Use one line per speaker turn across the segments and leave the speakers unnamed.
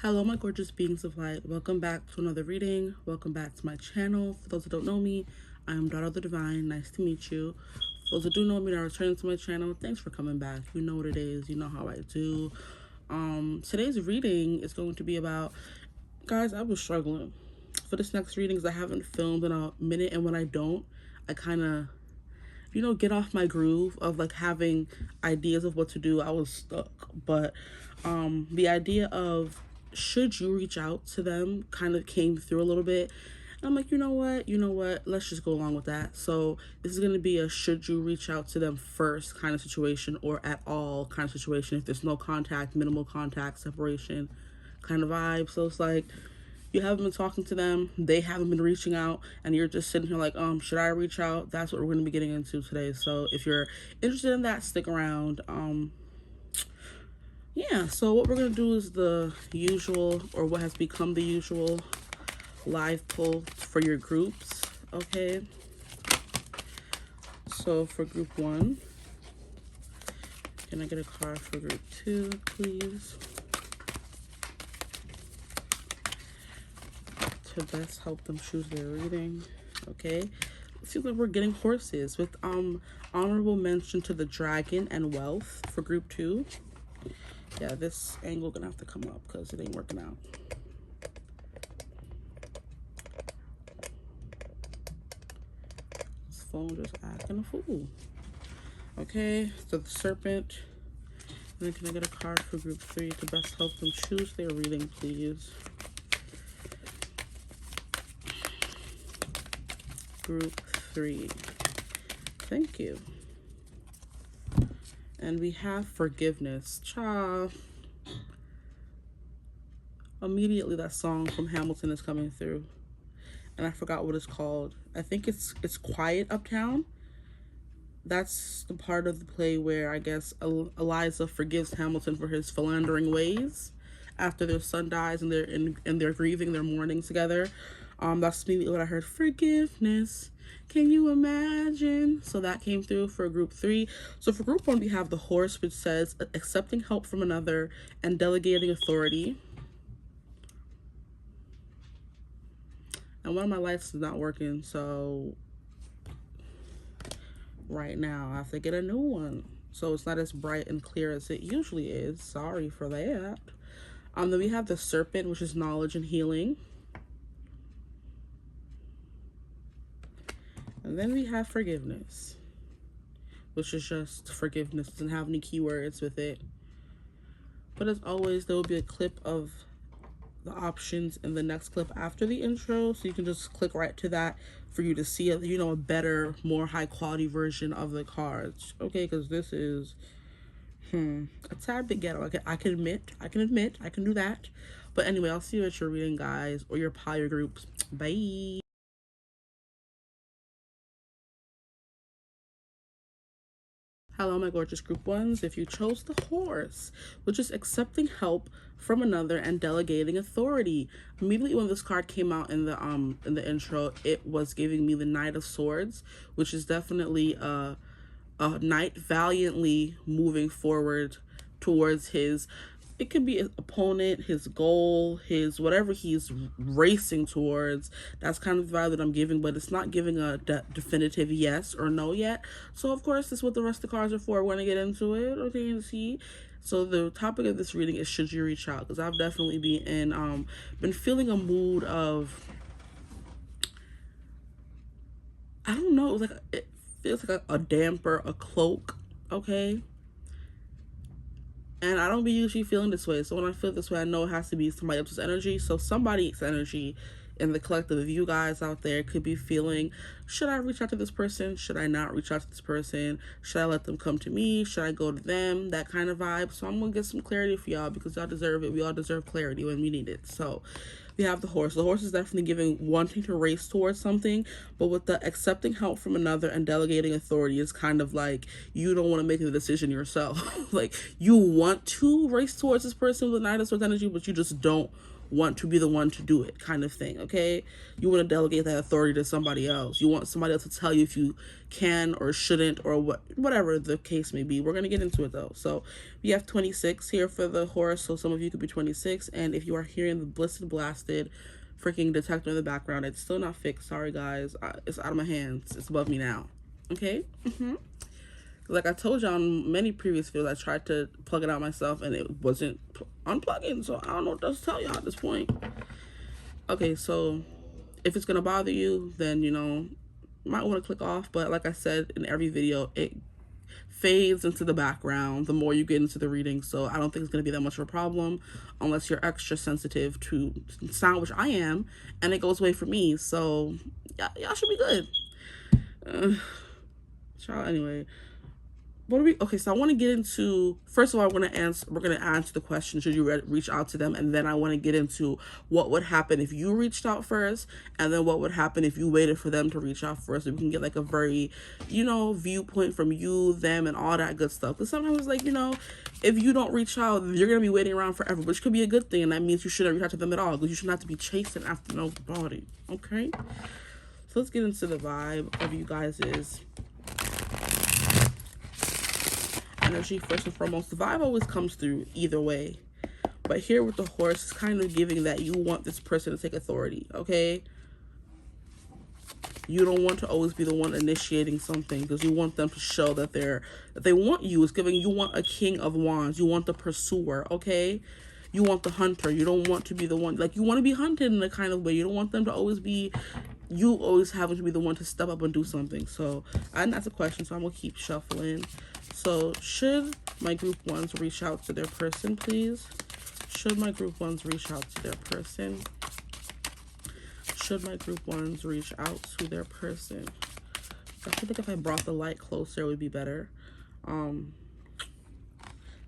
Hello, my gorgeous beings of light. Welcome back to another reading. Welcome back to my channel. For those that don't know me, I am Daughter of the Divine. Nice to meet you. For those that do know me and are returning to my channel, thanks for coming back. You know what it is. You know how I do. Today's reading is going to be about, guys, I was struggling for this next reading because I haven't filmed in a minute, and when I don't, I kind of get off my groove of like having ideas of what to do. I was stuck. But the idea of should you reach out to them kind of came through a little bit. And I'm like, you know what, let's just go along with that. So this is going to be a should you reach out to them first kind of situation, or at all kind of situation, if there's no contact, minimal contact, separation kind of vibe. So it's like, you haven't been talking to them, they haven't been reaching out, and you're just sitting here like, should I reach out? That's what we're going to be getting into today. So if you're interested in that, stick around. Yeah, so what we're going to do is the usual, or what has become the usual, live pull for your groups, okay? So for group 1, can I get a card for group 2, please? To best help them choose their reading, okay? It seems like we're getting horses with honorable mention to the dragon and wealth for group 2. Yeah, this angle gonna have to come up because it ain't working out. This phone just acting a fool. Okay, so the serpent. And then can I get a card for group 3 to best help them choose their reading, please? Group 3. Thank you. And we have forgiveness. Cha. Immediately that song from Hamilton is coming through. And I forgot what it's called. I think it's Quiet Uptown. That's the part of the play where I guess Eliza forgives Hamilton for his philandering ways after their son dies, and they're grieving, they're mourning together. That's immediately what I heard. Forgiveness. Can you imagine? So that came through for group 3. So for group 1, we have the horse, which says accepting help from another and delegating authority. And one of my lights is not working, so right now I have to get a new one. So it's not as bright and clear as it usually is. Sorry for that. Then we have the serpent, which is knowledge and healing. And then we have forgiveness, which is just forgiveness. It doesn't have any keywords with it. But as always, there will be a clip of the options in the next clip after the intro, so you can just click right to that for you to see a better, more high quality version of the cards. Okay, because this is a tad bit ghetto. I can admit, I can do that. But anyway, I'll see you at your reading, guys, or your pile, your groups. Bye. Hello, my gorgeous group 1s. If you chose the horse, which is accepting help from another and delegating authority. Immediately when this card came out in the intro, it was giving me the Knight of Swords, which is definitely a knight valiantly moving forward towards it could be his opponent, his goal, his whatever he's racing towards. That's kind of the vibe that I'm giving, but it's not giving a definitive yes or no yet. So of course, this is what the rest of the cards are for. We're going to get into it, okay, and see. So the topic of this reading is should you reach out? Because I've definitely been feeling a mood of, I don't know, it feels like a damper, a cloak, okay? And I don't be usually feeling this way. So when I feel this way, I know it has to be somebody else's energy. So somebody's energy in the collective of you guys out there could be feeling, should I reach out to this person? Should I not reach out to this person? Should I let them come to me? Should I go to them? That kind of vibe. So I'm going to get some clarity for y'all because y'all deserve it. We all deserve clarity when we need it. So we have the horse. The horse is definitely giving wanting to race towards something, but with the accepting help from another and delegating authority is kind of like you don't want to make the decision yourself. Like you want to race towards this person with Nine of Swords energy, but you just don't want to be the one to do it, kind of thing. Okay, you want to delegate that authority to somebody else. You want somebody else to tell you if you can or shouldn't, or whatever the case may be. We're gonna get into it though. So we have 26 here for the horse, so some of you could be 26, and if you are hearing the blissed blasted freaking detector in the background, it's still not fixed. Sorry guys, it's out of my hands. It's above me now. Okay. Like I told you on many previous videos, I tried to plug it out myself and it wasn't unplugging, so I don't know what else to tell y'all at this point. Okay, so if it's gonna bother you, then you know, might want to click off. But like I said in every video, it fades into the background the more you get into the reading, so I don't think it's gonna be that much of a problem unless you're extra sensitive to sound, which I am, and it goes away for me. So y'all should be good. Child, anyway. What are we? Okay, so I want to get into, first of all, we're going to answer the question, should you reach out to them? And then I want to get into what would happen if you reached out first, and then what would happen if you waited for them to reach out first, so we can get like a very, you know, viewpoint from you, them, and all that good stuff. Because sometimes, like, you know, if you don't reach out, you're going to be waiting around forever, which could be a good thing, and that means you shouldn't reach out to them at all, because you shouldn't have to be chasing after nobody. Okay? So let's get into the vibe of you guys' energy. First and foremost, the vibe always comes through either way, but here with the horse, it's kind of giving that you want this person to take authority. Okay, you don't want to always be the one initiating something, because you want them to show that they want you. It's giving you want a King of Wands. You want the pursuer. Okay, you want the hunter. You don't want to be the one, like, you want to be hunted in a kind of way. You don't want them to always be, you always having to be the one to step up and do something. So that's a question, so I'm gonna keep shuffling. So should my group ones reach out to their person, please? Should my group ones reach out to their person? Should my group ones reach out to their person? I feel like if I brought the light closer, it would be better.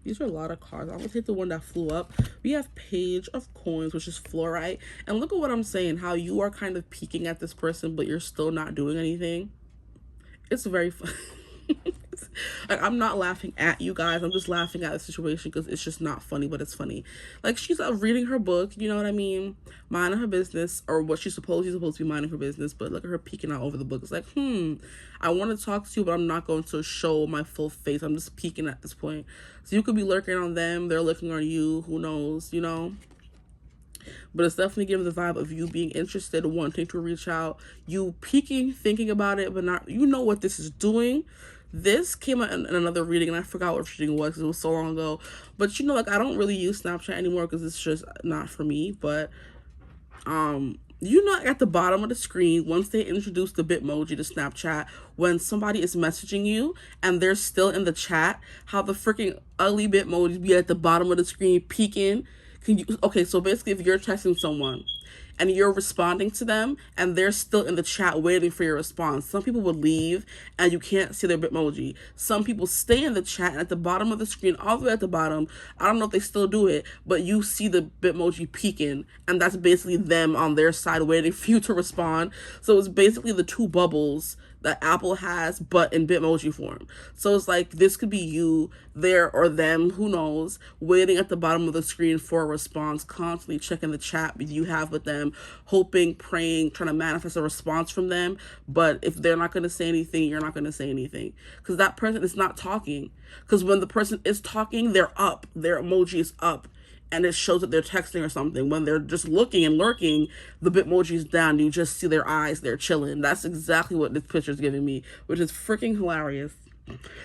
These are a lot of cards. I'm gonna take the one that flew up. We have Page of Coins, which is fluorite. And look at what I'm saying, how you are kind of peeking at this person, but you're still not doing anything. It's very fun. Like, I'm not laughing at you guys, I'm just laughing at the situation because it's just not funny, but it's funny. Like, she's reading her book, you know what I mean, minding her business, or what she's supposed to be minding her business, but look at her peeking out over the book. It's like, I want to talk to you, but I'm not going to show my full face. I'm just peeking at this point. So you could be lurking on them, they're looking on you, who knows, you know. But it's definitely giving the vibe of you being interested, wanting to reach out, you peeking, thinking about it, but not, you know what this is doing. This came out in another reading, and I forgot what reading it was because it was so long ago. But, you know, like, I don't really use Snapchat anymore because it's just not for me. But, you know, at the bottom of the screen, once they introduce the Bitmoji to Snapchat, when somebody is messaging you and they're still in the chat, how the freaking ugly Bitmojis be at the bottom of the screen peeking. Okay, so basically, if you're texting someone and you're responding to them and they're still in the chat waiting for your response, some people would leave and you can't see their Bitmoji. Some people stay in the chat, and at the bottom of the screen, all the way at the bottom, I don't know if they still do it, but you see the Bitmoji peeking, and that's basically them on their side waiting for you to respond. So it's basically the two bubbles that Apple has, but in Bitmoji form. So it's like, this could be you, there, or them, who knows, waiting at the bottom of the screen for a response, constantly checking the chat you have with them, hoping, praying, trying to manifest a response from them. But if they're not going to say anything, you're not going to say anything, because that person is not talking. Because when the person is talking, they're up, their emoji is up, and it shows that they're texting or something. When they're just looking and lurking, the Bitmoji is down. You just see their eyes. They're chilling. That's exactly what this picture is giving me, which is freaking hilarious.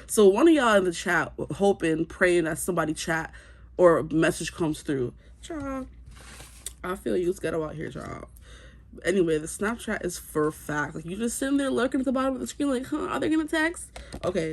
So one of y'all in the chat, hoping, praying that somebody chat or a message comes through. Child, I feel you. Let's get out here, child. Anyway, the Snapchat is for fact. Like, you just sitting there lurking at the bottom of the screen like, are they going to text? Okay.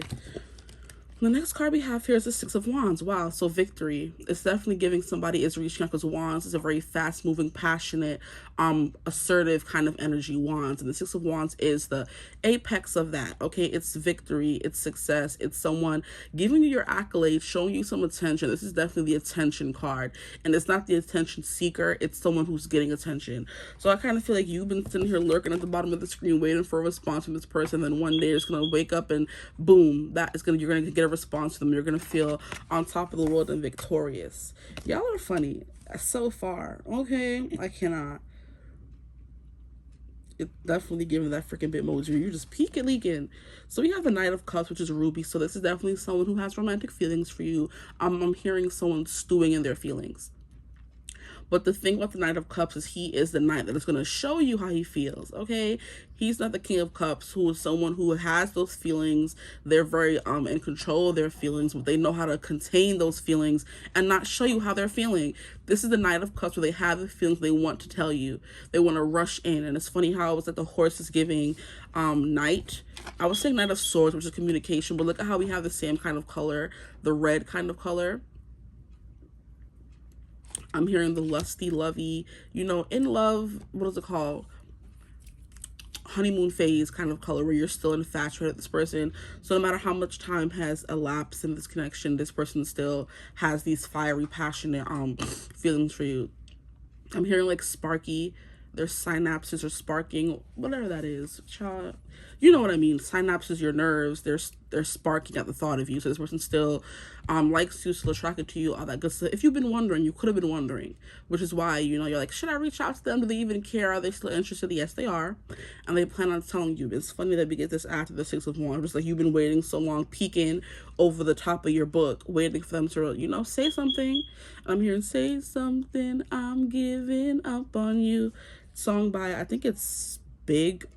The next card we have here is the Six of Wands. Wow, so victory. It's definitely giving somebody is reaching out, because Wands is a very fast-moving, passionate, assertive kind of energy, Wands. And the Six of Wands is the apex of that, okay? It's victory, it's success, it's someone giving you your accolades, showing you some attention. This is definitely the attention card. And it's not the attention seeker, it's someone who's getting attention. So I kind of feel like you've been sitting here lurking at the bottom of the screen waiting for a response from this person, then one day it's going to wake up and boom, you're going to get a response to them. You're going to feel on top of the world and victorious. Y'all are funny so far, okay? I cannot. It's definitely giving that freaking Bitmoji. You're just peeking, leaking. So we have the Knight of Cups, which is Ruby. So this is definitely someone who has romantic feelings for you. I'm hearing someone stewing in their feelings. But the thing about the Knight of Cups is he is the knight that is going to show you how he feels, okay? He's not the King of Cups, who is someone who has those feelings. They're very in control of their feelings, but they know how to contain those feelings and not show you how they're feeling. This is the Knight of Cups, where they have the feelings they want to tell you. They want to rush in. And it's funny how it was like the horse is giving Knight. I was saying Knight of Swords, which is communication, but look at how we have the same kind of color, the red kind of color. I'm hearing the lusty, lovey, you know, in love, what is it called? Honeymoon phase kind of color, where you're still infatuated with this person. So no matter how much time has elapsed in this connection, this person still has these fiery, passionate feelings for you. I'm hearing like sparky. Their synapses are sparking, whatever that is. Child, you know what I mean. Synapses, your nerves, they're sparking at the thought of you. So this person still likes you, still attracted to you, all that good stuff. If you've been wondering, you could have been wondering, which is why, you know, you're like, should I reach out to them? Do they even care? Are they still interested? Yes, they are. And they plan on telling you. It's funny that we get this after the Six of Wands. Just like you've been waiting so long, peeking over the top of your book, waiting for them to, you know, say something. I'm hearing, say something, I'm giving up on you. Song by, I think it's Big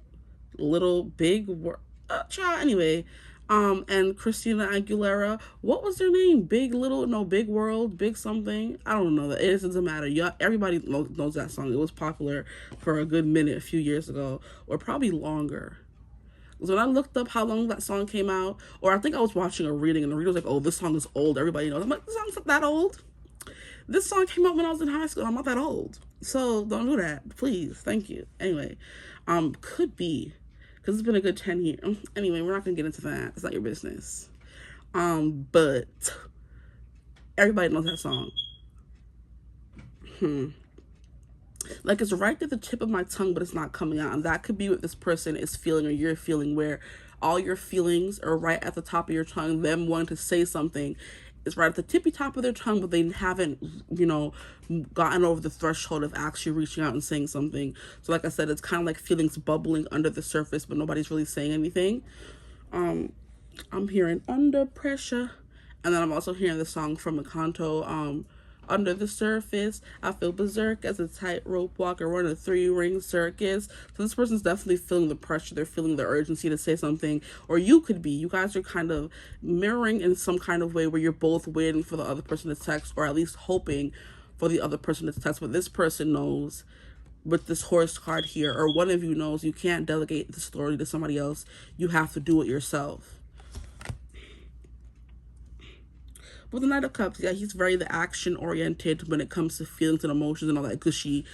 World, anyway, and Christina Aguilera. What was their name? Big World, Big something. I don't know. It doesn't matter. Yeah, everybody knows that song. It was popular for a good minute a few years ago, or probably longer. So when I looked up how long that song came out, or I think I was watching a reading, and the reader was like, "Oh, this song is old. Everybody knows." I'm like, "This song's not that old. This song came out when I was in high school. I'm not that old. So don't do that, please. Thank you." Anyway, could be, because it's been a good 10 years. Anyway, we're not gonna get into that. It's not your business. But everybody knows that song. Like, it's right at the tip of my tongue, but it's not coming out. And that could be what this person is feeling, or you're feeling, where all your feelings are right at the top of your tongue. Them wanting to say something, it's right at the tippy top of their tongue, but they haven't, you know, gotten over the threshold of actually reaching out and saying something. So like I said, it's kind of like feelings bubbling under the surface, but nobody's really saying anything. I'm hearing Under Pressure. And then I'm also hearing the song from Encanto, Under the Surface. I feel berserk as a tightrope walker running a 3-ring circus. So this person's definitely feeling the pressure. They're feeling the urgency to say something. Or you could be. You guys are kind of mirroring in some kind of way, where you're both waiting for the other person to text, or at least hoping for the other person to text. But this person knows, with this horse card here, or one of you knows, you can't delegate the story to somebody else. You have to do it yourself. With the Knight of Cups, yeah, he's very the action-oriented when it comes to feelings and emotions and all that gushy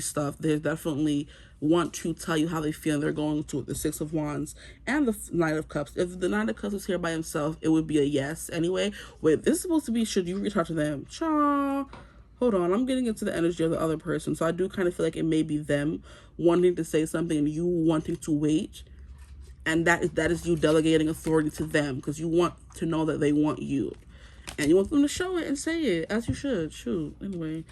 stuff. They definitely want to tell you how they feel, and they're going to the Six of Wands and the Knight of Cups. If the Knight of Cups was here by himself, it would be a yes anyway. Wait, this is supposed to be, should you reach out to them? Cha. Hold on, I'm getting into the energy of the other person. So I do kind of feel like it may be them wanting to say something and you wanting to wait. And that is you delegating authority to them, because you want to know that they want you. And you want them to show it and say it, as you should. Shoot. Anyway,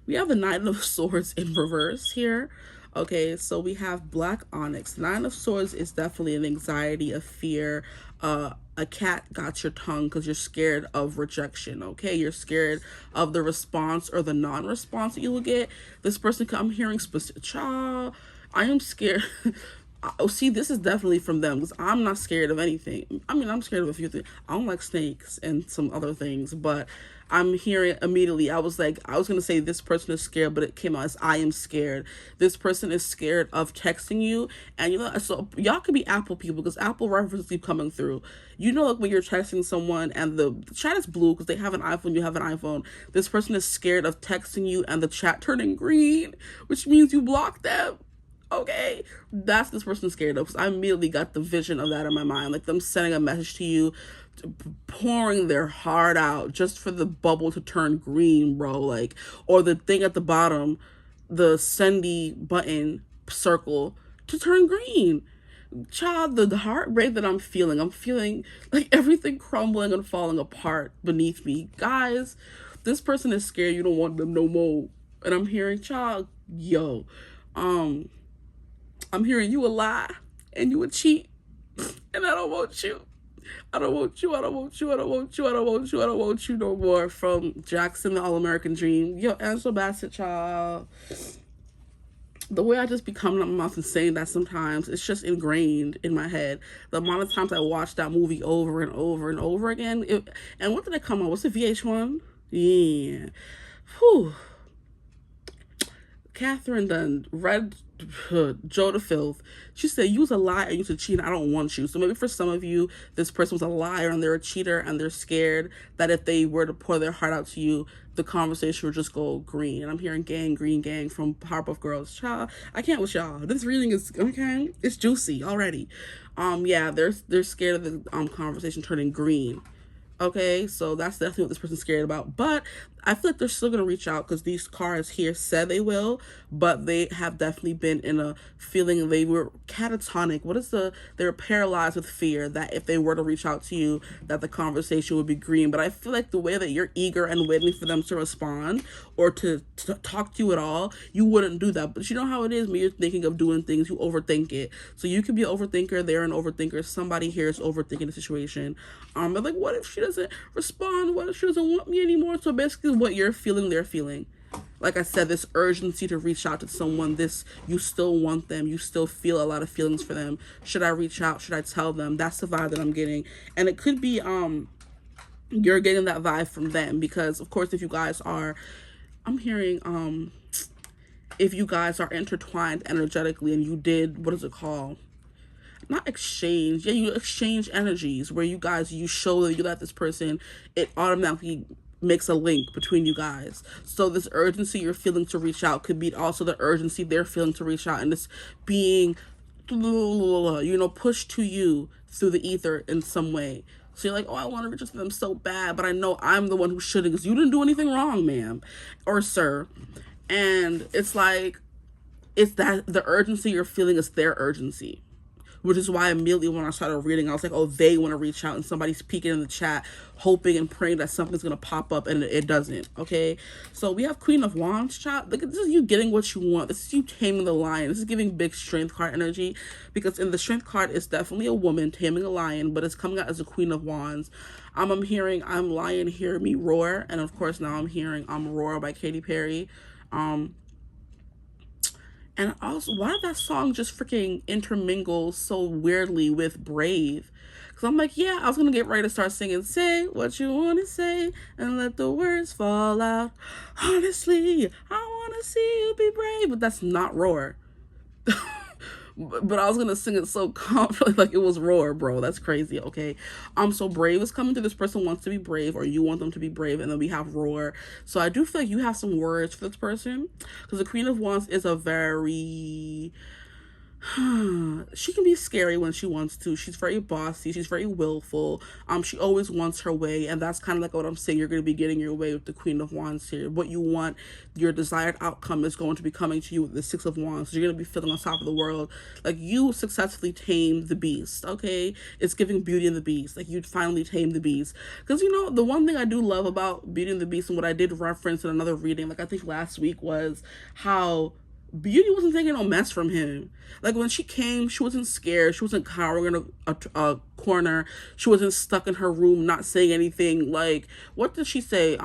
we have the Nine of Swords in reverse here. Okay, so we have Black Onyx. Nine of Swords is definitely an anxiety, a fear. A cat got your tongue because you're scared of rejection, okay? You're scared of the response or the non-response that you will get. This person, I'm hearing specific, child, I am scared. Oh, see, this is definitely from them, because I'm not scared of anything. I mean, I'm scared of a few things. I don't like snakes and some other things, but I'm hearing immediately, I was going to say this person is scared, but it came out as I am scared. This person is scared of texting you. And so y'all could be Apple people, because Apple references keep coming through. Like when you're texting someone and the chat is blue because they have an iPhone, you have an iPhone. This person is scared of texting you and the chat turning green, which means you block them. Okay, that's this person scared of. I immediately got the vision of that in my mind, like them sending a message to you, pouring their heart out just for the bubble to turn green, bro. Like, or the thing at the bottom, the sendy button circle to turn green. Child, the heartbreak that I'm feeling like everything crumbling and falling apart beneath me. Guys, this person is scared you don't want them no more. And I'm hearing, child, yo, I'm hearing you a lie and you a cheat, and I don't want you. I don't want you. I don't want you. I don't want you. I don't want you. I don't want you no more. From Jackson, the All-American Dream. Yo, Angela Bassett, child. The way I just be coming up my mouth and saying that sometimes, it's just ingrained in my head. The amount of times I watched that movie over and over and over again. And what did it come on? Was it VH1? Yeah. Whew. Catherine done read Joe to filth. She said, "You was a liar and you was a cheater. I don't want you." So maybe for some of you, this person was a liar and they're a cheater, and they're scared that if they were to pour their heart out to you, the conversation would just go green. And I'm hearing gang, green gang from Powerpuff Girls. Child, I can't with y'all. This reading is okay. It's juicy already. Yeah, they're scared of the conversation turning green. Okay, so that's definitely what this person's scared about. But I feel like they're still going to reach out, because these cards here said they will, but they have definitely been in a feeling they were catatonic. They were paralyzed with fear that if they were to reach out to you, that the conversation would be green. But I feel like the way that you're eager and waiting for them to respond or to talk to you at all, you wouldn't do that. But you know how it is when you're thinking of doing things, you overthink it. So you could be an overthinker, they're an overthinker, somebody here is overthinking the situation. But like, what if she doesn't respond? What if she doesn't want me anymore? So basically what you're feeling, they're feeling. Like I said, this urgency to reach out to someone, you still want them, you still feel a lot of feelings for them. Should I reach out? Should I tell them? That's the vibe that I'm getting. And it could be you're getting that vibe from them, because of course if you guys are, I'm hearing if you guys are intertwined energetically and you did, what is it called? Not exchange. Yeah, you exchange energies where you show that you let this person, it automatically makes a link between you guys. So this urgency you're feeling to reach out could be also the urgency they're feeling to reach out, and this being, pushed to you through the ether in some way. So you're like, oh, I want to reach out to them so bad, but I know I'm the one who shouldn't, because you didn't do anything wrong, ma'am or sir. And it's like, it's that the urgency you're feeling is their urgency. Which is why immediately when I started reading, I was like, oh, they want to reach out, and somebody's peeking in the chat, hoping and praying that something's going to pop up, and it doesn't, okay? So we have Queen of Wands, chat. Look, this is you getting what you want. This is you taming the lion. This is giving big strength card energy, because in the strength card, it's definitely a woman taming a lion, but it's coming out as a Queen of Wands. I'm hearing I'm Lion, Hear Me Roar, and of course now I'm hearing Roar by Katy Perry. And also, why did that song just freaking intermingle so weirdly with Brave? Because I'm like, yeah, I was going to get ready to start singing, say what you want to say and let the words fall out. Honestly, I want to see you be brave. But that's not Roar. But I was going to sing it so confidently, like it was Roar, bro. That's crazy, okay? So Brave is coming through. This person wants to be brave, or you want them to be brave, and then we have Roar. So I do feel like you have some words for this person, because the Queen of Wands is a very... she can be scary when she wants to. She's very bossy. She's very willful. She always wants her way, and that's kind of like what I'm saying. You're going to be getting your way with the Queen of Wands here. What you want, your desired outcome is going to be coming to you with the Six of Wands. So you're going to be feeling on top of the world. Like you successfully tamed the beast, okay? It's giving Beauty and the Beast. Like you finally tamed the beast. Because, the one thing I do love about Beauty and the Beast, and what I did reference in another reading, like I think last week, was how Beauty wasn't taking no mess from him. Like when she came, she wasn't scared. She wasn't cowering in a corner. She wasn't stuck in her room, not saying anything. Like, what did she say?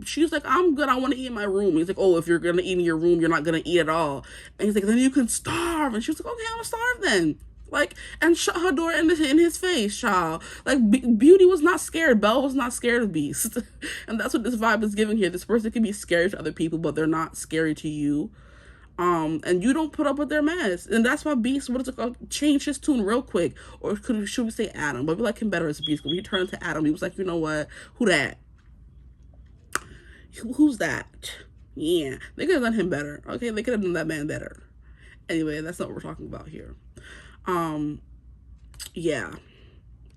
She's like, I'm good. I want to eat in my room. He's like, oh, if you're gonna eat in your room, you're not gonna eat at all. And he's like, then you can starve. And she was like, okay, I'm gonna starve then. Like, and shut her door in his face, child. Like, Beauty was not scared. Belle was not scared of Beast. And that's what this vibe is giving here. This person can be scary to other people, but they're not scary to you. And you don't put up with their mess. And that's why Beast wanted to change his tune real quick. Or should we say Adam? But we like him better as Beast. When he turned to Adam, he was like, you know what? Who that? Who's that? Yeah. They could have done him better. Okay? They could have done that man better. Anyway, that's not what we're talking about here. Yeah.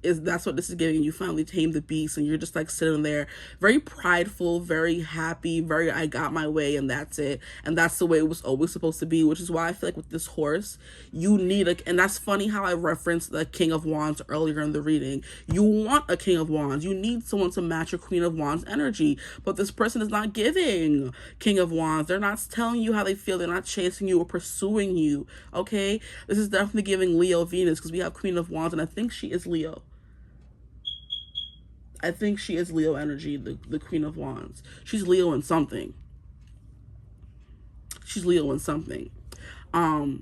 That's what this is giving. You finally tame the beast and you're just like sitting there very prideful, very happy, very I got my way and that's it. And that's the way it was always supposed to be, which is why I feel like with this horse, you need and that's funny how I referenced the King of Wands earlier in the reading. You want a King of Wands. You need someone to match your Queen of Wands energy. But this person is not giving King of Wands. They're not telling you how they feel. They're not chasing you or pursuing you. Okay? This is definitely giving Leo Venus because we have Queen of Wands and I think she is Leo. I think she is Leo energy, the Queen of Wands. She's Leo in something. She's Leo in something. Because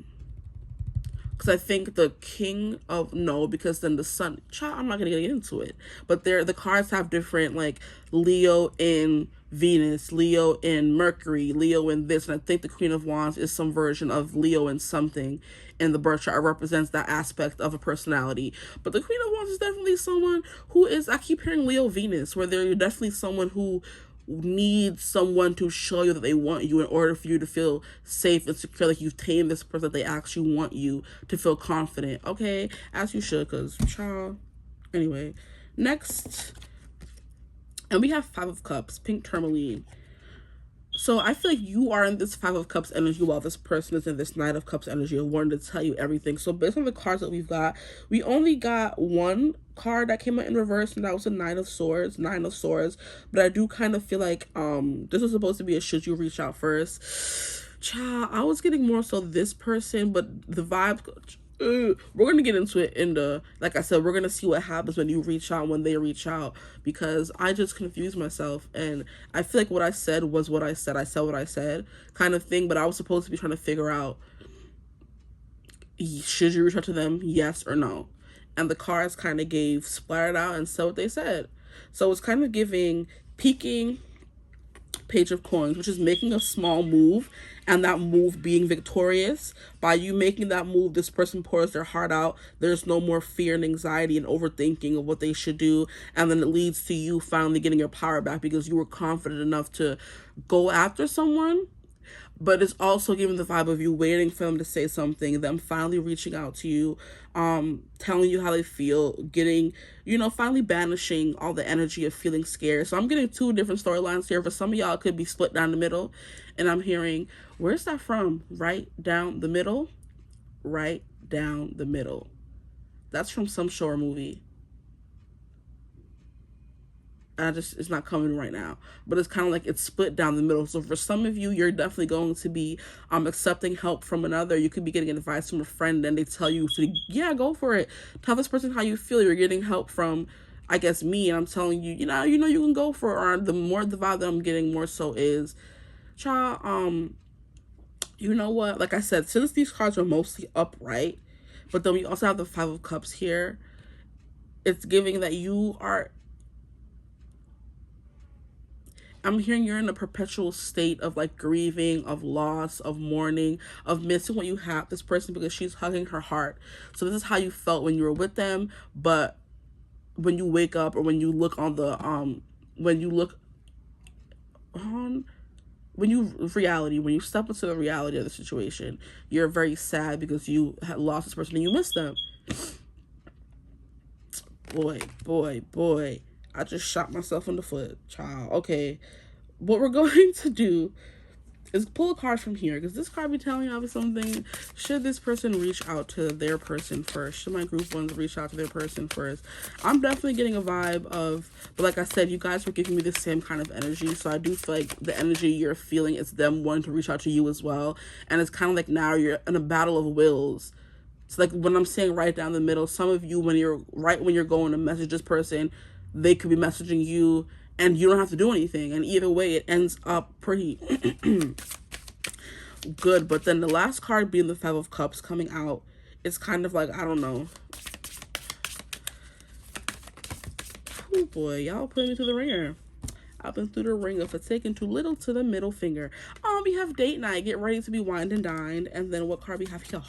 I think the King of, no, because then the Sun, child, I'm not going to get into it. But the cards have different, like, Leo in Venus, Leo in Mercury, Leo in this. And I think the Queen of Wands is some version of Leo in something in the birth chart. It represents that aspect of a personality. But the Queen of Wands is definitely someone who is, I keep hearing Leo Venus, where they're definitely someone who needs someone to show you that they want you in order for you to feel safe and secure, like you've tamed this person, that they actually want you to feel confident. Okay, as you should, because child. Anyway, next, and we have Five of Cups, pink tourmaline. So I feel like you are in this Five of Cups energy while this person is in this Knight of Cups energy. I wanted to tell you everything. So based on the cards that we've got, we only got one card that came out in reverse, and that was a Nine of Swords. But I do kind of feel like this was supposed to be a should you reach out first. Child, I was getting more so this person, but the vibe... we're going to get into it in the, like I said, we're going to see what happens when you reach out, when they reach out, because I just confused myself, and I feel like what I said was what I said. I said what I said kind of thing, but I was supposed to be trying to figure out, should you reach out to them, yes or no? And the cards kind of gave, splattered out and said what they said. So it's kind of giving peaking Page of Coins, which is making a small move, and that move being victorious. By you making that move, this person pours their heart out. There's no more fear and anxiety and overthinking of what they should do, and then it leads to you finally getting your power back because you were confident enough to go after someone. But it's also giving the vibe of you waiting for them to say something, them finally reaching out to you, telling you how they feel, getting, finally banishing all the energy of feeling scared. So I'm getting two different storylines here. For some of y'all, it could be split down the middle. And I'm hearing, where's that from? Right down the middle? Right down the middle. That's from some show or movie. It's not coming right now, but it's kind of like it's split down the middle. So for some of you, you're definitely going to be accepting help from another. You could be getting advice from a friend and they tell you to, yeah, go for it. Tell this person how you feel. You're getting help from, I guess, me, and I'm telling you, you can go for it. Or the more the vibe that I'm getting more so is, child, you know what? Like I said, since these cards are mostly upright, but then we also have the Five of Cups here, it's giving that you are, I'm hearing you're in a perpetual state of like grieving, of loss, of mourning, of missing what you have this person because she's hugging her heart. So this is how you felt when you were with them, but when you wake up or when you look on the when you step into the reality of the situation, you're very sad because you had lost this person and you miss them. Boy. I just shot myself in the foot, child. Okay, what we're going to do is pull a card from here, because this card be telling you something. Should this person reach out to their person first? Should my group ones reach out to their person first? I'm definitely getting a vibe of, but like I said, you guys were giving me the same kind of energy, so I do feel like the energy you're feeling is them wanting to reach out to you as well, and it's kind of like now you're in a battle of wills. So like when I'm saying right down the middle, some of you, when you're going to message this person, they could be messaging you and you don't have to do anything. And either way, it ends up pretty good. But then the last card being the Five of Cups coming out It's kind of like, I don't know. Oh boy, y'all put me through the ringer. I've been through the ringer for taking too little to the middle finger. We have date night. Get ready to be wined and dined. And then what card we have here?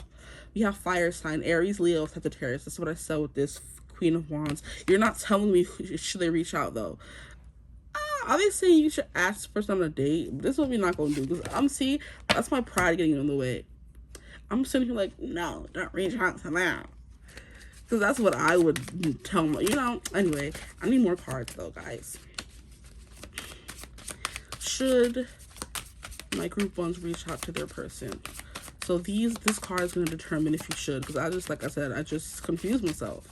We have fire sign, Aries, Leo, Sagittarius. That's what I said with this Queen of Wands. You're not telling me should they reach out though. Are they saying you should ask this person on a date? This is what we're not going to do. Because see, that's my pride getting in the way. I'm sitting here like, no, don't reach out to them. Because that's what I would tell them. You know, anyway, I need more cards though, guys. Should my group ones reach out to their person? So this card is going to determine if you should. Because like I said, I just confused myself.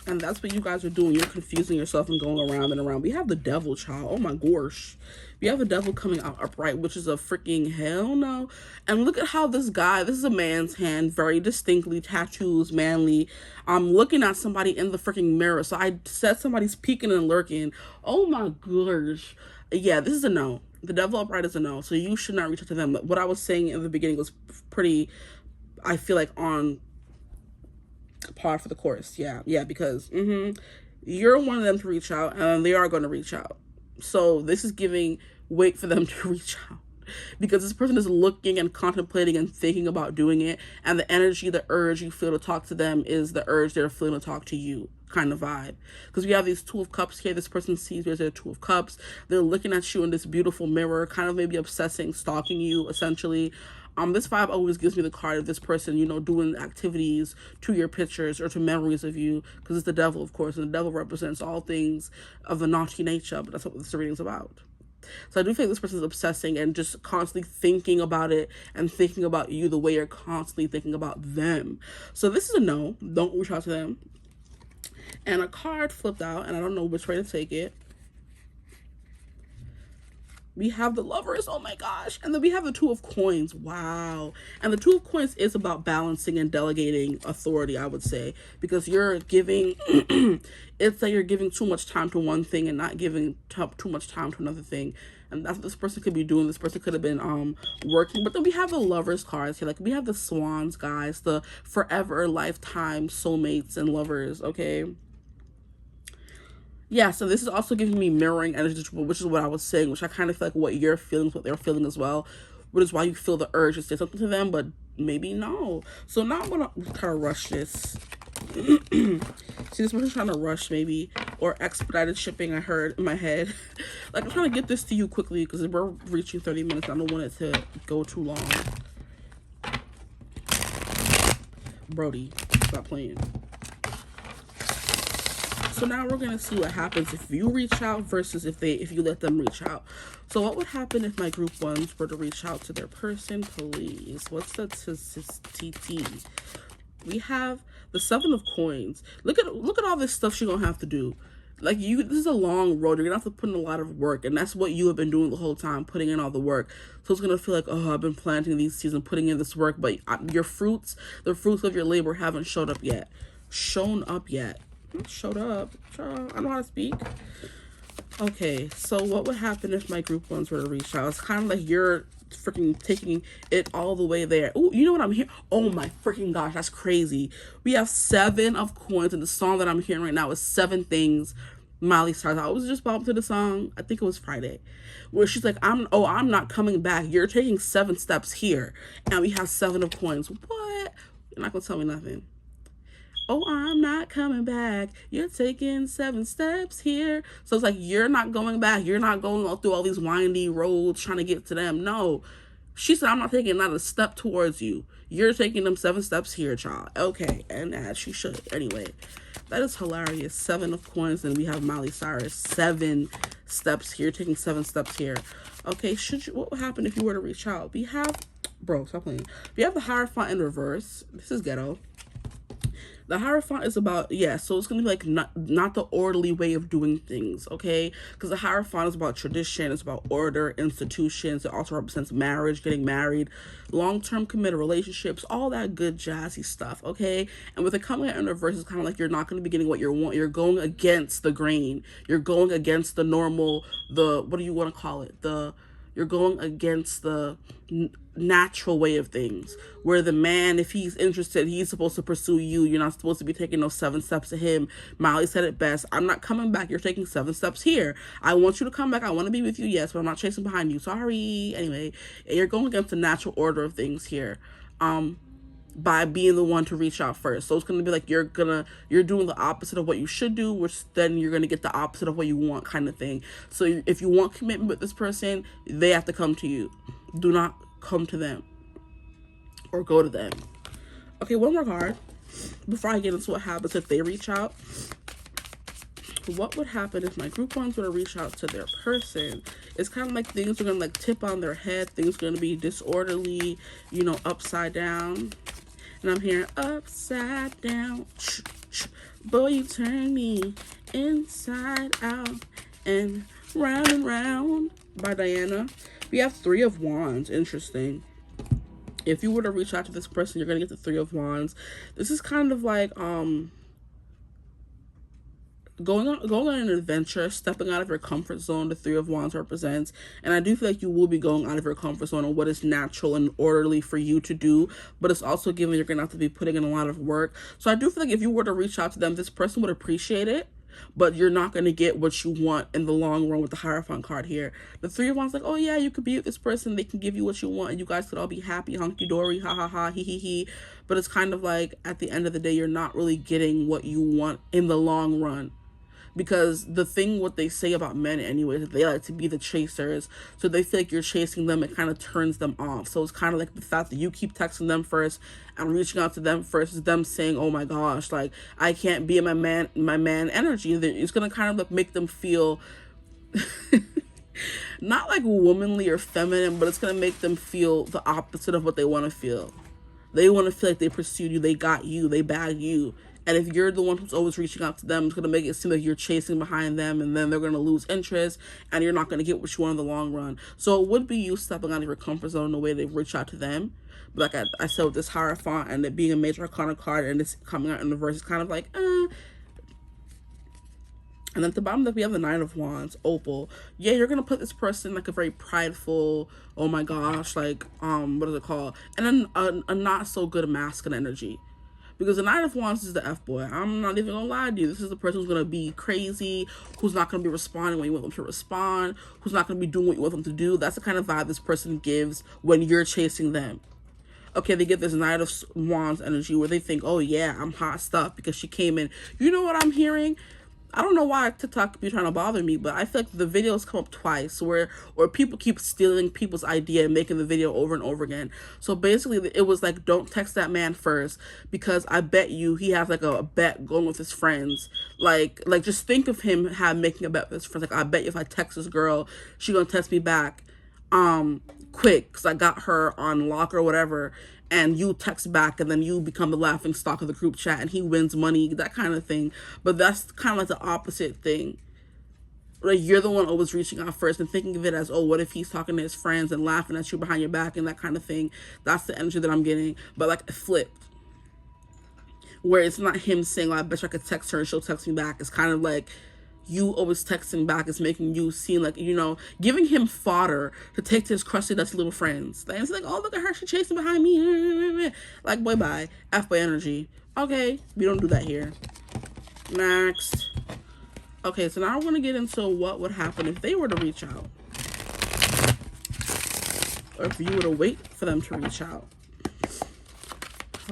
And that's what you guys are doing. You're confusing yourself and going around and around. We have the devil, child. Oh my gosh. We have the devil coming out upright, which is a freaking hell no. And look at how this is a man's hand, very distinctly, tattoos, manly. I'm looking at somebody in the freaking mirror. So I said somebody's peeking and lurking. Oh my gosh. Yeah, this is a no. The devil upright is a no. So you should not reach out to them. But what I was saying in the beginning was pretty, I feel like, on par for the course. Yeah, because you're one of them to reach out, and they are going to reach out. So this is giving wait for them to reach out, because this person is looking and contemplating and thinking about doing it, and the energy, the urge you feel to talk to them is the urge they're feeling to talk to you kind of vibe. Because we have these Two of Cups here. This person sees there's a Two of Cups. They're looking at you in this beautiful mirror, kind of maybe obsessing, stalking you essentially. This vibe always gives me the card of this person, you know, doing activities to your pictures or to memories of you, because it's the devil, of course, and the devil represents all things of the naughty nature, but that's what this reading's about. So I do think this person is obsessing and just constantly thinking about it and thinking about you the way you're constantly thinking about them. So this is a no. Don't reach out to them. And a card flipped out, and I don't know which way to take it. We have the Lovers, oh my gosh. And then we have the Two of Coins, wow. And the Two of Coins is about balancing and delegating authority, I would say. Because you're giving, it's like you're giving too much time to one thing and not giving too much time to another thing. And that's what this person could be doing. This person could have been working. But then we have the Lovers cards here. Like, we have the Swans, guys. The forever, lifetime, soulmates, and lovers, okay? Yeah, so this is also giving me mirroring energy, which is what I was saying, which I kind of feel like what you're feeling is what they're feeling as well, which is why you feel the urge to say something to them, but maybe no. So now I'm going to try to rush this. See, this person's trying to rush maybe, or expedited shipping, I heard in my head. Like, I'm trying to get this to you quickly because we're reaching 30 minutes. I don't want it to go too long. Brody, stop playing. So now we're gonna see what happens if you reach out versus if you let them reach out. So what would happen if my group ones were to reach out to their person, please? What's the TT? We have the Seven of Coins. Look at all this stuff she's gonna have to do. Like, this is a long road. You're gonna have to put in a lot of work, and that's what you have been doing the whole time, putting in all the work. So it's gonna feel like, oh, I've been planting these seeds and putting in this work, but your fruits, the fruits of your labor, haven't showed up yet. Showed up. I know how to speak. Okay, so what would happen if my group ones were to reach out? It's kind of like you're freaking taking it all the way there. Oh, you know what I'm hearing? Oh my freaking gosh, that's crazy. We have 7 of Coins, and the song that I'm hearing right now is 7 Things Miley Cyrus. I was just bumping to the song, I think it was Friday, where she's like, I'm not coming back. You're taking 7 steps here. And we have 7 of Coins. What? You're not gonna tell me nothing. Oh, I'm not coming back. You're taking 7 steps here. So it's like, you're not going back. You're not going through all these windy roads trying to get to them. No. She said, I'm not taking not a step towards you. You're taking them 7 steps here, child. Okay. And as she should. Anyway, that is hilarious. 7 of Coins. And we have Miley Cyrus. 7 steps here. Taking 7 steps here. Okay. What would happen if you were to reach out? We have, bro, stop playing. We have the Hierophant in reverse. This is ghetto. The Hierophant is about, so it's going to be like not the orderly way of doing things, okay? Because the Hierophant is about tradition, it's about order, institutions. It also represents marriage, getting married, long-term committed relationships, all that good jazzy stuff, okay? And with it coming out in reverse, it's kind of like you're not going to be getting what you want. You're going against the grain. You're going against the normal, what do you want to call it? You're going against the natural way of things, where the man, if he's interested, he's supposed to pursue you. You're not supposed to be taking those 7 steps to him. Miley said it best. I'm not coming back. You're taking 7 steps here. I want you to come back. I want to be with you, yes, but I'm not chasing behind you. Sorry. Anyway, you're going against the natural order of things here. By being the one to reach out first. So it's going to be like you're doing the opposite of what you should do, which then you're going to get the opposite of what you want, kind of thing. So if you want commitment with this person, they have to come to you. Do not come to them or go to them. Okay, one more card before I get into what happens if they reach out. What would happen if my group ones were to reach out to their person? It's kind of like things are going to like tip on their head. Things are going to be disorderly, you know, upside down. And I'm hearing upside down. Boy, you turn me inside out and round by Diana. We have 3 of Wands. Interesting. If you were to reach out to this person, you're going to get the 3 of Wands. This is kind of like going on an adventure, stepping out of your comfort zone. The 3 of Wands represents, and I do feel like you will be going out of your comfort zone on what is natural and orderly for you to do, but it's also given you're gonna have to be putting in a lot of work. So I do feel like if you were to reach out to them, this person would appreciate it, but you're not going to get what you want in the long run with the Hierophant card here. The 3 of Wands, like, oh yeah, you could be with this person, they can give you what you want, and you guys could all be happy, hunky-dory, ha-ha-ha, he-he-he. But it's kind of like, at the end of the day, you're not really getting what you want in the long run. Because the thing, what they say about men anyway, is they like to be the chasers. So they feel like you're chasing them, it kind of turns them off. So it's kind of like the fact that you keep texting them first and reaching out to them first is them saying, oh my gosh, like, I can't be in my man energy. It's going to kind of like make them feel not like womanly or feminine, but it's going to make them feel the opposite of what they want to feel. They want to feel like they pursued you, they got you, they bagged you. And if you're the one who's always reaching out to them, it's going to make it seem like you're chasing behind them, and then they're going to lose interest, and you're not going to get what you want in the long run. So it would be you stepping out of your comfort zone in the way they reach out to them. But like I said, with this Hierophant and it being a major arcana card and it's coming out in the verse, it's kind of like, And at the bottom, we have the 9 of Wands, Opal. Yeah, you're going to put this person in like a very prideful, oh my gosh, like, what is it called? And then a not so good masculine energy. Because the 9 of Wands is the F-boy. I'm not even going to lie to you. This is the person who's going to be crazy, who's not going to be responding when you want them to respond, who's not going to be doing what you want them to do. That's the kind of vibe this person gives when you're chasing them. Okay, they get this 9 of Wands energy where they think, oh yeah, I'm hot stuff because she came in. You know what I'm hearing? I don't know why TikTok be trying to bother me, but I feel like the videos come up twice or people keep stealing people's idea and making the video over and over again. So basically it was like, don't text that man first because I bet you he has like a bet going with his friends. Like just think of him making a bet with his friends. Like, I bet you if I text this girl, she gonna text me back quick because I got her on lock or whatever. And you text back and then you become the laughing stock of the group chat and he wins money, that kind of thing. But that's kind of like the opposite thing. Like, you're the one always reaching out first and thinking of it as, oh, what if he's talking to his friends and laughing at you behind your back and that kind of thing. That's the energy that I'm getting. But like flipped. Where it's not him saying, oh, I bet you I could text her and she'll text me back. It's kind of like you always texting back is making you seem like, you know, giving him fodder to take to his crusty, dusty little friends. And it's like, oh, look at her, she's chasing behind me. Like, boy, bye. F-boy energy. Okay, we don't do that here. Next. Okay, so now I want to get into what would happen if they were to reach out. Or if you were to wait for them to reach out.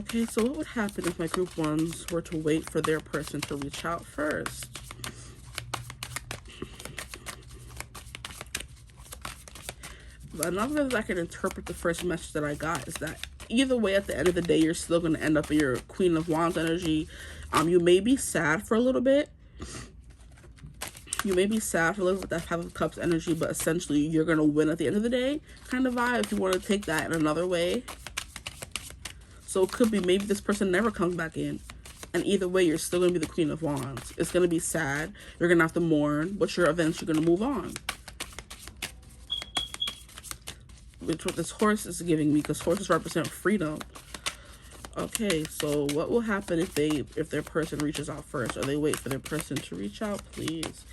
Okay, so what would happen if my group ones were to wait for their person to reach out first? Another way that I can interpret the first message that I got is that either way, at the end of the day, you're still going to end up in your Queen of Wands energy. You may be sad for a little bit. You may be sad for a little bit with that 5 of Cups energy, but essentially you're going to win at the end of the day kind of vibe if you want to take that in another way. So it could be maybe this person never comes back in. And either way, you're still going to be the Queen of Wands. It's going to be sad. You're going to have to mourn, but you're eventually going to move on. Which what this horse is giving me, because horses represent freedom. Okay, so what will happen if their person reaches out first, or they wait for their person to reach out, please?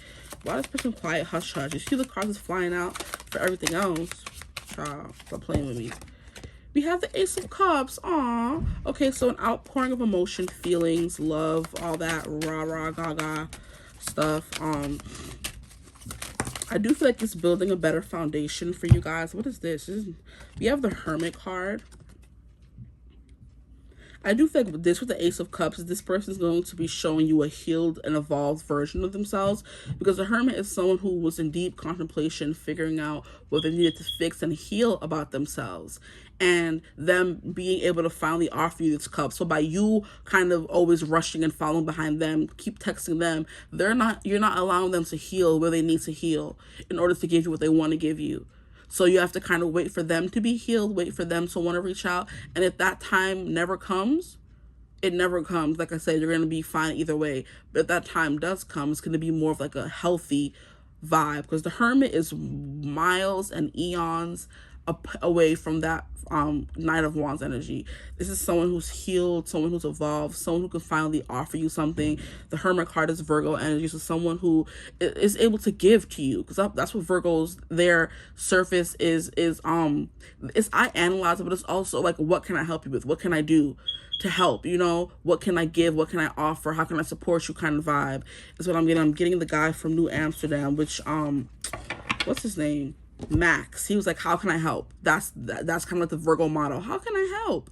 Why is this person quiet, hush hush? You see the cards is flying out. for everything else. Stop playing with me. We have the Ace of Cups. Aw. Okay, so an outpouring of emotion, feelings, love, all that rah-rah, gaga stuff. I do feel like it's building a better foundation for you guys. What is this? We have the Hermit card. I do feel like this with the Ace of Cups, this person is going to be showing you a healed and evolved version of themselves, because the Hermit is someone who was in deep contemplation, figuring out what they needed to fix and heal about themselves, and them being able to finally offer you this cup. So by you kind of always rushing and following behind them, keep texting them, you're not allowing them to heal where they need to heal in order to give you what they want to give you. So you have to kind of wait for them to be healed, wait for them to want to reach out. And if that time never comes, it never comes. Like I said, you're going to be fine either way. But if that time does come, it's going to be more of like a healthy vibe, because the Hermit is miles and eons away from that Knight of Wands energy. This is someone who's healed, someone who's evolved, someone who can finally offer you something. The Hermit card is Virgo energy, so someone who is able to give to you, because that's what Virgos, their surface is it's I analyze it, but it's also like, what can I help you with? What can I do to help? You know, what can I give? What can I offer? How can I support you? Kind of vibe is what I'm getting. I'm getting the guy from New Amsterdam, which what's his name? Max. He was like, how can I help? That's kind of like the Virgo motto. How can I help?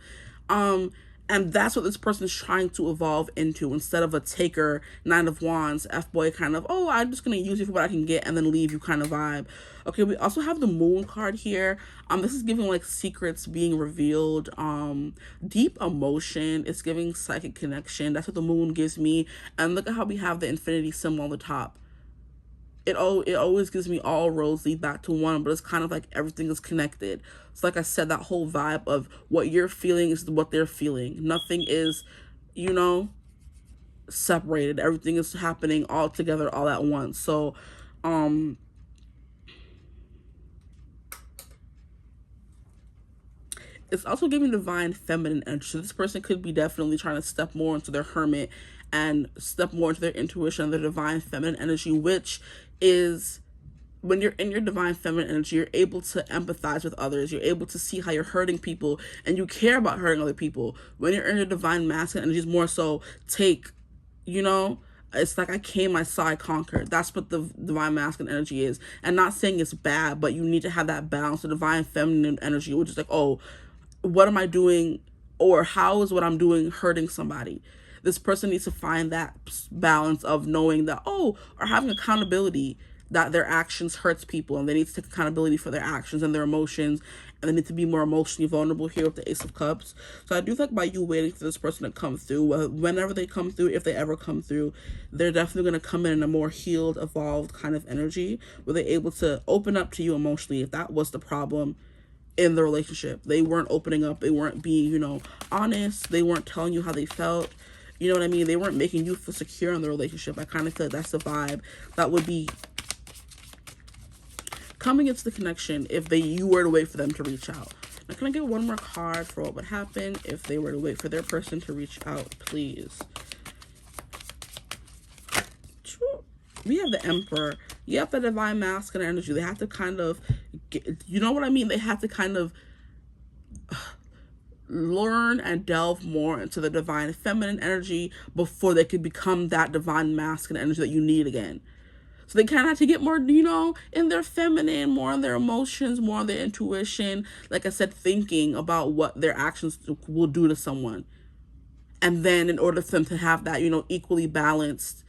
And that's what this person is trying to evolve into, instead of a taker, Nine of Wands, F-boy kind of, oh, I'm just going to use you for what I can get and then leave you kind of vibe. Okay, we also have the Moon card here. This is giving like secrets being revealed, deep emotion. It's giving psychic connection. That's what the Moon gives me. And look at how we have the infinity symbol on the top. It always gives me all roads lead back to one, but it's kind of like everything is connected. So like I said, that whole vibe of what you're feeling is what they're feeling. Nothing is, you know, separated. Everything is happening all together all at once. So it's also giving divine feminine energy. So this person could be definitely trying to step more into their Hermit and step more into their intuition, their divine feminine energy, which is, when you're in your divine feminine energy, you're able to empathize with others. You're able to see how you're hurting people, and you care about hurting other people. When you're in your divine masculine energy, is more so take, you know, it's like I came, I saw, I conquered. That's what the divine masculine energy is. And not saying it's bad, but you need to have that balance. The divine feminine energy, which is like, oh, what am I doing, or how is what I'm doing hurting somebody? This person needs to find that balance of knowing that, or having accountability that their actions hurts people, and they need to take accountability for their actions and their emotions, and they need to be more emotionally vulnerable here with the Ace of Cups. So I do think by you waiting for this person to come through, whenever they come through, if they ever come through, they're definitely going to come in a more healed, evolved kind of energy, where they're able to open up to you emotionally. If that was the problem in the relationship, they weren't opening up, they weren't being, you know, honest, they weren't telling you how they felt. You know what I mean? They weren't making you feel secure in the relationship. I kind of feel like that's the vibe that would be coming into the connection if you were to wait for them to reach out. Now, can I get one more card for what would happen if they were to wait for their person to reach out, please? We have the Emperor. You have the divine masculine energy. They have to kind of you know what I mean? They have to kind of learn and delve more into the divine feminine energy before they could become that divine masculine energy that you need again. So they kind of have to get more, you know, in their feminine, more on their emotions, more on their intuition. Like I said, thinking about what their actions will do to someone. And then in order for them to have that, you know, equally balanced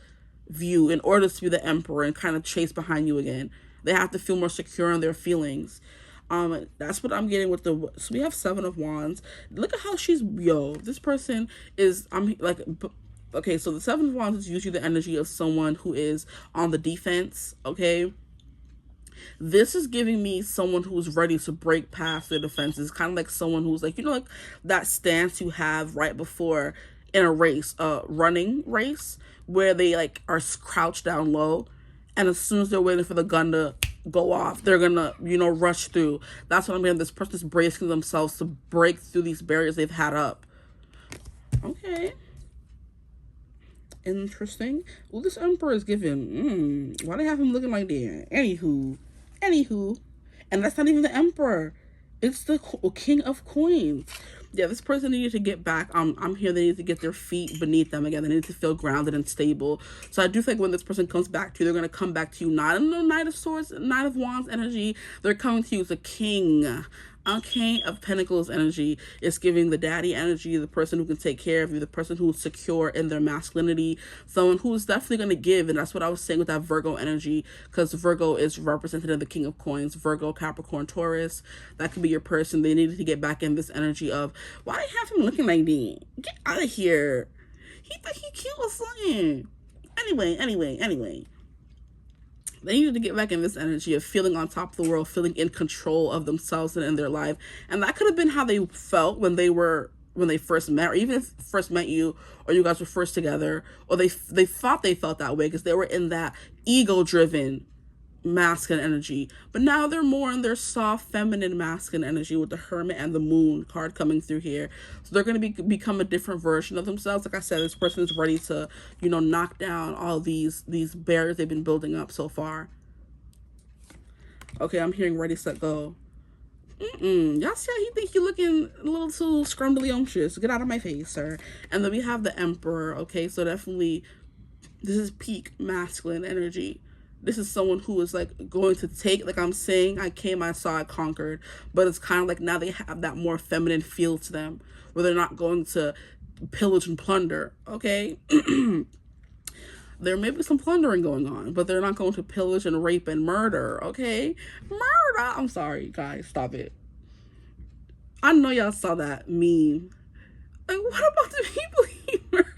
view, in order to be the Emperor and kind of chase behind you again, they have to feel more secure in their feelings. That's what I'm getting with so we have Seven of Wands. Look at how she's, this person is, okay, so the Seven of Wands is usually the energy of someone who is on the defense, okay? This is giving me someone who's ready to break past their defenses, kind of like someone who's like, you know, like that stance you have right before in a race, running race, where they like are crouched down low, and as soon as they're waiting for the gun to go off, they're gonna, you know, rush through. That's what I'm hearing. This person's bracing themselves to break through these barriers they've had up. Okay. Interesting. Well, this Emperor is giving, why do they have him looking like that? Anywho. And that's not even the Emperor. It's the King of Coins. Yeah, this person needed to get back. I'm here. They need to get their feet beneath them again. They need to feel grounded and stable. So I do think when this person comes back to you, they're going to come back to you not in the Knight of Swords, Knight of Wands energy. They're coming to you as a king. Okay, of Pentacles energy. It's giving the daddy energy, the person who can take care of you, the person who's secure in their masculinity, someone who's definitely going to give. And that's what I was saying with that Virgo energy, because Virgo is represented in the King of Coins. Virgo, Capricorn, Taurus, that could be your person. They needed to get back in this energy of, why do you have him looking like that? Get out of here. He thought he cute or something. Anyway. They needed to get back in this energy of feeling on top of the world, feeling in control of themselves and in their life. And that could have been how they felt when they first met, or even if first met you, or you guys were first together, or they thought they felt that way because they were in that ego-driven masculine energy. But now they're more in their soft feminine masculine energy with the Hermit and the Moon card coming through here. So they're going to become a different version of themselves. Like I said, this person is ready to, you know, knock down all these barriers they've been building up so far. Okay, I'm hearing ready, set, go. Y'all see how he think you looking a little too scrumdiddlyumptious. Get out of my face, sir. And then we have the Emperor. Okay, so definitely this is peak masculine energy. This is someone who is like going to take, like I'm saying, I came, I saw, I conquered. But it's kind of like now they have that more feminine feel to them, where they're not going to pillage and plunder, okay? There may be some plundering going on, but they're not going to pillage and rape and murder, okay? Murder! I'm sorry, guys, stop it. I know y'all saw that meme. Like, what about the people he murdered?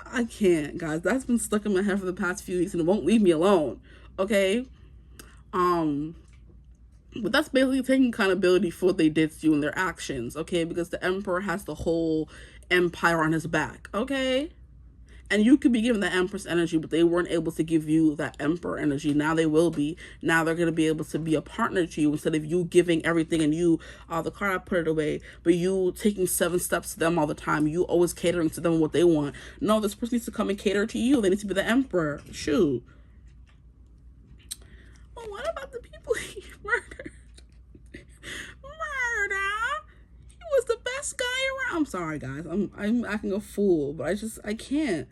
I can't, guys. That's been stuck in my head for the past few weeks and it won't leave me alone. Okay? But that's basically taking accountability for what they did to you and their actions, okay? Because the Emperor has the whole empire on his back, okay? And you could be given the Empress energy, but they weren't able to give you that Emperor energy. Now they will be. Now they're going to be able to be a partner to you instead of you giving everything and you, the card, I put it away, but you taking 7 steps to them all the time. You always catering to them what they want. No, this person needs to come and cater to you. They need to be the Emperor. Shoot. Well, what about the people he murdered? He was the best guy around. I'm sorry, guys. I'm acting a fool, but I can't.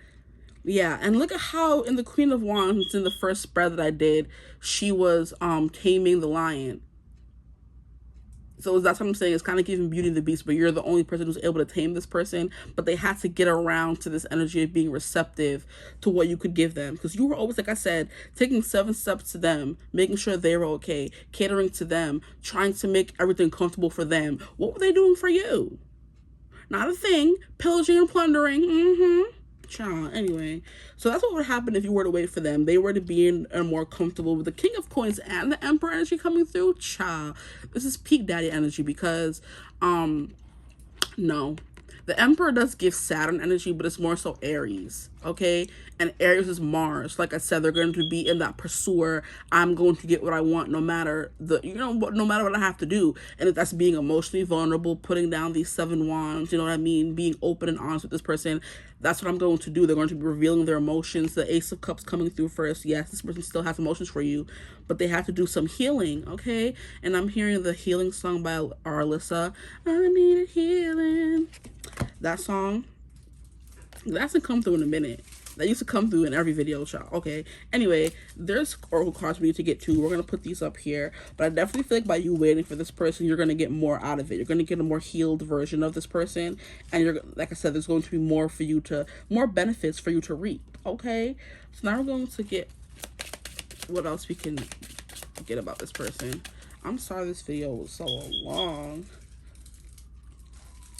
Yeah, and look at how in the Queen of Wands, in the first spread that I did, she was taming the lion. So that's what I'm saying. It's kind of giving Beauty and the Beast, but you're the only person who's able to tame this person. But they had to get around to this energy of being receptive to what you could give them. Because you were always, like I said, taking 7 steps to them, making sure they were okay, catering to them, trying to make everything comfortable for them. What were they doing for you? Not a thing. Pillaging and plundering. Anyway, so that's what would happen if you were to wait for them. They were to be in a more comfortable with the King of Coins and the Emperor energy coming through. This is peak daddy energy because no, the Emperor does give Saturn energy, but it's more so Aries, okay? And Aries is Mars. Like I said, they're going to be in that pursuer. I'm going to get what I want no matter no matter what I have to do. And if that's being emotionally vulnerable, putting down these 7 wands, you know what I mean? Being open and honest with this person, that's what I'm going to do. They're going to be revealing their emotions. The Ace of Cups coming through first. Yes, this person still has emotions for you, but they have to do some healing, okay? And I'm hearing the healing song by Alyssa. I needed healing. That song, that hasn't come through in a minute. That used to come through in every video, child. Okay. Anyway, there's oracle cards we need to get to. We're going to put these up here. But I definitely feel like by you waiting for this person, you're going to get more out of it. You're going to get a more healed version of this person. And you're, like I said, there's going to be more benefits for you to reap. Okay. So now we're going to get what else we can get about this person. I'm sorry this video was so long.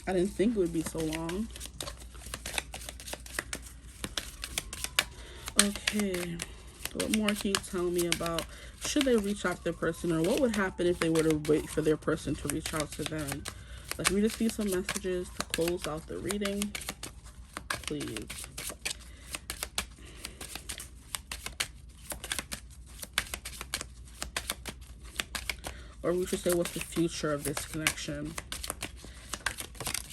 I didn't think it would be so long. Okay, what more can you tell me about, should they reach out to their person, or what would happen if they were to wait for their person to reach out to them? Like, we just need some messages to close out the reading, please. Or we should say, what's the future of this connection?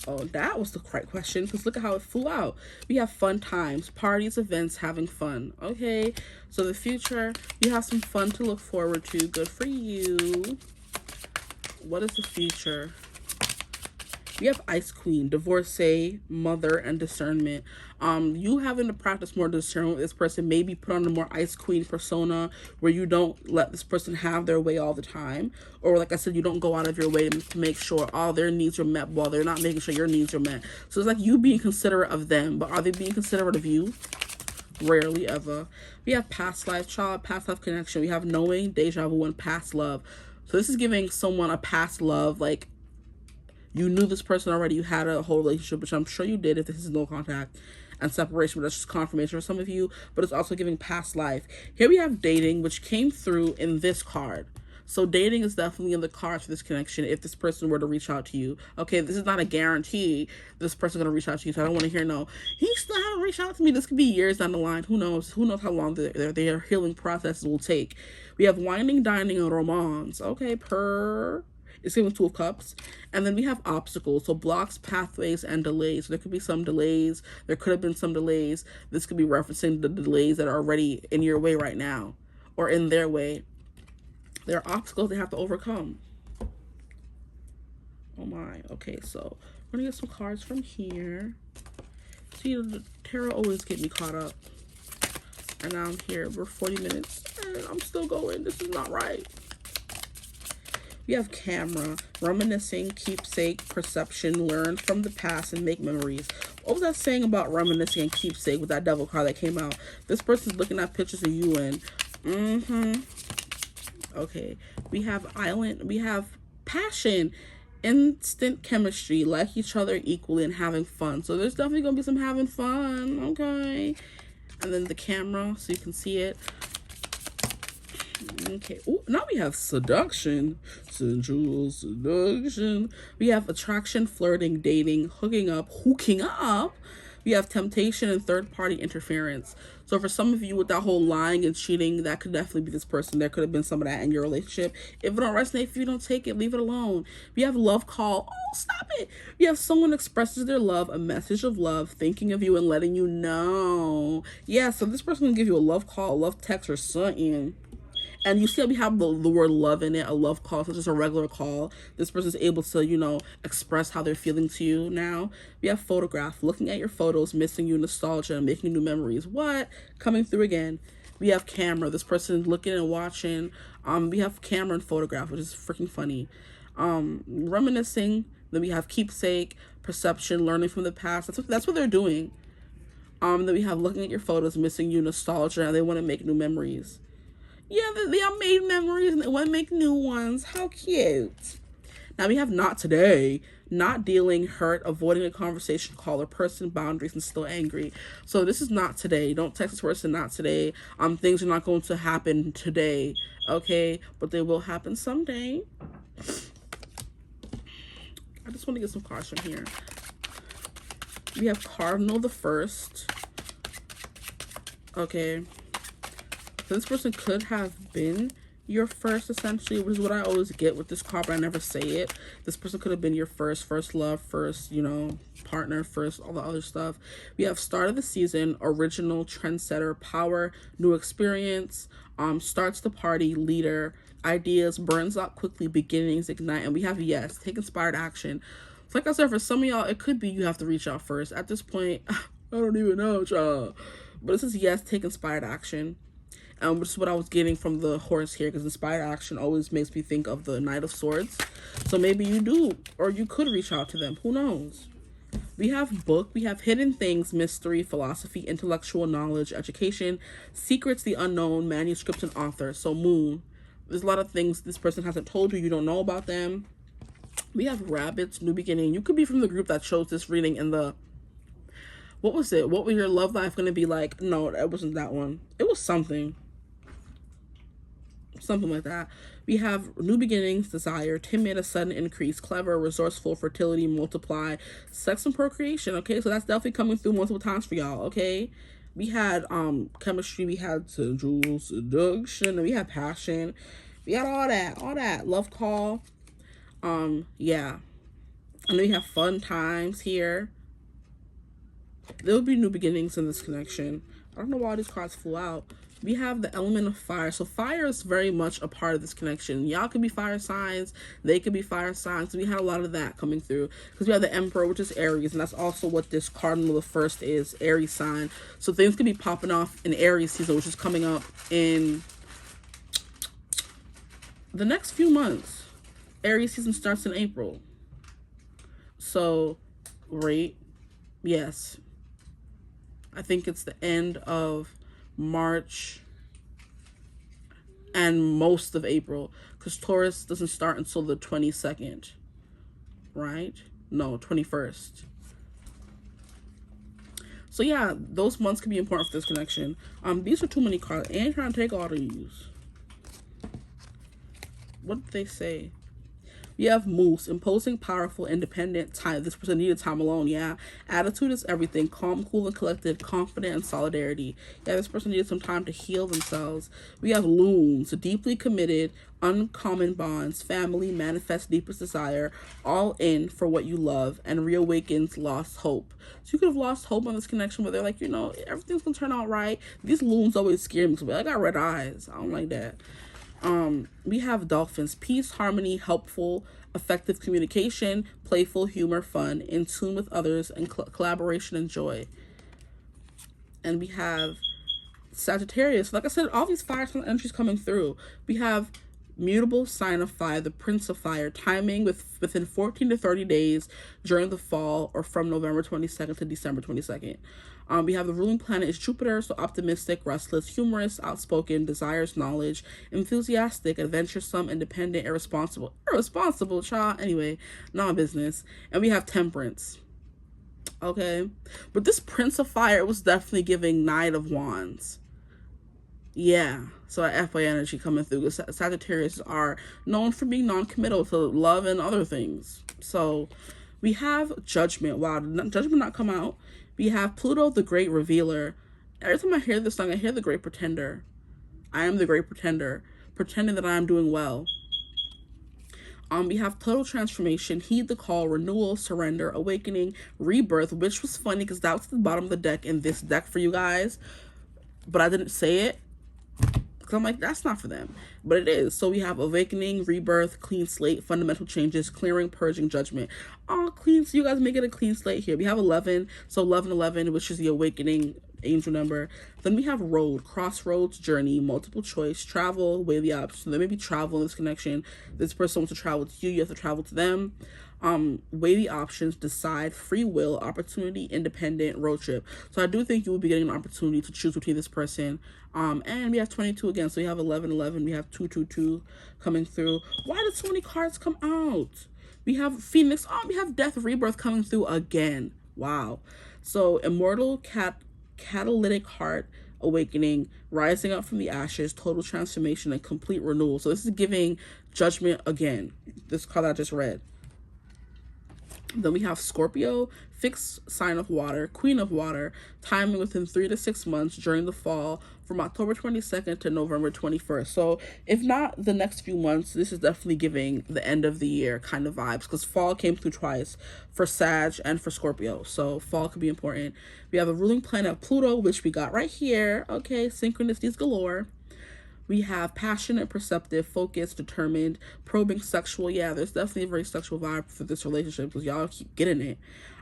Oh, that was the correct question, because look at how it flew out. We have fun times, parties, events, having fun. Okay, so the future, you have some fun to look forward to. Good for you. What is the future? We have Ice Queen, divorcee, mother, and discernment. You having to practice more discernment with this person, maybe put on a more Ice Queen persona where you don't let this person have their way all the time. Or like I said, you don't go out of your way to make sure all their needs are met while they're not making sure your needs are met. So it's like you being considerate of them, but are they being considerate of you? Rarely ever. We have past life child, past life connection. We have knowing, deja vu, and past love. So this is giving someone a past love, like you knew this person already, you had a whole relationship, which I'm sure you did if this is no contact and separation, but that's just confirmation for some of you. But it's also giving past life. Here we have dating, which came through in this card. So dating is definitely in the cards for this connection if this person were to reach out to you. Okay, this is not a guarantee this person's going to reach out to you, so I don't want to hear no, he still haven't reached out to me. This could be years down the line. Who knows? Who knows how long their healing processes will take. We have winding, dining, and romance. Okay, it's given Two of Cups. And then we have obstacles, so blocks, pathways, and delays. So there could be some delays. There could have been some delays. This could be referencing the delays that are already in your way right now or in their way. There are obstacles they have to overcome. Oh my. Okay, so we're going to get some cards from here. See, the tarot always get me caught up. And now I'm here. We're 40 minutes. And I'm still going. This is not right. We have camera, reminiscing, keepsake, perception, learn from the past, and make memories. What was that saying about reminiscing and keepsake with that devil card that came out? This person's looking at pictures of you and, okay. We have island, we have passion, instant chemistry, like each other equally, and having fun. So there's definitely going to be some having fun, okay? And then the camera, so you can see it. Okay. Ooh, now we have seduction, sensual seduction. We have attraction, flirting, dating, hooking up. We have temptation and third-party interference. So for some of you with that whole lying and cheating, that could definitely be this person. There could have been some of that in your relationship. If it don't resonate, if you don't take it, leave it alone. We have love call. Oh, stop it. We have someone expresses their love, a message of love, thinking of you and letting you know. Yeah, so this person can give you a love call, a love text, or something. And you see how we have the word love in it, a love call, so just a regular call. This person's able to, you know, express how they're feeling to you now. We have photograph, looking at your photos, missing you, nostalgia, and making new memories. What? Coming through again. We have camera. This person's looking and watching. We have camera and photograph, which is freaking funny. Reminiscing. Then we have keepsake, perception, learning from the past. That's what they're doing. Then we have looking at your photos, missing you, nostalgia, and they want to make new memories. Yeah, they have made memories and they want to make new ones. How cute. Now we have not today. Not dealing, hurt, avoiding a conversation, call, or person, boundaries, and still angry. So this is not today. Don't text this person, not today. Things are not going to happen today, okay? But they will happen someday. I just want to get some cards from here. We have Cardinal the First. Okay. So this person could have been your first, essentially, which is what I always get with this card, but I never say it. This person could have been your first love, first, you know, partner, first, all the other stuff. We have start of the season, original, trendsetter, power, new experience, starts the party, leader, ideas, burns out quickly, beginnings, ignite. And we have yes, take inspired action. So like I said, for some of y'all, it could be you have to reach out first. At this point, I don't even know, y'all. But this is yes, take inspired action. Which is what I was getting from the horse here, because inspired action always makes me think of the Knight of Swords. So maybe you do, or you could reach out to them. Who knows? We have book, we have hidden things, mystery, philosophy, intellectual knowledge, education, secrets, the unknown, manuscripts, and author. So moon. There's a lot of things this person hasn't told you don't know about them. We have rabbits, new beginning. You could be from the group that chose this reading in the... What was it? What was your love life going to be like? No, it wasn't that one. It was something. Something like that. We have new beginnings, desire, timid, a sudden increase, clever, resourceful, fertility, multiply, sex and procreation. Okay, so that's definitely coming through multiple times for y'all. Okay, we had chemistry, we had sensual seduction, and we had passion. We had all that love call. Yeah. And then we have fun times here. There will be new beginnings in this connection. I don't know why these cards flew out. We have the element of fire. So fire is very much a part of this connection. Y'all could be fire signs. They could be fire signs. We had a lot of that coming through. Because we have the Emperor, which is Aries. And that's also what this cardinal the first is, Aries sign. So things could be popping off in Aries season, which is coming up in the next few months. Aries season starts in April. So, right? Yes. I think it's the end of March and most of April, because Taurus doesn't start until the 22nd, right? No, 21st. So yeah, those months can be important for this connection. These are too many cards. I ain't trying to take all these. What did they say? We have Moose, imposing, powerful, independent, time. This person needed time alone, yeah. Attitude is everything. Calm, cool, and collected, confident, and solidarity. Yeah, this person needed some time to heal themselves. We have Loons, deeply committed, uncommon bonds, family, manifest deepest desire, all in for what you love, and reawakens lost hope. So you could have lost hope on this connection where they're like, you know, everything's gonna turn out right. These Loons always scare me, because I got red eyes. I don't like that. We have Dolphins, peace, harmony, helpful, effective communication, playful, humor, fun, in tune with others, and collaboration and joy. And we have Sagittarius. Like I said, all these fire sign entries coming through. We have mutable sign of fire, the Prince of Fire, timing within 14 to 30 days during the fall or from November 22nd to December 22nd. We have the ruling planet is Jupiter, so optimistic, restless, humorous, outspoken, desires knowledge, enthusiastic, adventuresome, independent, irresponsible, child, anyway, not business. And we have Temperance. Okay, but this Prince of Fire was definitely giving Knight of Wands. Yeah, so FA energy coming through. Sagittarius are known for being non-committal to love and other things. So we have Judgment. Wow, did Judgment not come out? We have Pluto, the Great Revealer. Every time I hear this song, I hear the Great Pretender. I am the Great Pretender, pretending that I am doing well. We have Total Transformation, Heed the Call, Renewal, Surrender, Awakening, Rebirth, which was funny because that was at the bottom of the deck in this deck for you guys. But I didn't say it. Because I'm like, that's not for them. But it is. So we have Awakening, Rebirth, Clean Slate, Fundamental Changes, Clearing, Purging, Judgment. Oh, clean. So you guys make it a clean slate here. We have 11. So 1111, which is the Awakening angel number. Then we have Road, Crossroads, Journey, Multiple Choice, Travel, Weigh the Options. So there may be travel in this connection. This person wants to travel to you. You have to travel to them. Weigh the options, decide, free will, opportunity, independent, road trip. So I do think you will be getting an opportunity to choose between this person. And we have 22 again. So we have 1111. We have 222 coming through. Why did so many cards come out? We have Phoenix. Oh, we have Death, Rebirth coming through again. Wow. So Immortal, Catalytic Heart, Awakening, Rising Up from the Ashes, Total Transformation, and Complete Renewal. So this is giving Judgment again. This card I just read. Then we have Scorpio, fixed sign of water, Queen of Water, timing within 3 to 6 months during the fall from October 22nd to November 21st. So if not the next few months, this is definitely giving the end of the year kind of vibes, because fall came through twice for Sag and for Scorpio. So fall could be important. We have a ruling planet of Pluto, which we got right here. Okay, synchronicities galore. We have passionate, perceptive, focused, determined, probing, sexual. Yeah, there's definitely a very sexual vibe for this relationship because y'all keep getting it.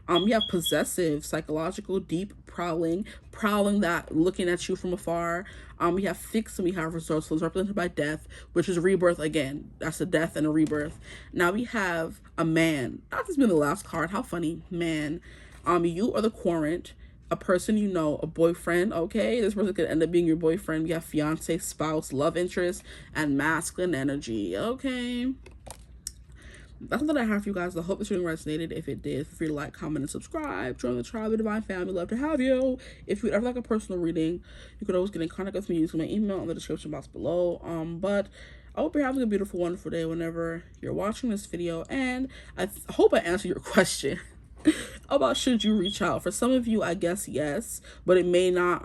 We have possessive, psychological, deep, prowling that looking at you from afar. We have fixed and we have resourceful, represented by Death, which is rebirth again. That's a death and a rebirth. Now we have a man. That has been the last card. How funny, man. You are the Quarrant. A person you know, a boyfriend, okay? This person could end up being your boyfriend. We have fiance, spouse, love interest, and masculine energy, okay? That's all that I have for you guys. I hope this reading resonated. If it did, feel free to like, comment, and subscribe. Join the tribe, the divine family. Love to have you. If you'd ever like a personal reading, you could always get in contact with me using my email in the description box below. But I hope you're having a beautiful, wonderful day whenever you're watching this video. And I hope I answered your question about should you reach out. For some of you, I guess yes, but it may not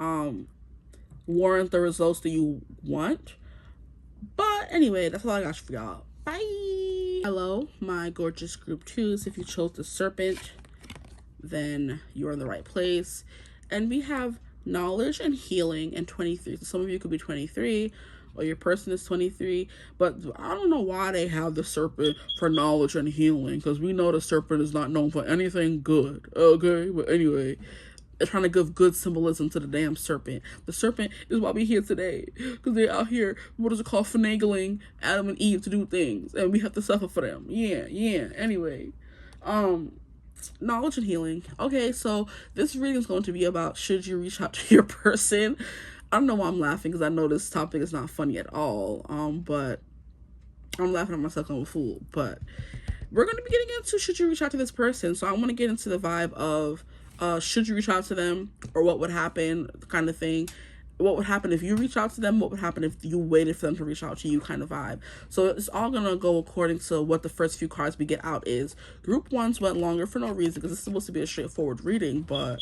warrant the results that you want. But anyway, that's all I got for y'all. Bye. Hello, my gorgeous group 2s. If you chose the serpent, then you're in the right place. And we have knowledge and healing and 23. So some of you could be 23 or your person is 23, but I don't know why they have the serpent for knowledge and healing, because we know the serpent is not known for anything good, okay? But anyway, they're trying to give good symbolism to the damn serpent. The serpent is why we're here today, because they're out here, what is it called, finagling Adam and Eve to do things, and we have to suffer for them. Yeah, anyway. Knowledge and healing. Okay, so this reading is going to be about, should you reach out to your person? I don't know why I'm laughing, because I know this topic is not funny at all, but I'm laughing at myself. I'm a fool. But we're going to be getting into, should you reach out to this person? So I want to get into the vibe of, should you reach out to them, or what would happen, kind of thing. What would happen if you reach out to them? What would happen if you waited for them to reach out to you, kind of vibe. So it's all going to go according to what the first few cards we get out is. Group 1s went longer for no reason, because it's supposed to be a straightforward reading, but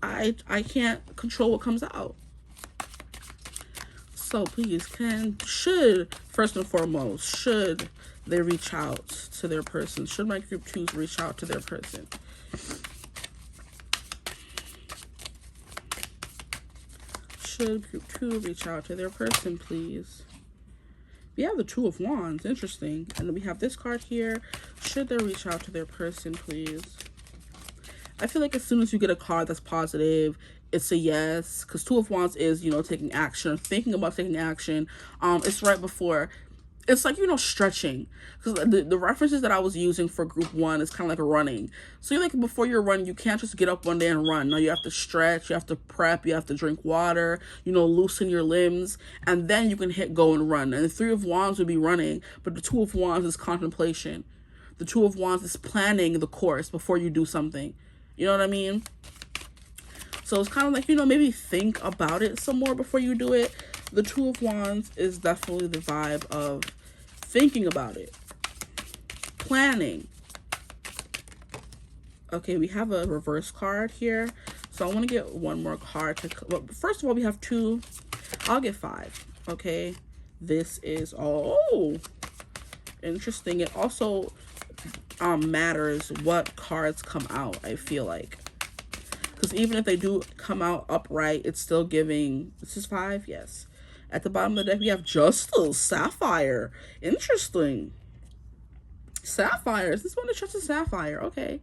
I can't control what comes out. So please, first and foremost, should they reach out to their person? Should my group 2s reach out to their person? Should group 2 reach out to their person, please? We have the 2 of Wands. Interesting. And then we have this card here. Should they reach out to their person, please? I feel like as soon as you get a card that's positive, it's a yes. Because 2 of Wands is, taking action, or thinking about taking action. It's right before. It's like, stretching. Because the references that I was using for group 1 is kind of like running. So you're like, before you're running, you can't just get up one day and run. No, you have to stretch, you have to prep, you have to drink water, loosen your limbs, and then you can hit go and run. And the 3 of Wands would be running, but the 2 of Wands is contemplation. The 2 of Wands is planning the course before you do something. You know what I mean? So it's kind of like, maybe think about it some more before you do it. The 2 of Wands is definitely the vibe of thinking about it, planning. Okay, we have a reverse card here. So I want to get one more card. But first of all, we have 2. I'll get 5. Okay, this is interesting. It also matters what cards come out, I feel like. Because even if they do come out upright, it's still giving, this is 5, yes. At the bottom of the deck, we have Justice, Sapphire. Interesting. Sapphire. Is this one that trusts a Sapphire? Okay.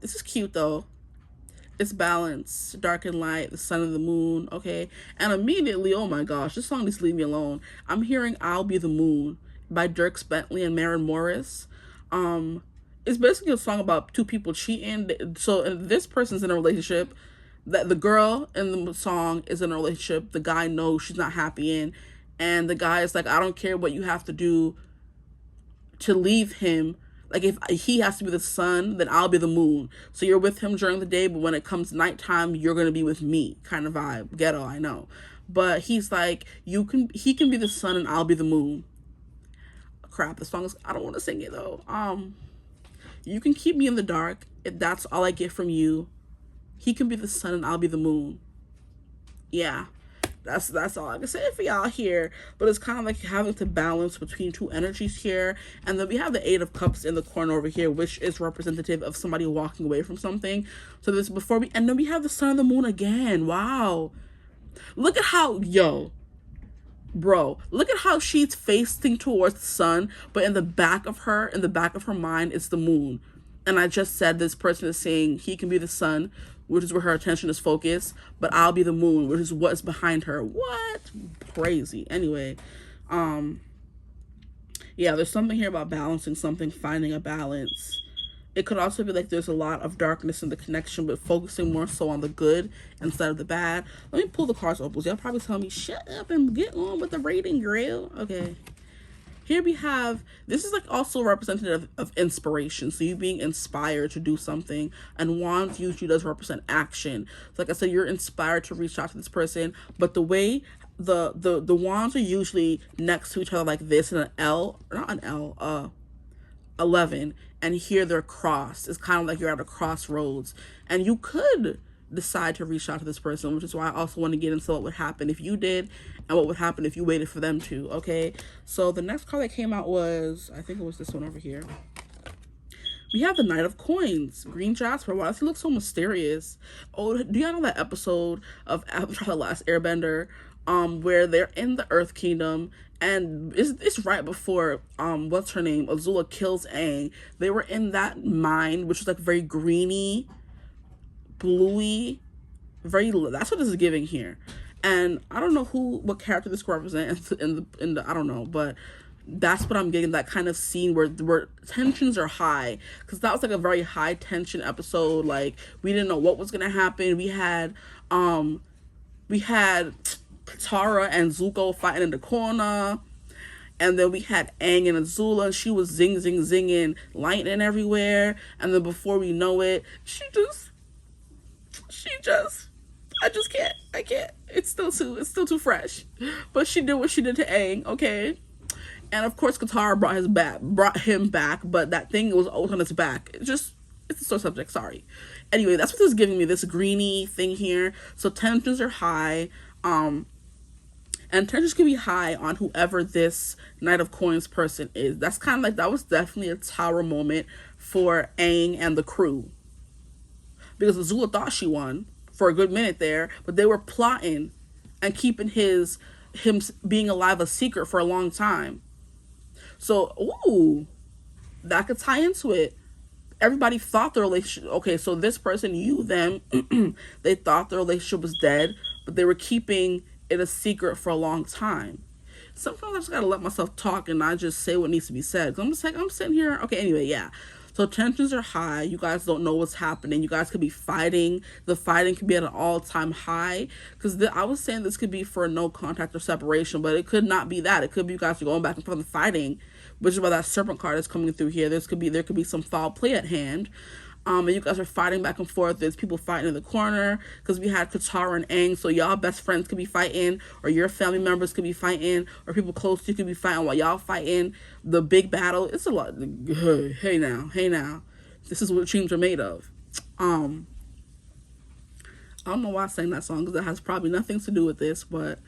This is cute, though. It's balance, dark and light, the sun and the moon. Okay. And immediately, oh my gosh, this song needs to leave me alone. I'm hearing I'll Be the Moon by Dierks Bentley and Maren Morris. It's basically a song about 2 people cheating. So this person's in a relationship that the girl in the song is in a relationship the guy knows she's not happy in, and the guy is like, I don't care what you have to do to leave him. Like, if he has to be the sun, then I'll be the moon. So you're with him during the day, but when it comes nighttime, you're gonna be with me, kind of vibe. Ghetto, I know. But he's like, he can be the sun and I'll be the moon. Crap, the song is, I don't want to sing it though. You can keep me in the dark if that's all I get from you. He can be the sun and I'll be the moon. Yeah, that's all I can say for y'all here. But it's kind of like having to balance between 2 energies here. And then we have the 8 of Cups in the corner over here, which is representative of somebody walking away from something. So this and then we have the sun and the moon again. Wow. Look at how, bro, look at how she's facing towards the sun, but in the back of her mind, it's the moon. And I just said this person is saying he can be the sun, which is where her attention is focused, but I'll be the moon, which is what's behind her. What? Crazy. Anyway, yeah, there's something here about balancing something, finding a balance. It could also be like there's a lot of darkness in the connection, but focusing more so on the good instead of the bad. Let me pull the cards open. Y'all probably tell me, shut up and get on with the reading, girl. Okay. Here we have, this is like also representative of inspiration. So you being inspired to do something. And Wands usually does represent action. So like I said, you're inspired to reach out to this person. But the way the Wands are usually next to each other like this in an L, not an L, 11. And here they're crossed. It's kind of like you're at a crossroads. And you could decide to reach out to this person, which is why I also want to get into what would happen if you did and what would happen if you waited for them to. Okay, so the next card that came out was, I think it was this one over here. We have the Knight of Coins, green jasper. Why does he look so mysterious? Oh, do y'all know that episode of Avatar: The Last Airbender, where they're in the Earth Kingdom, and it's right before what's her name, Azula kills Aang. They were in that mine, which was like very greeny, bluey, very. That's what this is giving here, and I don't know what character this could represent in the I don't know, but that's what I'm getting, that kind of scene where tensions are high, because that was like a very high tension episode. Like, we didn't know what was gonna happen. We had Katara and Zuko fighting in the corner, and then we had Aang and Azula, and she was zinging lightning everywhere, and then before we know it, I can't, it's still too fresh, but she did what she did to Aang. Okay, and of course Katara brought him back, but that thing was always on its back. It's a sore subject, sorry. Anyway, that's what this is giving me, this greeny thing here. So tensions are high, and tensions can be high on whoever this Knight of Coins person is. That's kind of like, that was definitely a tower moment for Aang and the crew, because Azula thought she won for a good minute there, but they were plotting and keeping him being alive a secret for a long time. So, ooh, that could tie into it. Everybody thought the relationship, okay, so this person, you, them, they thought the relationship was dead, but they were keeping it a secret for a long time. Sometimes I just gotta let myself talk and not just say what needs to be said. Cause I'm sitting here, okay, anyway, yeah. So tensions are high. You guys don't know what's happening. You guys could be fighting. The fighting could be at an all-time high. Because I was saying this could be for no contact or separation, but it could not be that. It could be you guys are going back and forth and fighting, which is why that serpent card is coming through here. There could be some foul play at hand. And you guys are fighting back and forth. There's people fighting in the corner, because we had Katara and Aang, so y'all best friends could be fighting, or your family members could be fighting, or people close to you could be fighting while y'all fighting the big battle. It's a lot. Hey now. This is what dreams are made of. I don't know why I sang that song, because it has probably nothing to do with this, but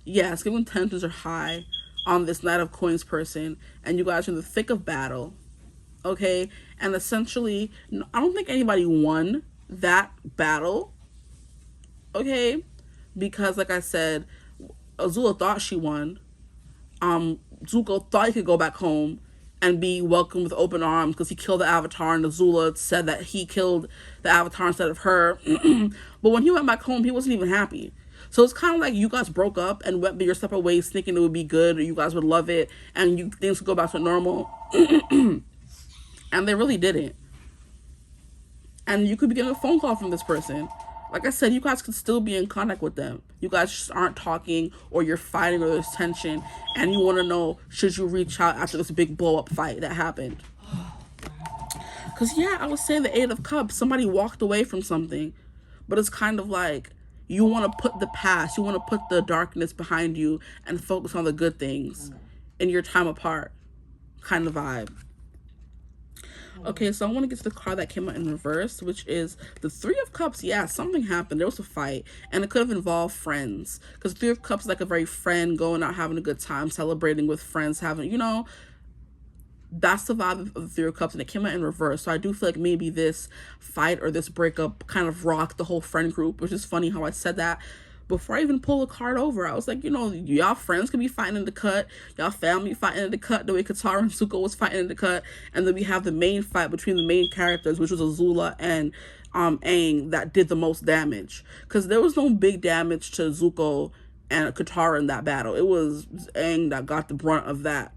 yeah, it's giving tensions are high on this Knight of Coins person, and you guys are in the thick of battle. Okay, and essentially, I don't think anybody won that battle, okay, because like I said, Azula thought she won. Zuko thought he could go back home and be welcomed with open arms because he killed the Avatar, and Azula said that he killed the Avatar instead of her. But when he went back home, he wasn't even happy. So it's kind of like you guys broke up and went your separate ways, thinking it would be good, or you guys would love it, and things would go back to normal. And they really didn't. And you could be getting a phone call from this person. Like I said, you guys could still be in contact with them. You guys just aren't talking, or you're fighting, or there's tension, and you want to know, should you reach out after this big blow-up fight that happened? Because, yeah, I was saying the Eight of Cups, somebody walked away from something. But it's kind of like, you want to put the past, you want to put the darkness behind you and focus on the good things in your time apart kind of vibe. Okay, so I want to get to the card that came out in reverse, which is the Three of Cups. Yeah, something happened. There was a fight, and it could have involved friends, because Three of Cups is like a very friend, going out, having a good time, celebrating with friends, having, that's the vibe of the Three of Cups, and it came out in reverse. So I do feel like maybe this fight or this breakup kind of rocked the whole friend group, which is funny how I said that before I even pull a card over. I was like, y'all friends could be fighting in the cut, y'all family fighting in the cut, the way Katara and Zuko was fighting in the cut, and then we have the main fight between the main characters, which was Azula and Aang, that did the most damage. Because there was no big damage to Zuko and Katara in that battle. It was Aang that got the brunt of that.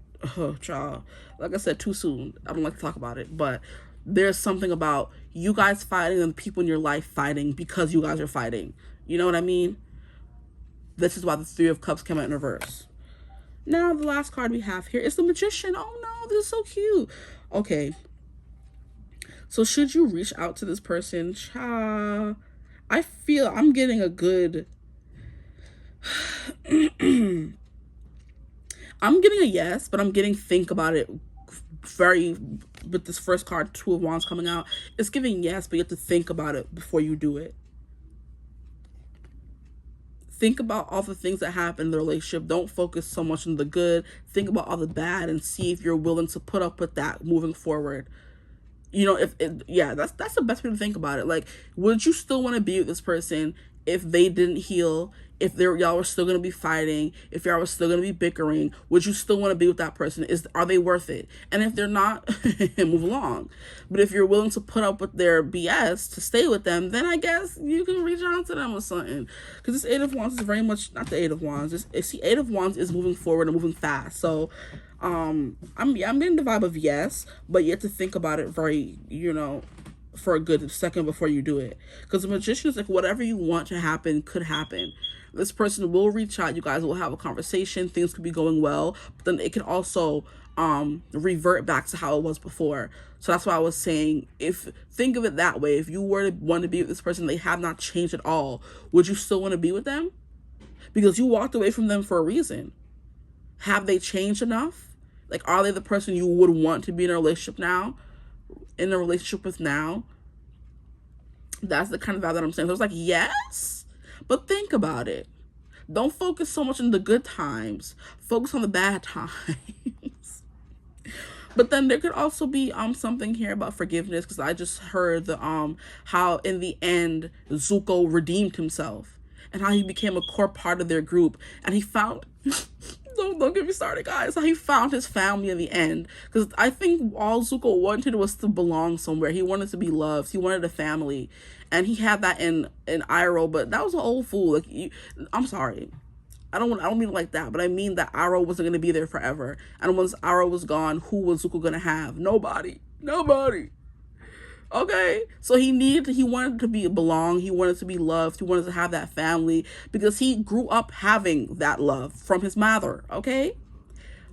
Child. Like I said, too soon. I don't like to talk about it, but there's something about you guys fighting and the people in your life fighting because you guys are fighting. You know what I mean? This is why the Three of Cups came out in reverse. Now, the last card we have here is the Magician. Oh, no, this is so cute. Okay. So, should you reach out to this person? I feel I'm getting a good... I'm getting a yes, but I'm getting think about it very, with this first card, Two of Wands coming out, it's giving yes, but you have to think about it before you do it. Think about all the things that happen in the relationship. Don't focus so much on the good. Think about all the bad and see if you're willing to put up with that moving forward. You know, yeah, that's the best way to think about it. Like, would you still want to be with this person if they didn't heal? If y'all were still going to be fighting, if y'all were still going to be bickering, would you still want to be with that person? Are they worth it? And if they're not, move along. But if you're willing to put up with their BS to stay with them, then I guess you can reach out to them or something. Because this Eight of Wands is very much not the Eight of Wands. See, Eight of Wands is moving forward and moving fast. So I'm getting the vibe of yes, but you have to think about it very, you know, for a good second before you do it. Because the Magician is like, whatever you want to happen could happen. This person will reach out. You guys will have a conversation. Things could be going well, but then it can also revert back to how it was before. So that's why I was saying, think of it that way. If you were to want to be with this person, they have not changed at all, would you still want to be with them? Because you walked away from them for a reason. Have they changed enough? Like, are they the person you would want to be in a relationship with now? That's the kind of vibe that I'm saying. So it's like, yes, but think about it. Don't focus so much on the good times. Focus on the bad times. But then there could also be something here about forgiveness, because I just heard the how in the end Zuko redeemed himself and how he became a core part of their group, and he found don't get me started, guys. How he found his family in the end, because I think all Zuko wanted was to belong somewhere. He wanted to be loved. He wanted a family, and he had that in Iroh. But that was an old fool. Like, I'm sorry, I don't mean it like that, but I mean that Iroh wasn't gonna be there forever. And once Iroh was gone, who was Zuko gonna have? Nobody. Okay, so he wanted to belong, he wanted to be loved, he wanted to have that family, because he grew up having that love from his mother, okay?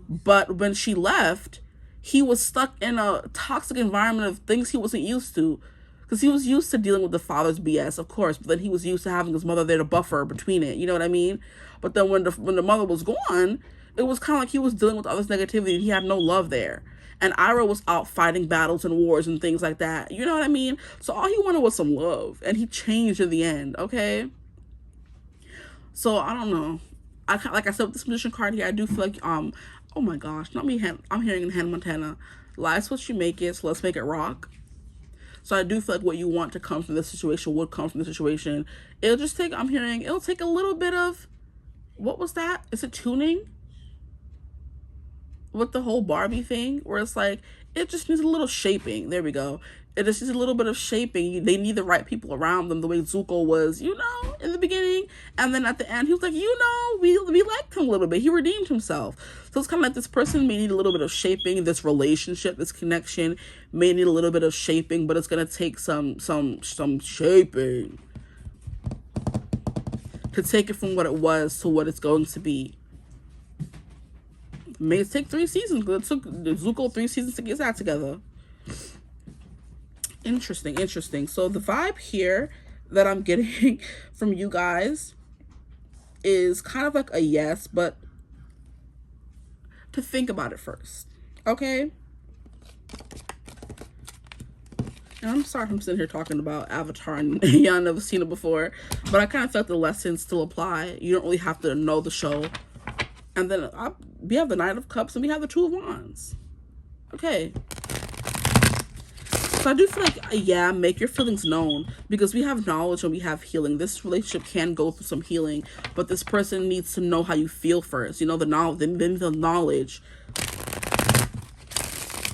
But when she left, he was stuck in a toxic environment of things he wasn't used to, because he was used to dealing with the father's BS, of course, but then he was used to having his mother there to buffer between it, you know what I mean? But then when the mother was gone, it was kind of like he was dealing with others' negativity, and he had no love there. And Iroh was out fighting battles and wars and things like that. You know what I mean? So all he wanted was some love. And he changed in the end, okay? So, I don't know. Like I said, with this Magician card here, I do feel like, oh my gosh, not me, I'm hearing in Hannah Montana. Life's what you make it, so let's make it rock. So I do feel like what you want to come from this situation would come from the situation. It'll take a little bit of, what was that? Is it tuning? With the whole Barbie thing, where it's like, it just needs a little shaping. There we go. It just needs a little bit of shaping. They need the right people around them, the way Zuko was, you know, in the beginning. And then at the end, he was like, you know, we liked him a little bit. He redeemed himself. So it's kind of like this person may need a little bit of shaping. This relationship, this connection may need a little bit of shaping, but it's going to take some shaping to take it from what it was to what it's going to be. May take 3 seasons, because it took Zuko 3 seasons to get that together. Interesting. So the vibe here that I'm getting from you guys is kind of like a yes, but to think about it first, okay? And I'm sorry if I'm sitting here talking about Avatar and y'all never seen it before, but I kind of felt the lessons still apply. You don't really have to know the show. And then we have the Knight of Cups and we have the Two of Wands. Okay. So I do feel like, yeah, make your feelings known, because we have knowledge and we have healing. This relationship can go through some healing, but this person needs to know how you feel first. You know, the knowledge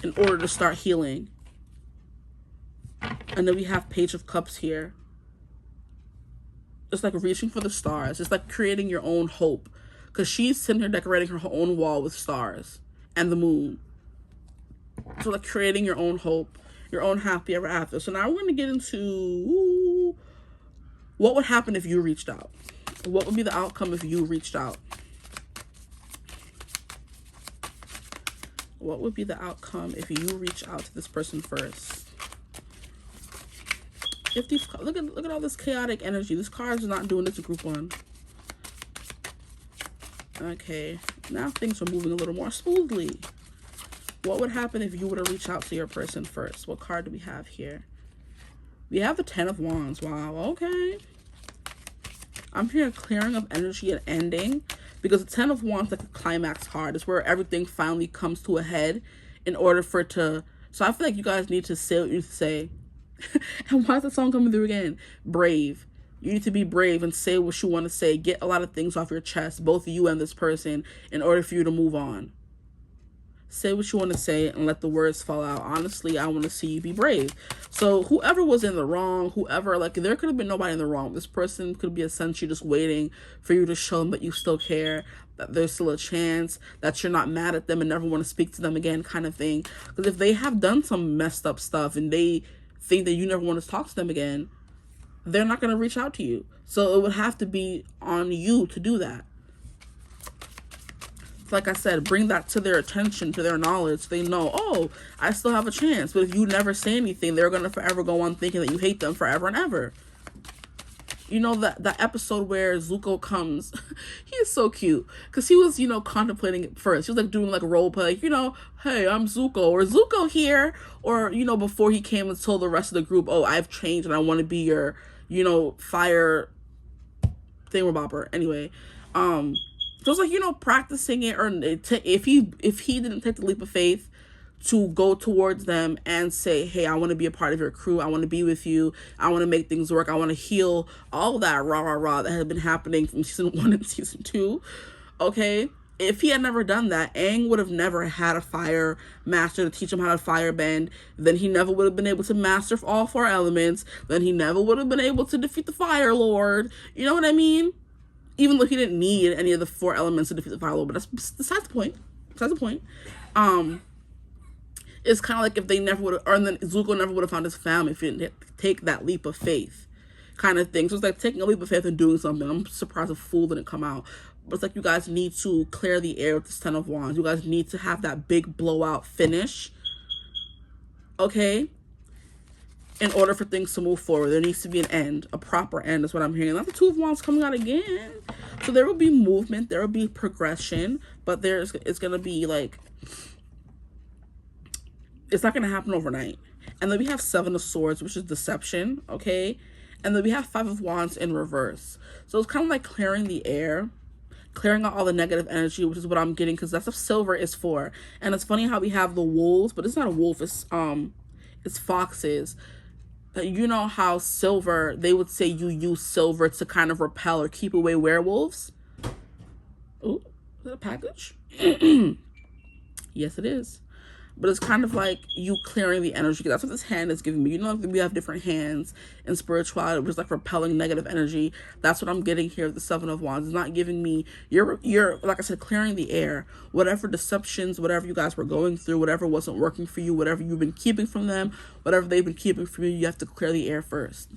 in order to start healing. And then we have Page of Cups here. It's like reaching for the stars. It's like creating your own hope. Because she's sitting here decorating her own wall with stars and the moon. So like creating your own hope, your own happy ever after. So now we're going to get into what would happen if you reached out. What would be the outcome if you reached out? What would be the outcome if you reach out to this person first? If these, look at all this chaotic energy. This card is not doing this in group 1. Okay, now things are moving a little more smoothly. What would happen if you were to reach out to your person first? What card do we have here? We have the 10 of Wands. Wow, okay. I'm hearing clearing of energy and ending, because the 10 of Wands, like a climax card, is where everything finally comes to a head in order for it to... So I feel like you guys need to say what you need to say. And why is the song coming through again? Brave. You need to be brave and say what you want to say. Get a lot of things off your chest, both you and this person, in order for you to move on. Say what you want to say and let the words fall out. Honestly, I want to see you be brave. So whoever was in the wrong, whoever, like, there could have been nobody in the wrong. This person could be essentially just waiting for you to show them that you still care, that there's still a chance, that you're not mad at them and never want to speak to them again, kind of thing. Because if they have done some messed up stuff and they think that you never want to talk to them again, they're not going to reach out to you. So it would have to be on you to do that. Like I said, bring that to their attention, to their knowledge. So they know, oh, I still have a chance. But if you never say anything, they're going to forever go on thinking that you hate them forever and ever. You know, that episode where Zuko comes, he is so cute. Because he was, you know, contemplating it first. He was like doing like a role play, like, you know, hey, I'm Zuko, or Zuko here. Or, you know, before he came and told the rest of the group, oh, I've changed and I want to be your, you know, fire thingamabobber. Anyway, so it's like, you know, practicing it, or if he didn't take the leap of faith to go towards them and say, hey, I want to be a part of your crew, I want to be with you, I want to make things work, I want to heal all that rah that had been happening from season 1 and season 2, okay? If he had never done that, Aang would have never had a fire master to teach him how to fire bend. Then he never would have been able to master all 4 elements. Then he never would have been able to defeat the Fire Lord. You know what I mean? Even though he didn't need any of the 4 elements to defeat the Fire Lord, but that's besides the point. Besides the point. It's kind of like if they never would have, or then Zuko never would have found his family if he didn't take that leap of faith, kind of thing. So it's like taking a leap of faith and doing something. I'm surprised a fool didn't come out. But it's like you guys need to clear the air with this 10 of Wands. You guys need to have that big blowout finish, okay? In order for things to move forward, there needs to be an end, a proper end is what I'm hearing. Not the 2 of Wands coming out again. So there will be movement, there will be progression, but it's going to be like, it's not going to happen overnight. And then we have 7 of Swords, which is deception, okay? And then we have 5 of Wands in reverse. So it's kind of like clearing the air, clearing out all the negative energy, which is what I'm getting, because that's what silver is for. And it's funny how we have the wolves, but it's not a wolf, it's foxes. You know how silver, they would say you use silver to kind of repel or keep away werewolves? Oh, is that a package? Yes, it is. But it's kind of like you clearing the energy. That's what this hand is giving me. You know, we have different hands in spirituality, which is like repelling negative energy. That's what I'm getting here with the 7 of Wands. It's not giving me, you're like I said, clearing the air. Whatever deceptions, whatever you guys were going through, whatever wasn't working for you, whatever you've been keeping from them, whatever they've been keeping from you, you have to clear the air first.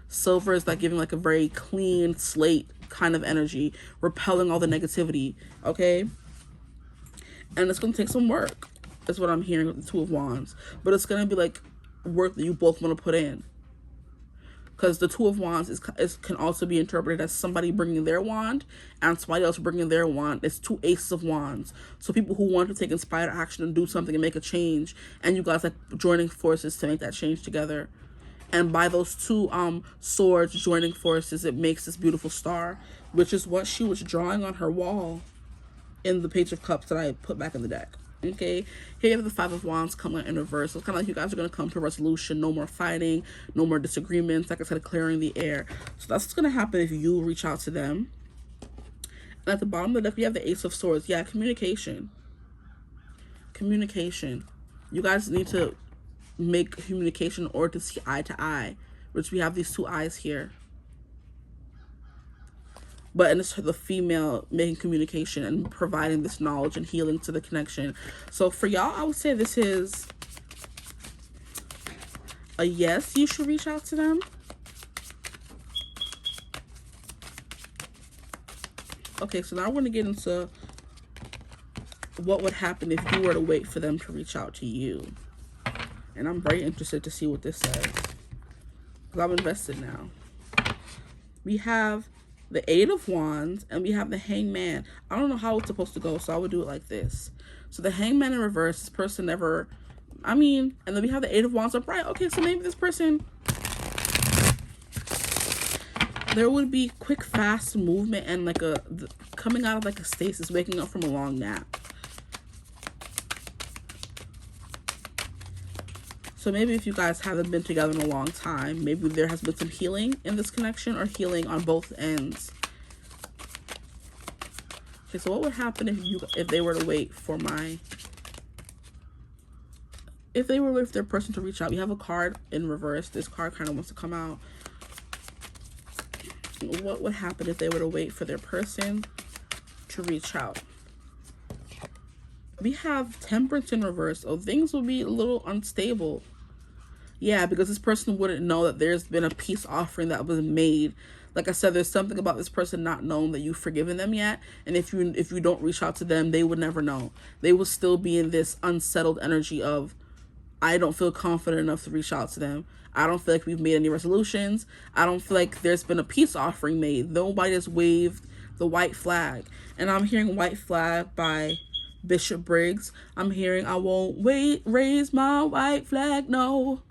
Silver is like giving like a very clean slate kind of energy, repelling all the negativity, okay? And it's going to take some work. Is what I'm hearing with the 2 of Wands. But it's going to be like work that you both want to put in. Because the 2 of Wands can also be interpreted as somebody bringing their wand and somebody else bringing their wand. It's 2 aces of wands. So people who want to take inspired action and do something and make a change, and you guys like joining forces to make that change together. And by those 2 swords joining forces, it makes this beautiful star, which is what she was drawing on her wall in the Page of Cups that I put back in the deck. Okay, here you have the 5 of Wands coming in reverse. So it's kind of like you guys are going to come to a resolution. No more fighting, no more disagreements. Like I said, clearing the air. So that's what's going to happen if you reach out to them. And at the bottom of the deck, we have the Ace of Swords. Yeah, communication. Communication. You guys need to make communication in order to see eye to eye, which we have these 2 eyes here. But it's the female making communication and providing this knowledge and healing to the connection. So for y'all, I would say this is a yes, you should reach out to them. Okay, so now I want to get into what would happen if you were to wait for them to reach out to you. And I'm very interested to see what this says, because I'm invested now. We have the 8 of Wands, and we have the Hangman. I don't know how it's supposed to go, so I would do it like this. So the Hangman in reverse, this person never, I mean, and then we have the Eight of Wands upright. Okay, so maybe this person, there would be quick, fast movement and like coming out of like a stasis, waking up from a long nap. So maybe if you guys haven't been together in a long time, maybe there has been some healing in this connection or healing on both ends. Okay, so what would happen if they were to wait for their person to reach out? We have a card in reverse. This card kind of wants to come out. What would happen if they were to wait for their person to reach out? We have Temperance in reverse. So things will be a little unstable. Yeah, because this person wouldn't know that there's been a peace offering that was made. Like I said, there's something about this person not knowing that you've forgiven them yet. And if you don't reach out to them, they would never know. They will still be in this unsettled energy of, I don't feel confident enough to reach out to them. I don't feel like we've made any resolutions. I don't feel like there's been a peace offering made. Nobody has waved the white flag. And I'm hearing white flag by Bishop Briggs. I'm hearing, I won't raise my white flag, no.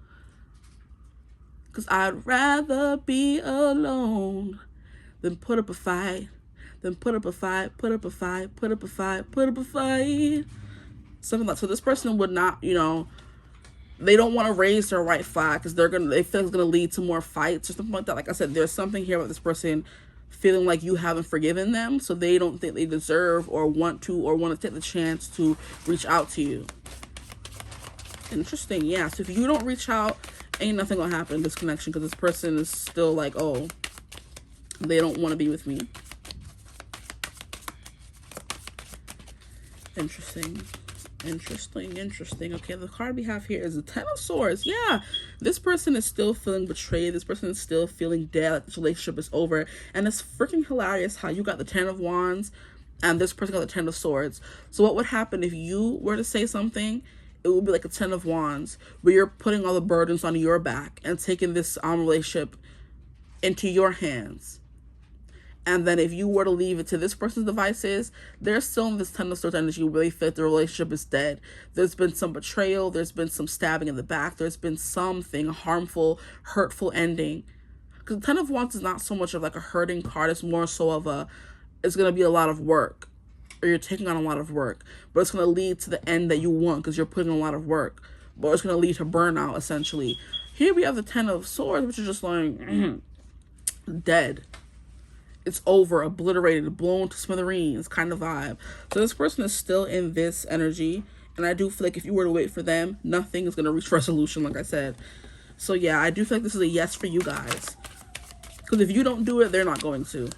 Because I'd rather be alone than put up a fight. Put up a fight. Something like, so this person would not, they don't want to raise their white flag because they feel it's going to lead to more fights or something like that. Like I said, there's something here about this person feeling like you haven't forgiven them, so they don't think they deserve or want to take the chance to reach out to you. Interesting. Yeah, so if you don't reach out, ain't nothing gonna happen in this connection because this person is still like, oh, they don't want to be with me. Interesting. Okay, the card we have here is the Ten of Swords. Yeah, this person is still feeling betrayed. This person is still feeling dead, like this relationship is over. And it's freaking hilarious how you got the Ten of Wands and this person got the Ten of Swords. So what would happen if you were to say something? It would be like a Ten of Wands where you're putting all the burdens on your back and taking this relationship into your hands. And then if you were to leave it to this person's devices, they're still in this Ten of Swords energy where they feel the relationship is dead. There's been some betrayal. There's been some stabbing in the back. There's been something harmful, hurtful ending. Because the Ten of Wands is not so much of like a hurting card. It's more so of it's going to be a lot of work. Or you're taking on a lot of work. But it's going to lead to the end that you want because you're putting in a lot of work. But it's going to lead to burnout, essentially. Here we have the Ten of Swords, which is just like, dead. It's over, obliterated, blown to smithereens kind of vibe. So this person is still in this energy. And I do feel like if you were to wait for them, nothing is going to reach resolution, like I said. So yeah, I do feel like this is a yes for you guys. Because if you don't do it, they're not going to.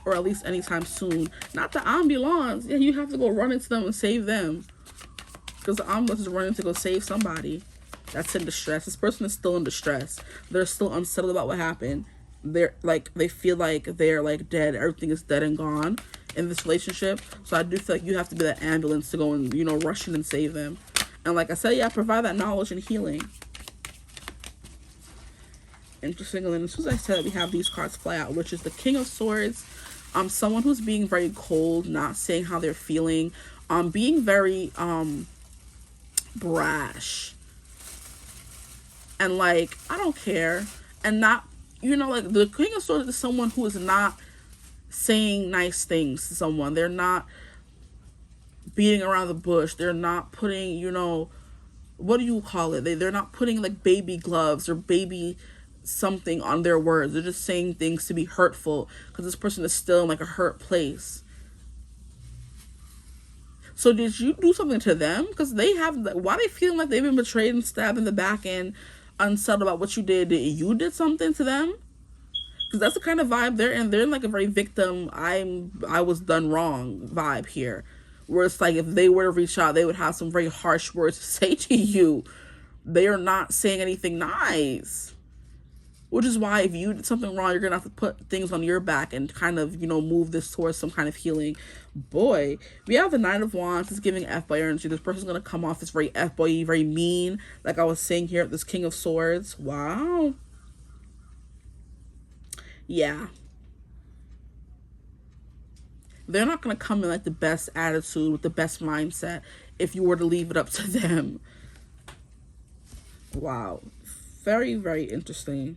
Or at least anytime soon. Not the ambulance. Yeah, you have to go run into them and save them. Because the ambulance is running to go save somebody that's in distress. This person is still in distress. They're still unsettled about what happened. They're like, they feel like they're like dead. Everything is dead and gone in this relationship. So I do feel like you have to be that ambulance to go and, rush in and save them. And like I said, yeah, provide that knowledge and healing. Interesting. And then as soon as I said, we have these cards fly out, which is the King of Swords. Someone who's being very cold, not saying how they're feeling, being very brash. And like, I don't care. And not, like the King of Swords is someone who is not saying nice things to someone. They're not beating around the bush. They're not putting, what do you call it? They're not putting like baby gloves or baby something on their words. They're just saying things to be hurtful because this person is still in like a hurt place. So did you do something to them? Because they have, why are they feeling like they've been betrayed and stabbed in the back and unsettled about what you did? You did something to them? Because that's the kind of vibe they're in. They're in like a very victim, I was done wrong vibe here. Where it's like if they were to reach out, they would have some very harsh words to say to you. They are not saying anything nice. Which is why if you did something wrong, you're going to have to put things on your back and kind of, move this towards some kind of healing. Boy, we have the Nine of Wands. It's giving F-boy energy. This person's going to come off as very F-boy, very mean. Like I was saying here, this King of Swords. Wow. Yeah. they're not going to come in like the best attitude with the best mindset if you were to leave it up to them. Wow. Very, very interesting.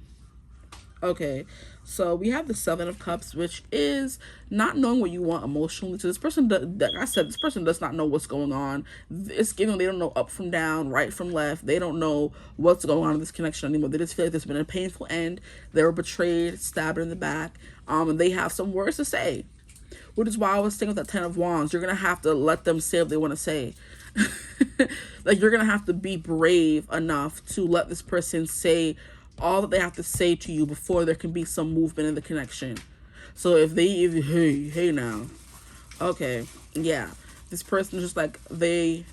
Okay, so we have the Seven of Cups, which is not knowing what you want emotionally. So this person, like I said, this person does not know what's going on. It's giving, they don't know up from down, right from left. They don't know what's going on in this connection anymore. They just feel like there's been a painful end. They were betrayed, stabbed in the back, and they have some words to say. Which is why I was thinking with that Ten of Wands, you're going to have to let them say what they want to say. Like, you're going to have to be brave enough to let this person say all that they have to say to you before there can be some movement in the connection. So if hey now, okay, yeah, this person just like, I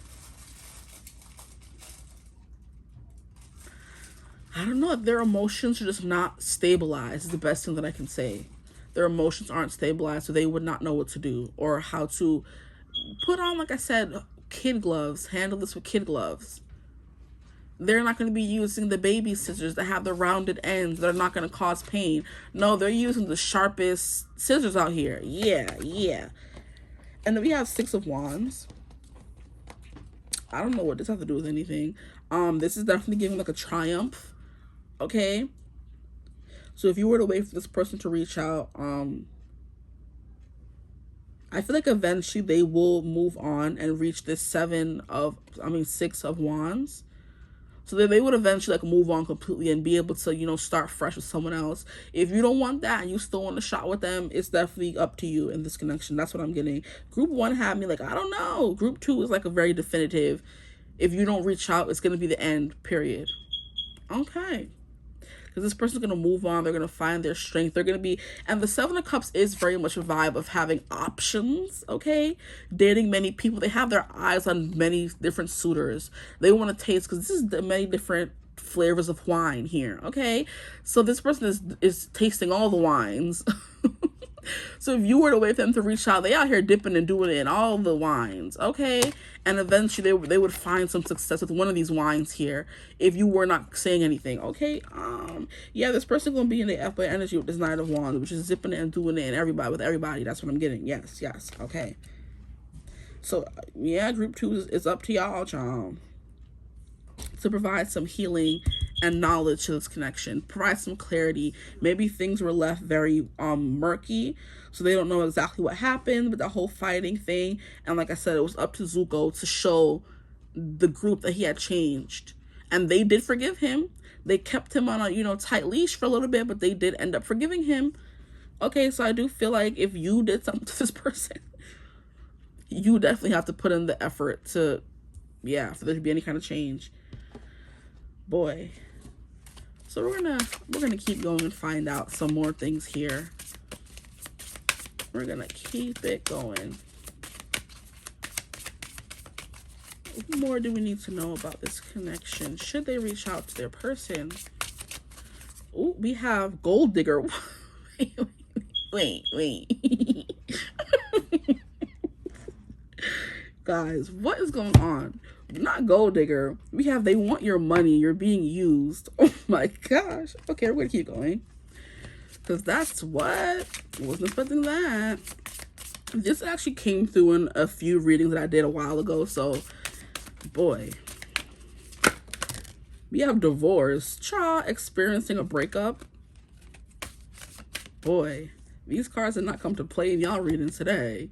don't know, if their emotions are just not stabilized is the best thing that I can say. Their emotions aren't stabilized, so they would not know what to do or how to put on, like I said, kid gloves, handle this with kid gloves. They're not going to be using the baby scissors that have the rounded ends that are not going to cause pain. No, they're using the sharpest scissors out here. Yeah. And then we have Six of Wands. I don't know what this has to do with anything. This is definitely giving like a triumph. Okay. So if you were to wait for this person to reach out, I feel like eventually they will move on and reach this Six of Wands. So that they would eventually like move on completely and be able to, you know, start fresh with someone else. If you don't want that and you still want to shot with them, it's definitely up to you in this connection. That's what I'm getting. Group 1 had me like, I don't know. Group 2 is like a very definitive. If you don't reach out, it's going to be the end, period. Okay. Because this person's going to move on. They're going to find their strength. They're going to be... And the Seven of Cups is very much a vibe of having options, okay? Dating many people. They have their eyes on many different suitors. They want to taste... Because this is the many different flavors of wine here, okay? So this person is tasting all the wines. So if you were to wait for them to reach out, they out here dipping and doing it in all the wines, okay? And eventually they would find some success with one of these wines here if you were not saying anything, okay? Yeah, this person gonna be in the FA energy with this Knight of Wands, which is zipping it and doing it and with everybody. That's what I'm getting. Yes, okay. So yeah, group 2 is up to y'all, child, to provide some healing and knowledge to this connection, provide some clarity. Maybe things were left very murky, so they don't know exactly what happened with the whole fighting thing. And like I said, it was up to Zuko to show the group that he had changed, and they did forgive him. They kept him on a, you know, tight leash for a little bit, but they did end up forgiving him. Okay, so I do feel like if you did something to this person, you definitely have to put in the effort to, yeah, for there to be any kind of change. Boy. So we're gonna keep going and find out some more things here. We're gonna keep it going. What more do we need to know about this connection? Should they reach out to their person? Oh, we have Gold Digger. wait. Guys, what is going on? Not Gold Digger. We have they want your money. You're being used. Oh my gosh. Okay, we're gonna keep going. Because that's what... Wasn't expecting that. This actually came through in a few readings that I did a while ago. So, boy. We have divorce. Child experiencing a breakup. Boy. These cards did not come to play in y'all reading today.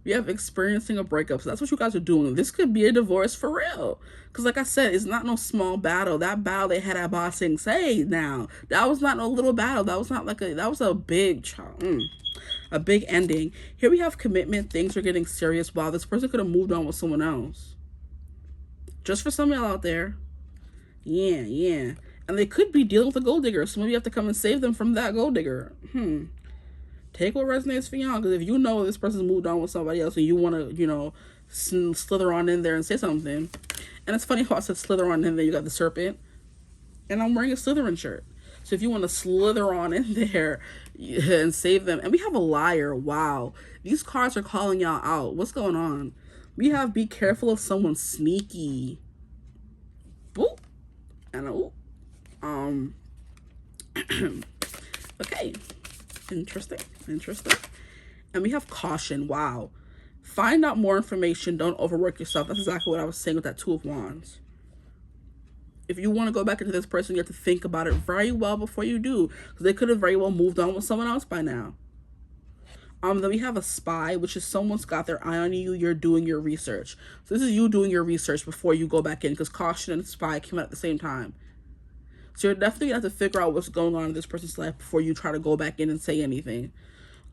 We have experiencing a breakup. So that's what you guys are doing. This could be a divorce for real. Because like I said, it's not no small battle. That battle they had at Ba Sing Se now. That was not no little battle. That was not like that was a big a big ending. Here we have commitment. Things are getting serious. Wow, this person could have moved on with someone else. Just for some of y'all out there. Yeah. And they could be dealing with a gold digger. So maybe you have to come and save them from that gold digger. Take what resonates for y'all, because if you know this person's moved on with somebody else and you want to, you know, slither on in there and say something. And it's funny how I said slither on in there, you got the serpent. And I'm wearing a Slytherin shirt. So if you want to slither on in there and save them. And we have a liar. Wow. These cards are calling y'all out. What's going on? We have be careful of someone sneaky. Boop. And okay. Interesting. And we have caution. Wow. Find out more information. Don't overwork yourself. That's exactly what I was saying with that Two of Wands. If you want to go back into this person, you have to think about it very well before you do, because they could have very well moved on with someone else by now. Then we have a spy, which is someone's got their eye on you. You're doing your research. So this is you doing your research before you go back in, because caution and spy came out at the same time. So you're definitely going to have to figure out what's going on in this person's life before you try to go back in and say anything.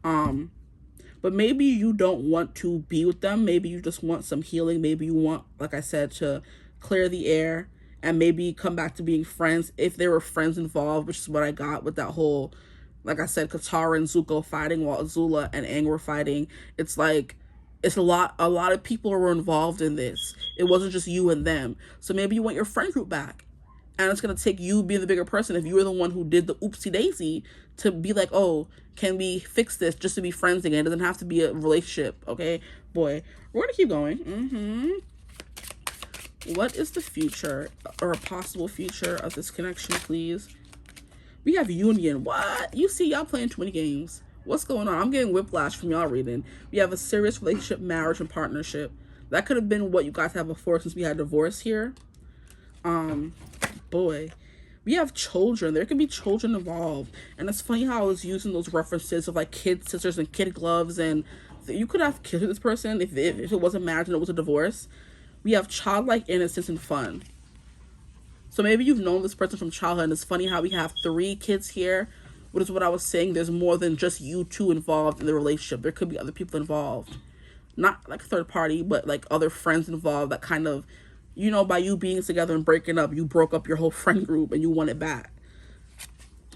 But maybe you don't want to be with them. Maybe you just want some healing. Maybe you want, like I said, to clear the air and maybe come back to being friends if there were friends involved, which is what I got with that whole, like I said, Katara and Zuko fighting while Azula and Aang were fighting. It's like, it's a lot of people were involved in this. It wasn't just you and them. So maybe you want your friend group back. And it's going to take you being the bigger person, if you were the one who did the oopsie daisy, to be like, oh, can we fix this just to be friends again? It doesn't have to be a relationship, okay? Boy, we're going to keep going. What is the future or a possible future of this connection, please? We have union. What? You see, y'all playing too many games. What's going on? I'm getting whiplash from y'all reading. We have a serious relationship, marriage, and partnership. That could have been what you guys had before, since we had divorce here. Boy, we have children. There could be children involved. And it's funny how I was using those references of like kid scissors and kid gloves, and you could have kids with this person if it wasn't marriage and it was a divorce. We have childlike innocence and fun. So maybe you've known this person from childhood, and it's funny how we have 3 kids here, which is what I was saying. There's more than just you two involved in the relationship. There could be other people involved. Not like a third party, but like other friends involved that kind of, you know, by you being together and breaking up, you broke up your whole friend group and you want it back.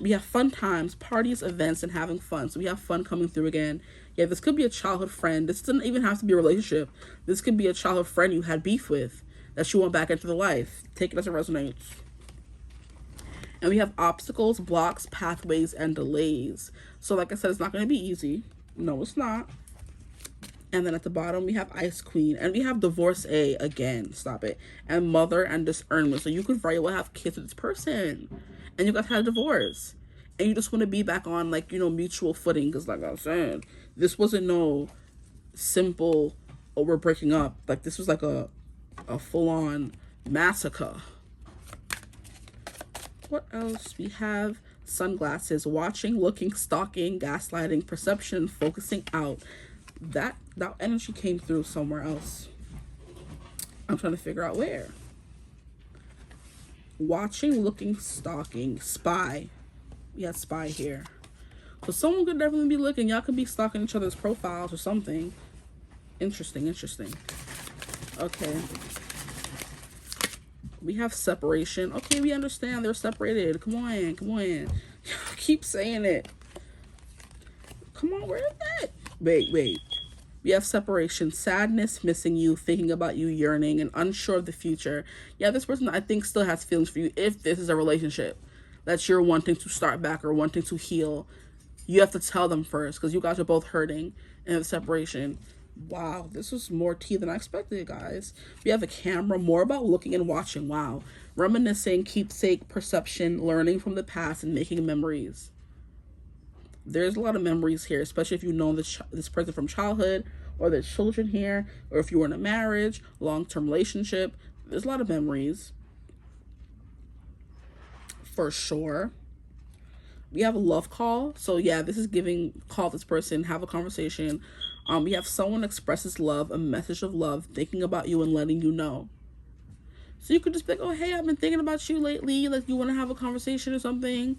We have fun times, parties, events, and having fun. So we have fun coming through again. Yeah, this could be a childhood friend. This doesn't even have to be a relationship. This could be a childhood friend you had beef with that you want back into the life. Take it as it resonates. And we have obstacles, blocks, pathways, and delays. So like I said, it's not going to be easy. No, it's not. And then at the bottom, we have Ice Queen. And we have Divorcee again. Stop it. And Mother and Discernment. So you could very well have kids with this person. And you guys had a divorce. And you just want to be back on, like, you know, mutual footing. Because like I was saying, this wasn't no simple, oh, we're breaking up. Like, this was like a full-on massacre. What else? We have sunglasses, watching, looking, stalking, gaslighting, perception, focusing out. That energy came through somewhere else. I'm trying to figure out where. Watching, looking, stalking, spy. We have spy here. So someone could definitely be looking. Y'all could be stalking each other's profiles or something. Interesting. Okay. We have separation. Okay, we understand they're separated. Come on. Keep saying it. Come on, where is that? Wait. We have separation, sadness, missing you, thinking about you, yearning, and unsure of the future. Yeah, this person, I think, still has feelings for you if this is a relationship that you're wanting to start back or wanting to heal. You have to tell them first, because you guys are both hurting in the separation. Wow, this was more tea than I expected, guys. We have a camera, more about looking and watching. Wow. Reminiscing, keepsake, perception, learning from the past, and making memories. There's a lot of memories here, especially if you know this person from childhood, or there's children here, or if you were in a marriage, long-term relationship. There's a lot of memories. For sure. We have a love call. So yeah, this is giving, call this person, have a conversation. We have someone expresses love, a message of love, thinking about you and letting you know. So you could just be like, oh, hey, I've been thinking about you lately. Like, you want to have a conversation or something?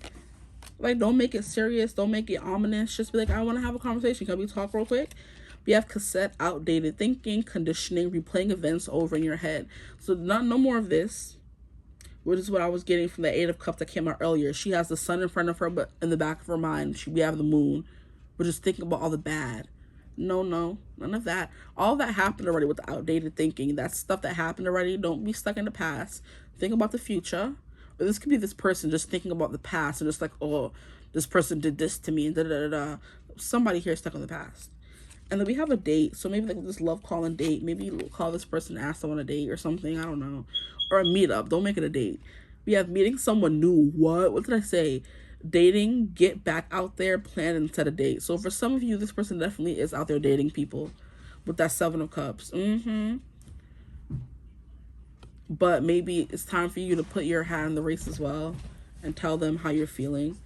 Like, don't make it serious. Don't make it ominous. Just be like, I want to have a conversation. Can we talk real quick? We have cassette, outdated thinking, conditioning, replaying events over in your head. So no more of this, which is what I was getting from the 8 of Cups that came out earlier. She has the sun in front of her, but in the back of her mind, we have the moon. We're just thinking about all the bad. No, none of that. All that happened already with the outdated thinking. That's stuff that happened already. Don't be stuck in the past. Think about the future. Or this could be this person just thinking about the past and just like, oh, this person did this to me, and da-da-da-da. Somebody here is stuck in the past. And then we have a date. So maybe like this love call and date. Maybe you call this person and ask them on a date or something. I don't know. Or a meetup. Don't make it a date. We have meeting someone new. What did I say? Dating, get back out there, plan and set a date. So for some of you, this person definitely is out there dating people with that Seven of Cups. But maybe it's time for you to put your hat in the race as well and tell them how you're feeling.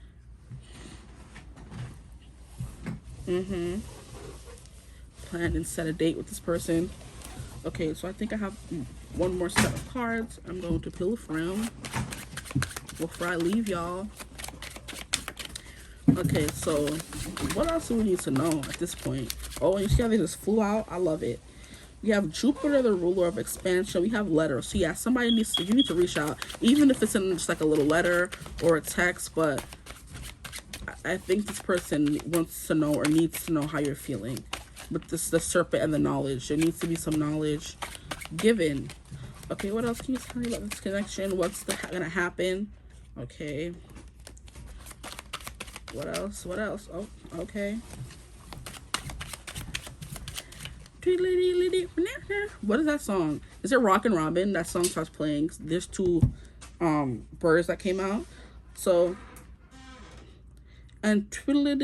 Plan and set a date with this person. Okay, so I think I have one more set of cards. I'm going to pull from before I leave y'all. Okay, so what else do we need to know at this point? Oh, and you see how they just flew out? I love it. We have Jupiter, the ruler of expansion. We have letters. So yeah, somebody needs to, you need to reach out, even if it's in just like a little letter or a text. But I think this person wants to know or needs to know how you're feeling. With this, the serpent and the knowledge, there needs to be some knowledge given. Okay, what else can you tell me about this connection? What's gonna happen? Okay. What else? What else? Oh, okay. What is that song? Is it Rockin' Robin? That song starts playing. There's two birds that came out. So, and Twitter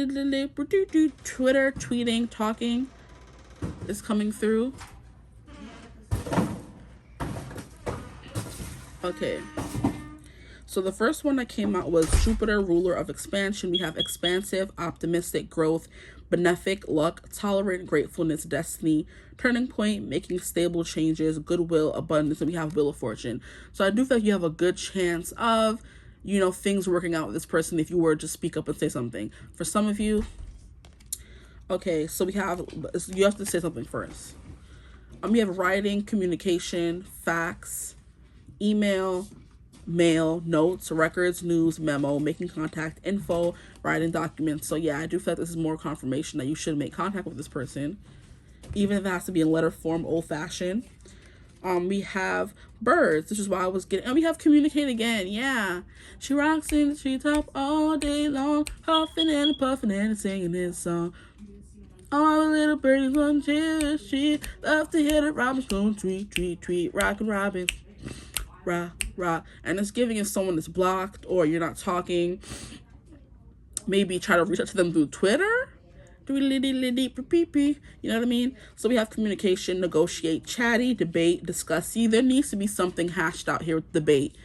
tweeting, talking is coming through. Okay. So the first one that came out was Jupiter, ruler of expansion. We have expansive, optimistic, growth, benefic, luck, tolerant, gratefulness, destiny, turning point, making stable changes, goodwill, abundance, and we have wheel of fortune. So I do feel like you have a good chance of, you know, things working out with this person if you were to speak up and say something. For some of you, okay, so you have to say something first. We have writing, communication, fax, email, mail, notes, records, news, memo, making contact, info, writing documents. So yeah, I do feel like this is more confirmation that you should make contact with this person, even if it has to be in letter form, old-fashioned. We have birds. This is why I was getting, and we have communicate again. Yeah, she rocks in the treetop all day long, huffing and puffing and singing this song. All the little birdies on chill, she love to hear the robins going tweet, tweet, tweet, rockin' robin. Rah. And it's giving if someone is blocked or you're not talking, maybe try to reach out to them through Twitter. You know what I mean? So we have communication, negotiate, chatty, debate, discuss. See, there needs to be something hashed out here with debate.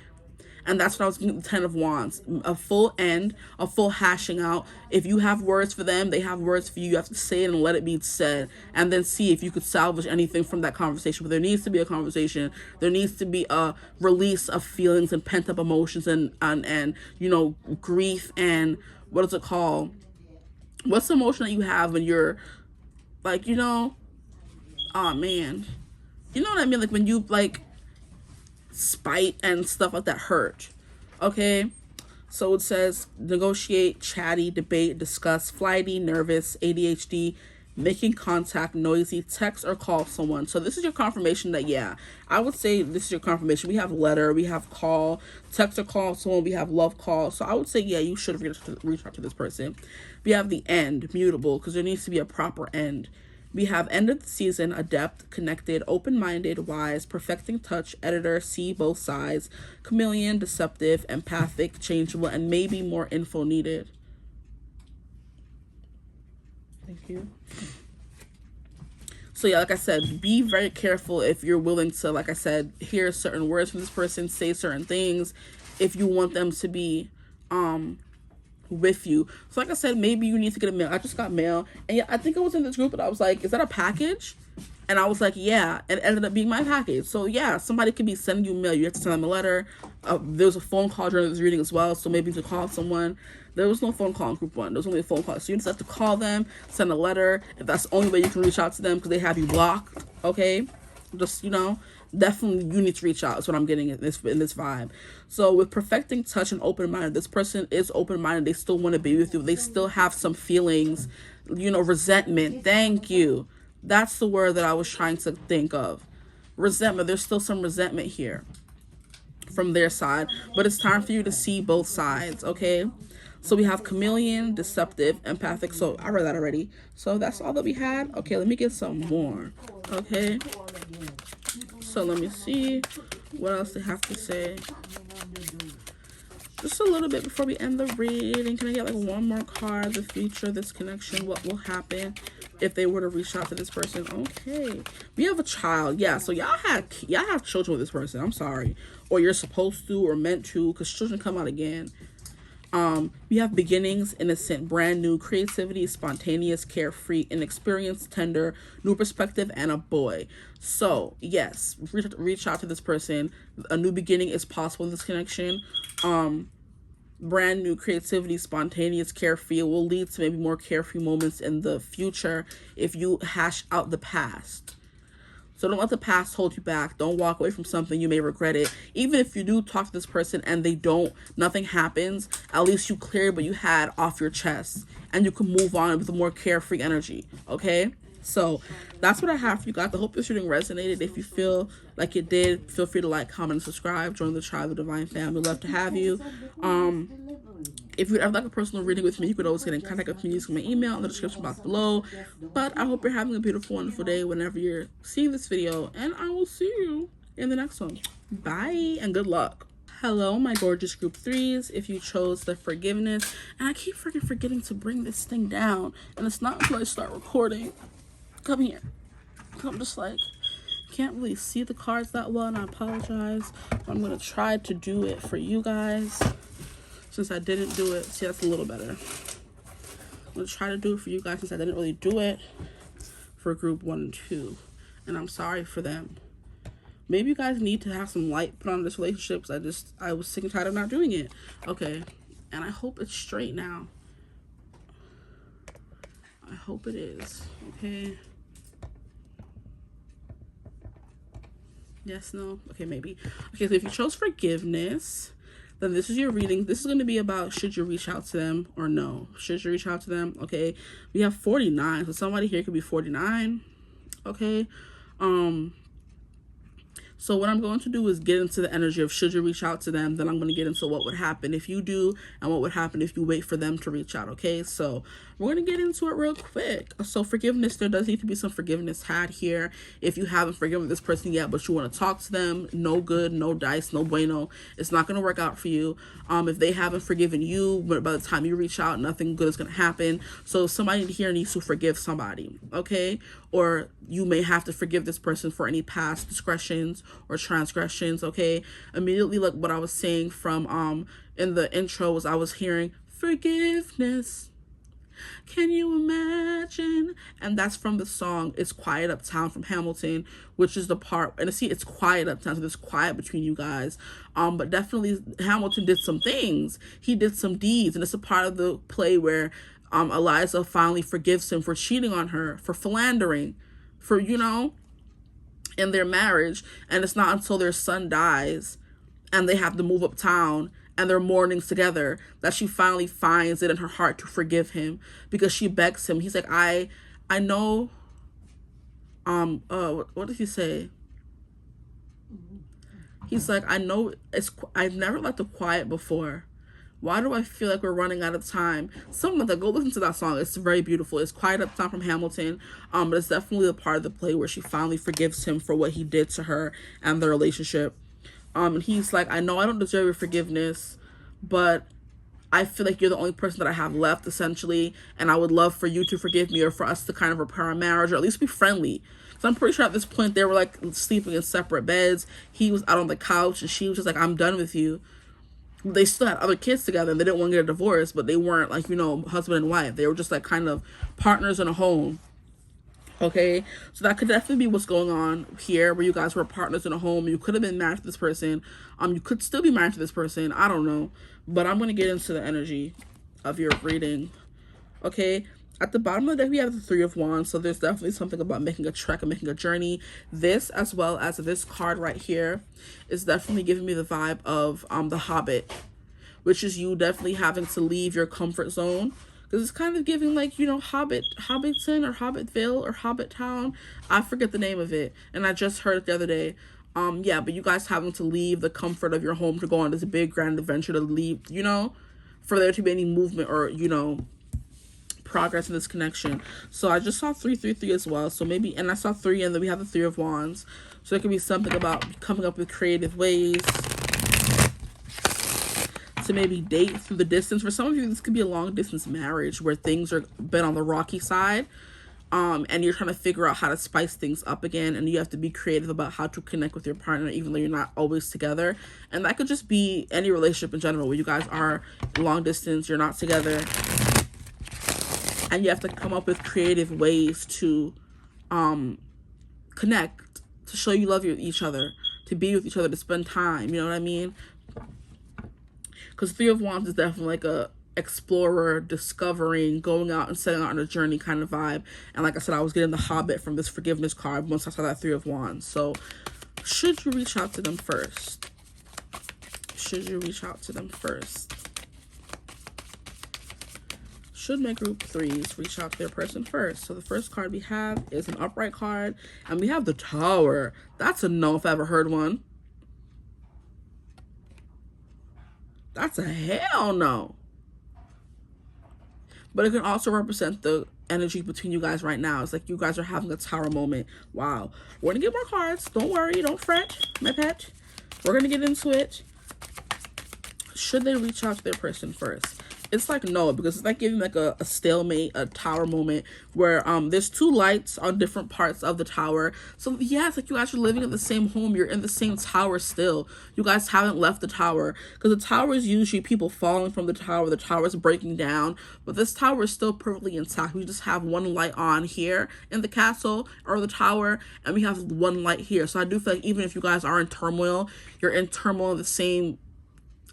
And that's what I was getting the 10 of Wands. A full end, a full hashing out. If you have words for them, they have words for you. You have to say it and let it be said. And then see if you could salvage anything from that conversation. But there needs to be a conversation. There needs to be a release of feelings and pent-up emotions and you know, grief and, what is it called? What's the emotion that you have when you're, like, you know, oh, man. You know what I mean? Like, when you, like, spite and stuff like that hurt. Okay, so it says negotiate, chatty, debate, discuss, flighty, nervous, ADHD, making contact, noisy, text or call someone. So this is your confirmation that, yeah, I would say this is your confirmation. We have letter, we have call, text or call someone, we have love call. So I would say, yeah, you should reach out to this person. We have the end, mutable, because there needs to be a proper end. We have end of the season, adept, connected, open-minded, wise, perfecting touch, editor, see both sides, chameleon, deceptive, empathic, changeable, and maybe more info needed. Thank you. So yeah, like I said, be very careful if you're willing to, like I said, hear certain words from this person, say certain things, if you want them to be with you. So like I said, maybe you need to get a mail. I just got mail, and yeah, I think I was in this group and I was like, is that a package? And I was like, yeah, and it ended up being my package. So yeah, somebody could be sending you mail. You have to send them a letter. There was a phone call during this reading as well, so maybe to call someone. There was no phone call in group 1. There was only a phone call. So you just have to call them, send a letter, if that's the only way you can reach out to them because they have you blocked. Okay, just, you know, definitely you need to reach out. That's what I'm getting in this vibe. So with perfecting touch and open-minded, this person is open-minded. They still want to be with you. They still have some feelings, you know, resentment. Thank you. That's the word that I was trying to think of. Resentment. There's still some resentment here from their side, but it's time for you to see both sides. Okay, so we have chameleon, deceptive, empathic. So I read that already. So that's all that we had. Okay, let me get some more. Okay, so let me see what else they have to say. just a little bit before we end the reading. Can I get like one more card? The future, this connection, what will happen if they were to reach out to this person? Okay, we have a child. Yeah, so y'all have children with this person. I'm sorry, or you're supposed to or meant to, because children come out again. We have beginnings, innocent, brand new, creativity, spontaneous, carefree, inexperienced, tender, new perspective, and a boy. So yes, reach out to this person. A new beginning is possible in this connection. Brand new, creativity, spontaneous, carefree will lead to maybe more carefree moments in the future if you hash out the past. So don't let the past hold you back. Don't walk away from something. You may regret it. Even if you do talk to this person and nothing happens, at least you cleared what you had off your chest and you can move on with a more carefree energy. Okay? So that's what I have for you guys. I hope this reading resonated. If you feel like it did, feel free to like, comment, and subscribe. Join the Tribe of Divine family. Love to have you. If you'd ever like a personal reading with me, you could always get in contact with me using my email in the description box below. But I hope you're having a beautiful, wonderful day whenever you're seeing this video. And I will see you in the next one. Bye and good luck. Hello, my gorgeous group 3s. If you chose the forgiveness, and I keep freaking forgetting to bring this thing down. And it's not until I start recording. Come here. I'm just like, can't really see the cards that well, and I apologize. I'm going to try to do it for you guys. Since I didn't do it, see, that's a little better. I'm going to try to do it for you guys since I didn't really do it for group 1 and 2. And I'm sorry for them. Maybe you guys need to have some light put on this relationship because I was sick and tired of not doing it. Okay. And I hope it's straight now. I hope it is. Okay. Yes, no? Okay, maybe. Okay, so if you chose forgiveness, then this is your reading. This is going to be about should you reach out to them or no. Should you reach out to them? Okay. We have 49. So somebody here could be 49. Okay. So what I'm going to do is get into the energy of should you reach out to them. Then I'm going to get into what would happen if you do and what would happen if you wait for them to reach out. Okay, so we're going to get into it real quick. So forgiveness, there does need to be some forgiveness had here. If you haven't forgiven this person yet, but you want to talk to them, no good, no dice, no bueno. It's not going to work out for you. If they haven't forgiven you, but by the time you reach out, nothing good is going to happen. So somebody here needs to forgive somebody. Okay, or you may have to forgive this person for any past discretions or transgressions. Okay, immediately, like what I was saying from in the intro, was I was hearing forgiveness, can you imagine? And that's from the song It's Quiet Uptown from Hamilton, which is the part, and see, it's quiet uptown, so there's quiet between you guys. But definitely Hamilton did some things. He did some deeds, and it's a part of the play where Eliza finally forgives him for cheating on her, for philandering, for, you know, in their marriage. And it's not until their son dies and they have to move uptown and they're mourning together that she finally finds it in her heart to forgive him, because she begs him. He's like, I know, what did he say? He's like, I know I've never liked the quiet before. Why do I feel like we're running out of time? Something like that. Go listen to that song. It's very beautiful. It's Quiet Uptown from Hamilton. But it's definitely the part of the play where she finally forgives him for what he did to her and their relationship. And he's like, I know I don't deserve your forgiveness, but I feel like you're the only person that I have left, essentially. And I would love for you to forgive me, or for us to kind of repair our marriage, or at least be friendly. So I'm pretty sure at this point they were like sleeping in separate beds. He was out on the couch and she was just like, I'm done with you. They still had other kids together and they didn't want to get a divorce, but they weren't like, you know, husband and wife. They were just like kind of partners in a home. Okay, so that could definitely be what's going on here, where you guys were partners in a home. You could have been married to this person. You could still be married to this person. I don't know, but I'm going to get into the energy of your reading. Okay, at the bottom of the deck, we have the Three of Wands. So there's definitely something about making a trek and making a journey. This, as well as this card right here, is definitely giving me the vibe of The Hobbit, which is you definitely having to leave your comfort zone. Because it's kind of giving, like, you know, Hobbiton or Hobbitville or Hobbit Town. I forget the name of it, and I just heard it the other day. Yeah, but you guys having to leave the comfort of your home to go on this big grand adventure, to leave, you know, for there to be any movement or, you know, progress in this connection. So I just saw 333 as well. So maybe, and I saw 3, and then we have the Three of Wands. So it could be something about coming up with creative ways to maybe date through the distance. For some of you, this could be a long distance marriage where things are been on the rocky side. And you're trying to figure out how to spice things up again, and you have to be creative about how to connect with your partner even though you're not always together. And that could just be any relationship in general where you guys are long distance, you're not together, and you have to come up with creative ways to connect, to show you love each other, to be with each other, to spend time, you know what I mean? Because Three of Wands is definitely like a explorer, discovering, going out and setting out on a journey kind of vibe. And like I said, I was getting the Hobbit from this forgiveness card once I saw that Three of Wands. So should you reach out to them first? Should you reach out to them first? Should my group threes reach out to their person first? So the first card we have is an upright card, and we have the Tower. That's a no if I ever heard one. That's a hell no. But it can also represent the energy between you guys right now. It's like you guys are having a Tower moment. Wow. We're going to get more cards. Don't worry. Don't fret, my pet. We're going to get into it. Should they reach out to their person first? It's like no, because it's like giving like a stalemate, a Tower moment where there's two lights on different parts of the Tower. So yeah, it's like you guys are living in the same home. You're in the same tower still. You guys haven't left the Tower, because the Tower is usually people falling from the Tower. The Tower is breaking down, but this Tower is still perfectly intact. We just have one light on here in the castle or the Tower, and we have one light here. So I do feel like even if you guys are in turmoil, you're in turmoil in the same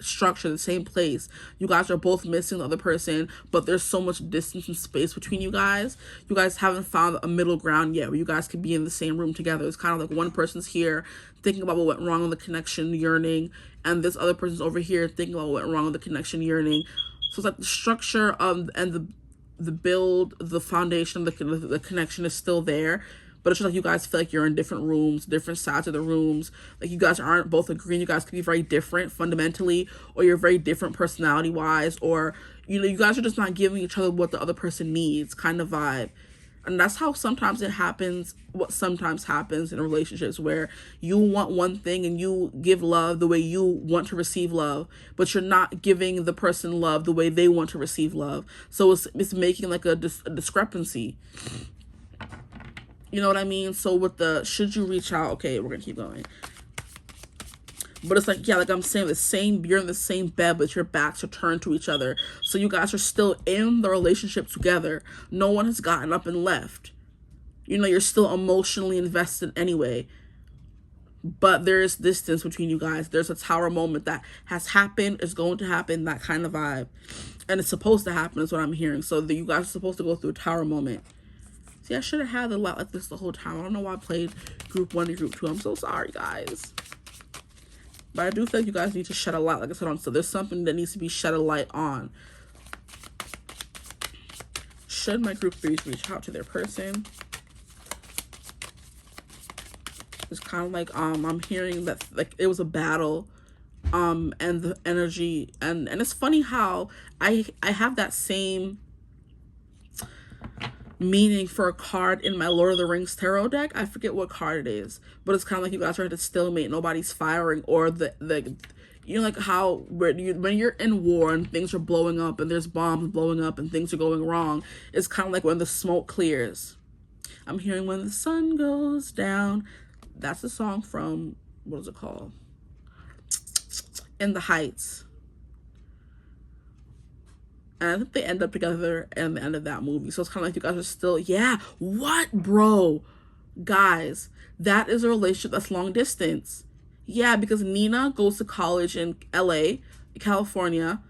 structure, the same place. You guys are both missing the other person, but there's so much distance and space between you guys. You guys haven't found a middle ground yet where you guys could be in the same room together. It's kind of like one person's here thinking about what went wrong in the connection, yearning, and this other person's over here thinking about what went wrong in the connection, yearning. So it's like the structure and the build, the foundation, the connection is still there. But it's just like you guys feel like you're in different rooms, different sides of the rooms. Like you guys aren't both agreeing. You guys could be very different fundamentally, or you're very different personality-wise, or, you know, you guys are just not giving each other what the other person needs kind of vibe. And that's how sometimes it happens, what sometimes happens in relationships, where you want one thing and you give love the way you want to receive love, but you're not giving the person love the way they want to receive love. So it's making like a discrepancy. You know what I mean? So with the should you reach out, okay, we're gonna keep going. But it's like, yeah, like I'm saying, you're in the same bed, but your backs are turned to each other. So you guys are still in the relationship together. No one has gotten up and left. You know, you're still emotionally invested anyway. But there is distance between you guys. There's a Tower moment that has happened, is going to happen, that kind of vibe. And it's supposed to happen is what I'm hearing. So you guys are supposed to go through a Tower moment. See, I should have had a lot like this the whole time. I don't know why I played group 1 and group 2. I'm so sorry, guys. But I do think you guys need to shed a light, like I said on. So there's something that needs to be shed a light on. Should my group 3s reach out to their person? It's kind of like I'm hearing that like it was a battle, and the energy, and it's funny how I have that same meaning for a card in my Lord of the Rings tarot deck. I forget what card it is, but it's kind of like you guys are at a stalemate, nobody's firing, or the you know, like how when you're in war and things are blowing up and there's bombs blowing up and things are going wrong, it's kind of like when the smoke clears. I'm hearing when the sun goes down. That's a song from, what is it called? In the Heights. And I think they end up together at the end of that movie. So it's kind of like you guys are still, yeah, what, bro? Guys, that is a relationship that's long distance. Yeah, because Nina goes to college in LA, California,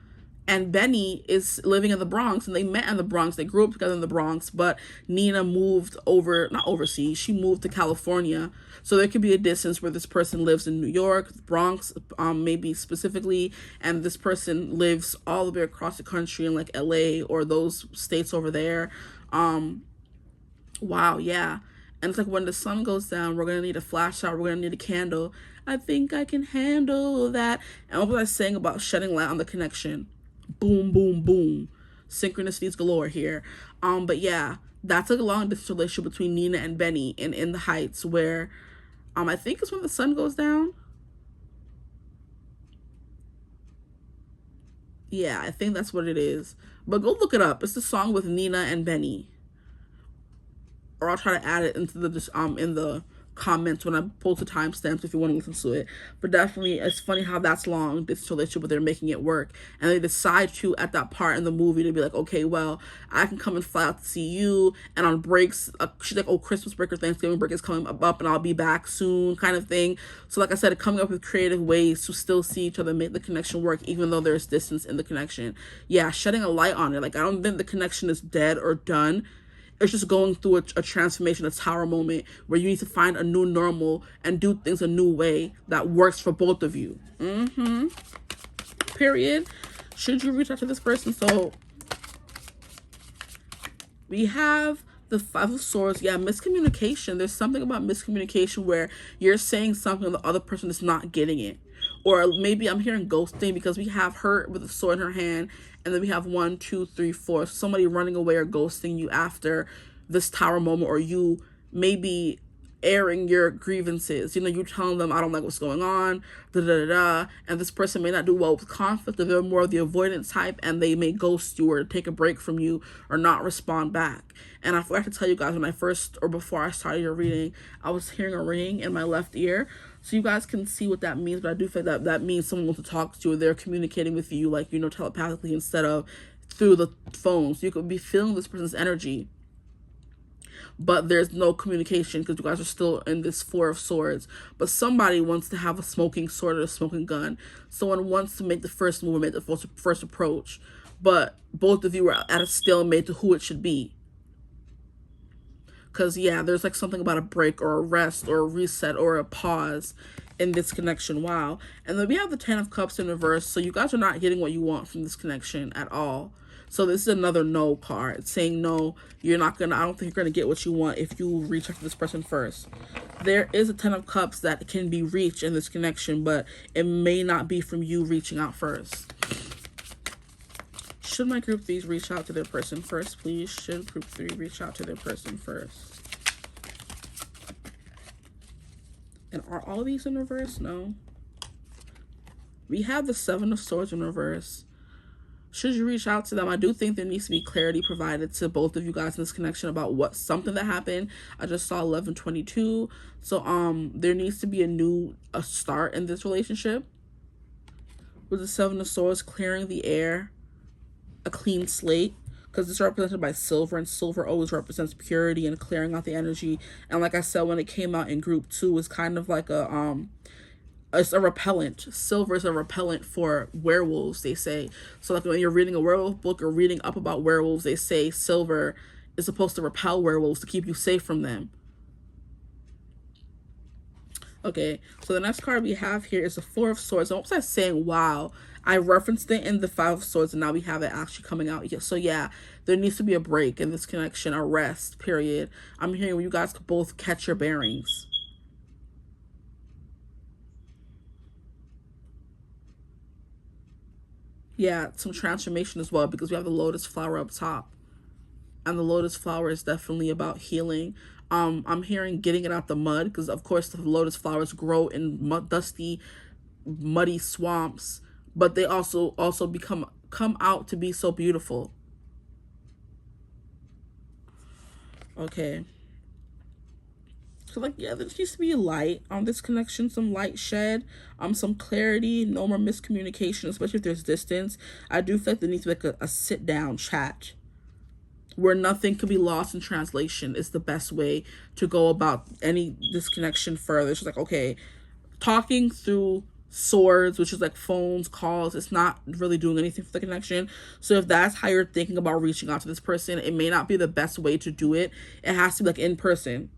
and Benny is living in the Bronx, and they met in the Bronx. They grew up together in the Bronx, but Nina moved not overseas, she moved to California. So there could be a distance where this person lives in New York, Bronx, maybe specifically, and this person lives all the way across the country in like LA or those states over there. Wow, yeah. And it's like when the sun goes down, we're going to need a flashlight, we're going to need a candle. I think I can handle that. And what was I saying about shedding light on the connection? Boom, boom, boom. Synchronicities galore here. But yeah, that's like a long distance relationship between Nina and Benny in the Heights, where I think it's when the sun goes down. Yeah, I think that's what it is. But go look it up. It's the song with Nina and Benny. Or I'll try to add it into the in the comments when I post the timestamps if you want to listen to it. But definitely, it's funny how that's long, this relationship, but they're making it work. And they decide to, at that part in the movie, to be like, okay, well, I can come and fly out to see you. And on breaks, she's like, oh, Christmas break or Thanksgiving break is coming up and I'll be back soon, kind of thing. So like I said, coming up with creative ways to still see each other, make the connection work, even though there's distance in the connection. Yeah, shedding a light on it. Like, I don't think the connection is dead or done. It's just going through a transformation, a tower moment where you need to find a new normal and do things a new way that works for both of you. Period. Should you reach out to this person? So we have the Five of Swords. Yeah, miscommunication. There's something about miscommunication where you're saying something and the other person is not getting it. Or maybe I'm hearing ghosting because we have her with a sword in her hand. And then we have 1, 2, 3, 4. Somebody running away or ghosting you after this tower moment. Or you maybe airing your grievances. You know, you telling them, I don't like what's going on. And this person may not do well with conflict. Or they're more of the avoidance type. And they may ghost you or take a break from you. Or not respond back. And I forgot to tell you guys, when I first, or before I started your reading, I was hearing a ringing in my left ear. So you guys can see what that means. But I do feel that that means someone wants to talk to you, or they're communicating with you, like, you know, telepathically instead of through the phone. So you could be feeling this person's energy, but there's no communication because you guys are still in this Four of Swords. But somebody wants to have a smoking sword or a smoking gun. Someone wants to make the first move, make the first approach. But both of you are at a stalemate to who it should be. Because, yeah, there's like something about a break or a rest or a reset or a pause in this connection. Wow. And then we have the Ten of Cups in reverse. So you guys are not getting what you want from this connection at all. So this is another no card. It's saying no, you're not going to, I don't think you're going to get what you want if you reach out to this person first. There is a Ten of Cups that can be reached in this connection, but it may not be from you reaching out first. Should my group 3s reach out to their person first, please? Should group 3 reach out to their person first? And are all of these in reverse? No. We have the Seven of Swords in reverse. Should you reach out to them? I do think there needs to be clarity provided to both of you guys in this connection about what something that happened. I just saw 1122. So there needs to be a start in this relationship. With the Seven of Swords, clearing the air, a clean slate, because it's represented by silver, and silver always represents purity and clearing out the energy. And like I said, when it came out in group 2, it's kind of like it's a repellent. Silver is a repellent for werewolves, they say. So like when you're reading a werewolf book or reading up about werewolves, they say silver is supposed to repel werewolves to keep you safe from them. Okay, so the next card we have here is the Four of Swords. And what was I saying? Wow. I referenced it in the Five of Swords, and now we have it actually coming out. So yeah, there needs to be a break in this connection, a rest, period. I'm hearing where you guys could both catch your bearings. Yeah, some transformation as well, because we have the lotus flower up top. And the lotus flower is definitely about healing. I'm hearing getting it out the mud, because of course the lotus flowers grow in dusty, muddy swamps, but they also come out to be so beautiful. Okay. So like, yeah, there needs to be light on this connection, some light shed, some clarity, no more miscommunication, especially if there's distance. I do feel like there needs to be like a sit down chat where nothing could be lost in translation. Is the best way to go about any disconnection further. It's just like, okay, talking through swords, which is like phones, calls, it's not really doing anything for the connection. So if that's how you're thinking about reaching out to this person, it may not be the best way to do it. It has to be like in person.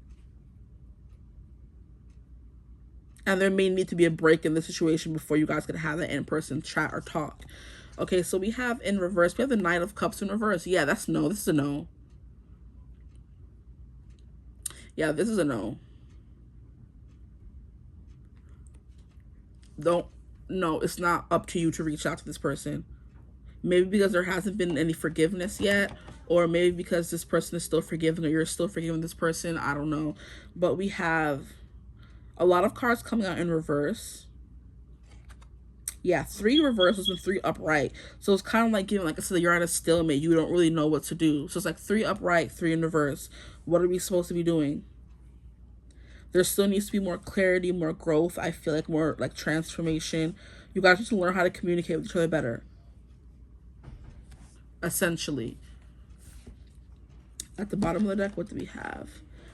And there may need to be a break in the situation before you guys could have that in-person chat or talk. Okay, so we have in reverse, we have the Knight of Cups in reverse. Yeah, that's no. This is a no. Yeah, this is a no. No, it's not up to you to reach out to this person. Maybe because there hasn't been any forgiveness yet, or maybe because this person is still forgiving, or you're still forgiving this person. I don't know. But we have a lot of cards coming out in reverse. Yeah, 3 reversals and 3 upright. So it's kind of like giving, like I said, you're at a stalemate. You don't really know what to do. So it's like 3 upright, 3 in reverse. What are we supposed to be doing? There still needs to be more clarity, more growth. I feel like more like transformation. You guys need to learn how to communicate with each other better. Essentially. At the bottom of the deck, what do we have?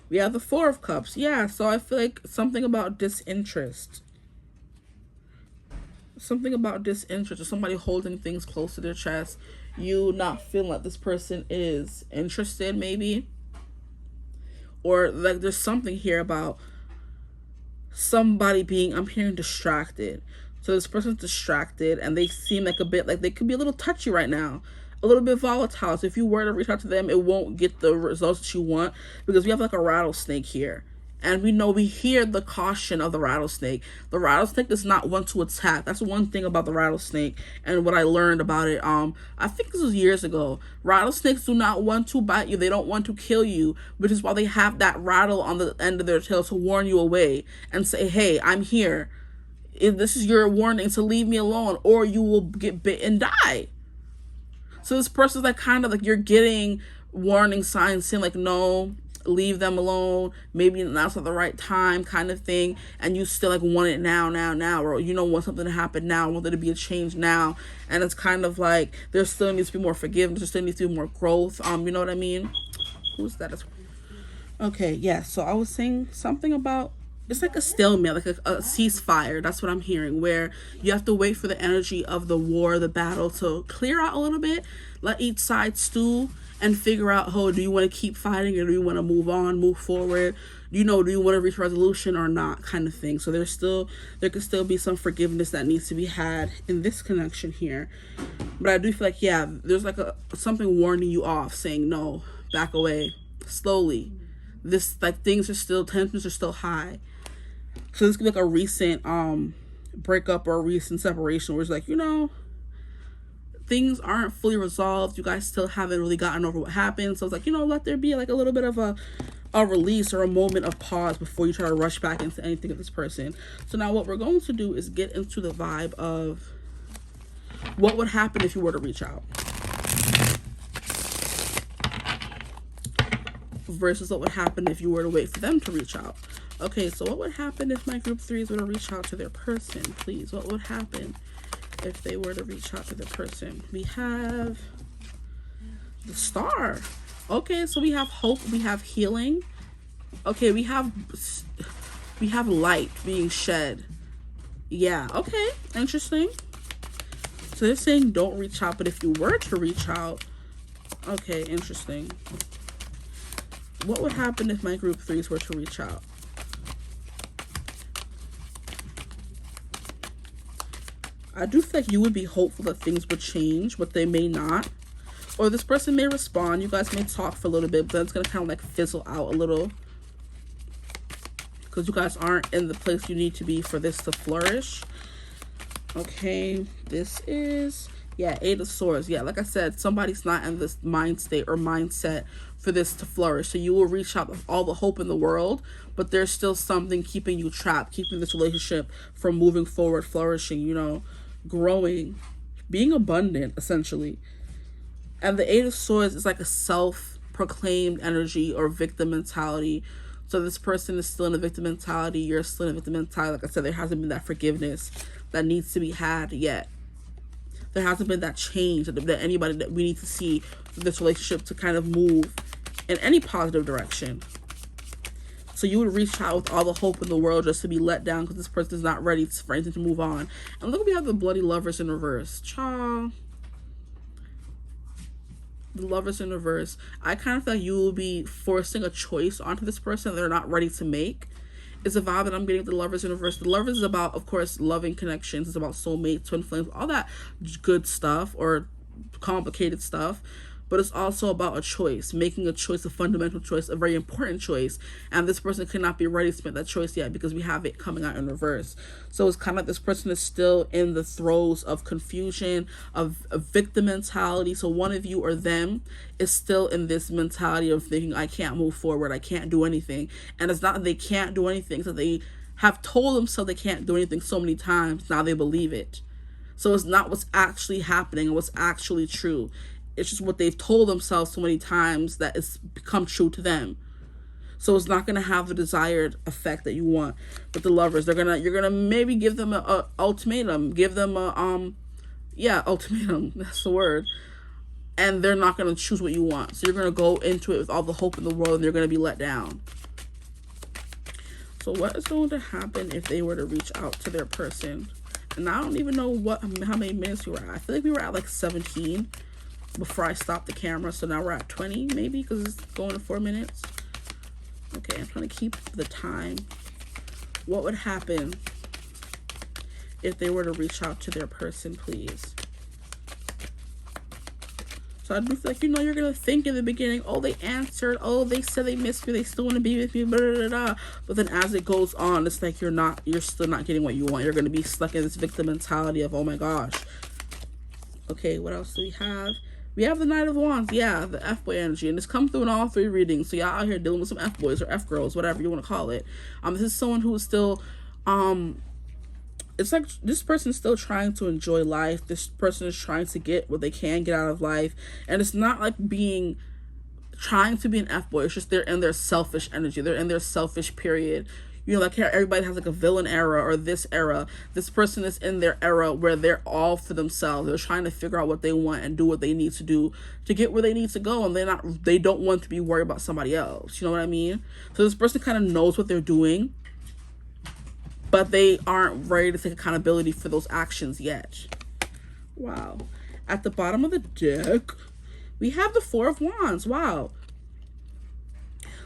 We have the 4 of Cups. Yeah, so I feel like something about disinterest. Something about disinterest, or somebody holding things close to their chest. You not feeling like this person is interested, maybe. Or like there's something here about somebody being, I'm hearing distracted. So this person's distracted and they seem like a bit like they could be a little touchy right now, a little bit volatile. So if you were to reach out to them, it won't get the results that you want, because we have like a rattlesnake here. And we hear the caution of the rattlesnake. The rattlesnake does not want to attack. That's one thing about the rattlesnake, and what I learned about it. I think this was years ago. Rattlesnakes do not want to bite you. They don't want to kill you, which is why they have that rattle on the end of their tail to warn you away and say, hey, I'm here. This is your warning to leave me alone, or you will get bit and die. So this person's like kind of like you're getting warning signs saying like, no, leave them alone, maybe that's not the right time kind of thing, and you still like want it now, or you want something to happen now, want there to be a change now. And it's kind of like there still needs to be more forgiveness, there still needs to be more growth. You know what I mean? Who's that? Okay, yeah, so I was saying something about, it's like a stalemate, like a ceasefire. That's what I'm hearing, where you have to wait for the energy of the war, the battle to clear out a little bit, let each side stew, and figure out, oh, do you want to keep fighting, or do you want to move on, move forward? Do you want to reach resolution or not, kind of thing. So there could still be some forgiveness that needs to be had in this connection here. But I do feel like, yeah, there's like something warning you off, saying, no, back away, slowly. This, like, tensions are still high. So this could be like a recent breakup or a recent separation where it's like, things aren't fully resolved. You guys still haven't really gotten over what happened. So it's like, let there be like a little bit of a release or a moment of pause before you try to rush back into anything with this person. So now what we're going to do is get into the vibe of what would happen if you were to reach out, versus what would happen if you were to wait for them to reach out. Okay, so what would happen if my group 3s were to reach out to their person, please? What would happen if they were to reach out to the person? We have the Star. Okay, so we have hope, we have healing. Okay, we have light being shed. Yeah, okay, interesting. So they're saying don't reach out, but if you were to reach out, okay, interesting. What would happen if my group 3s were to reach out? I do feel like you would be hopeful that things would change, but they may not. Or this person may respond. You guys may talk for a little bit, but then it's going to kind of like fizzle out a little, because you guys aren't in the place you need to be for this to flourish. Okay, this is, yeah, 8 of Swords. Yeah, like I said, somebody's not in this mind state or mindset for this to flourish. So you will reach out with all the hope in the world, but there's still something keeping you trapped, keeping this relationship from moving forward, flourishing, growing, being abundant, essentially. And the 8 of Swords is like a self-proclaimed energy or victim mentality. So this person is still in a victim mentality. You're still in a victim mentality. Like I said, there hasn't been that forgiveness that needs to be had yet. There hasn't been that change that anybody that we need to see for this relationship to kind of move in any positive direction. So you would reach out with all the hope in the world just to be let down because this person is not ready for anything to move on. And look, we have the bloody Lovers in reverse. Child. The Lovers in reverse. I kind of feel like you will be forcing a choice onto this person they're not ready to make. It's a vibe that I'm getting with the Lovers in reverse. The Lovers is about, of course, loving connections. It's about soulmates, twin flames, all that good stuff or complicated stuff. But it's also about a choice, making a choice, a fundamental choice, a very important choice. And this person cannot be ready to make that choice yet because we have it coming out in reverse. So it's kind of like this person is still in the throes of confusion, of victim mentality. So one of you or them is still in this mentality of thinking, I can't move forward, I can't do anything. And it's not that they can't do anything, so they have told themselves they can't do anything so many times, now they believe it. So it's not what's actually happening and what's actually true. It's just what they've told themselves so many times that it's become true to them. So it's not gonna have the desired effect that you want with the Lovers. You're gonna maybe give them a ultimatum, give them a ultimatum. That's the word. And they're not gonna choose what you want. So you're gonna go into it with all the hope in the world, and they're gonna be let down. So what is going to happen if they were to reach out to their person? And I don't even know how many minutes we were at. I feel like we were at like 17 before I stopped the camera. So now we're at 20 maybe, because it's going to 4 minutes. Okay, I'm trying to keep the time. What would happen if they were to reach out to their person, please? So I do feel like, you're going to think in the beginning, oh, they answered. Oh, they said they missed me. They still want to be with me. Blah, blah, blah. But then as it goes on, it's like you're still not getting what you want. You're going to be stuck in this victim mentality of, oh my gosh. Okay, what else do we have? We have the Knight of Wands. Yeah, the F-boy energy. And it's come through in all 3 readings. So y'all out here dealing with some F-boys or F-girls, whatever you want to call it. This is someone who is still, it's like this person is still trying to enjoy life. This person is trying to get what they can get out of life. And it's not like trying to be an F-boy. It's just they're in their selfish energy. They're in their selfish period. Like everybody has like a villain era or this era. This person is in their era where they're all for themselves. They're trying to figure out what they want and do what they need to do to get where they need to go. And they don't want to be worried about somebody else. You know what I mean? So this person kind of knows what they're doing, but they aren't ready to take accountability for those actions yet. Wow. At the bottom of the deck, we have the 4 of Wands. Wow.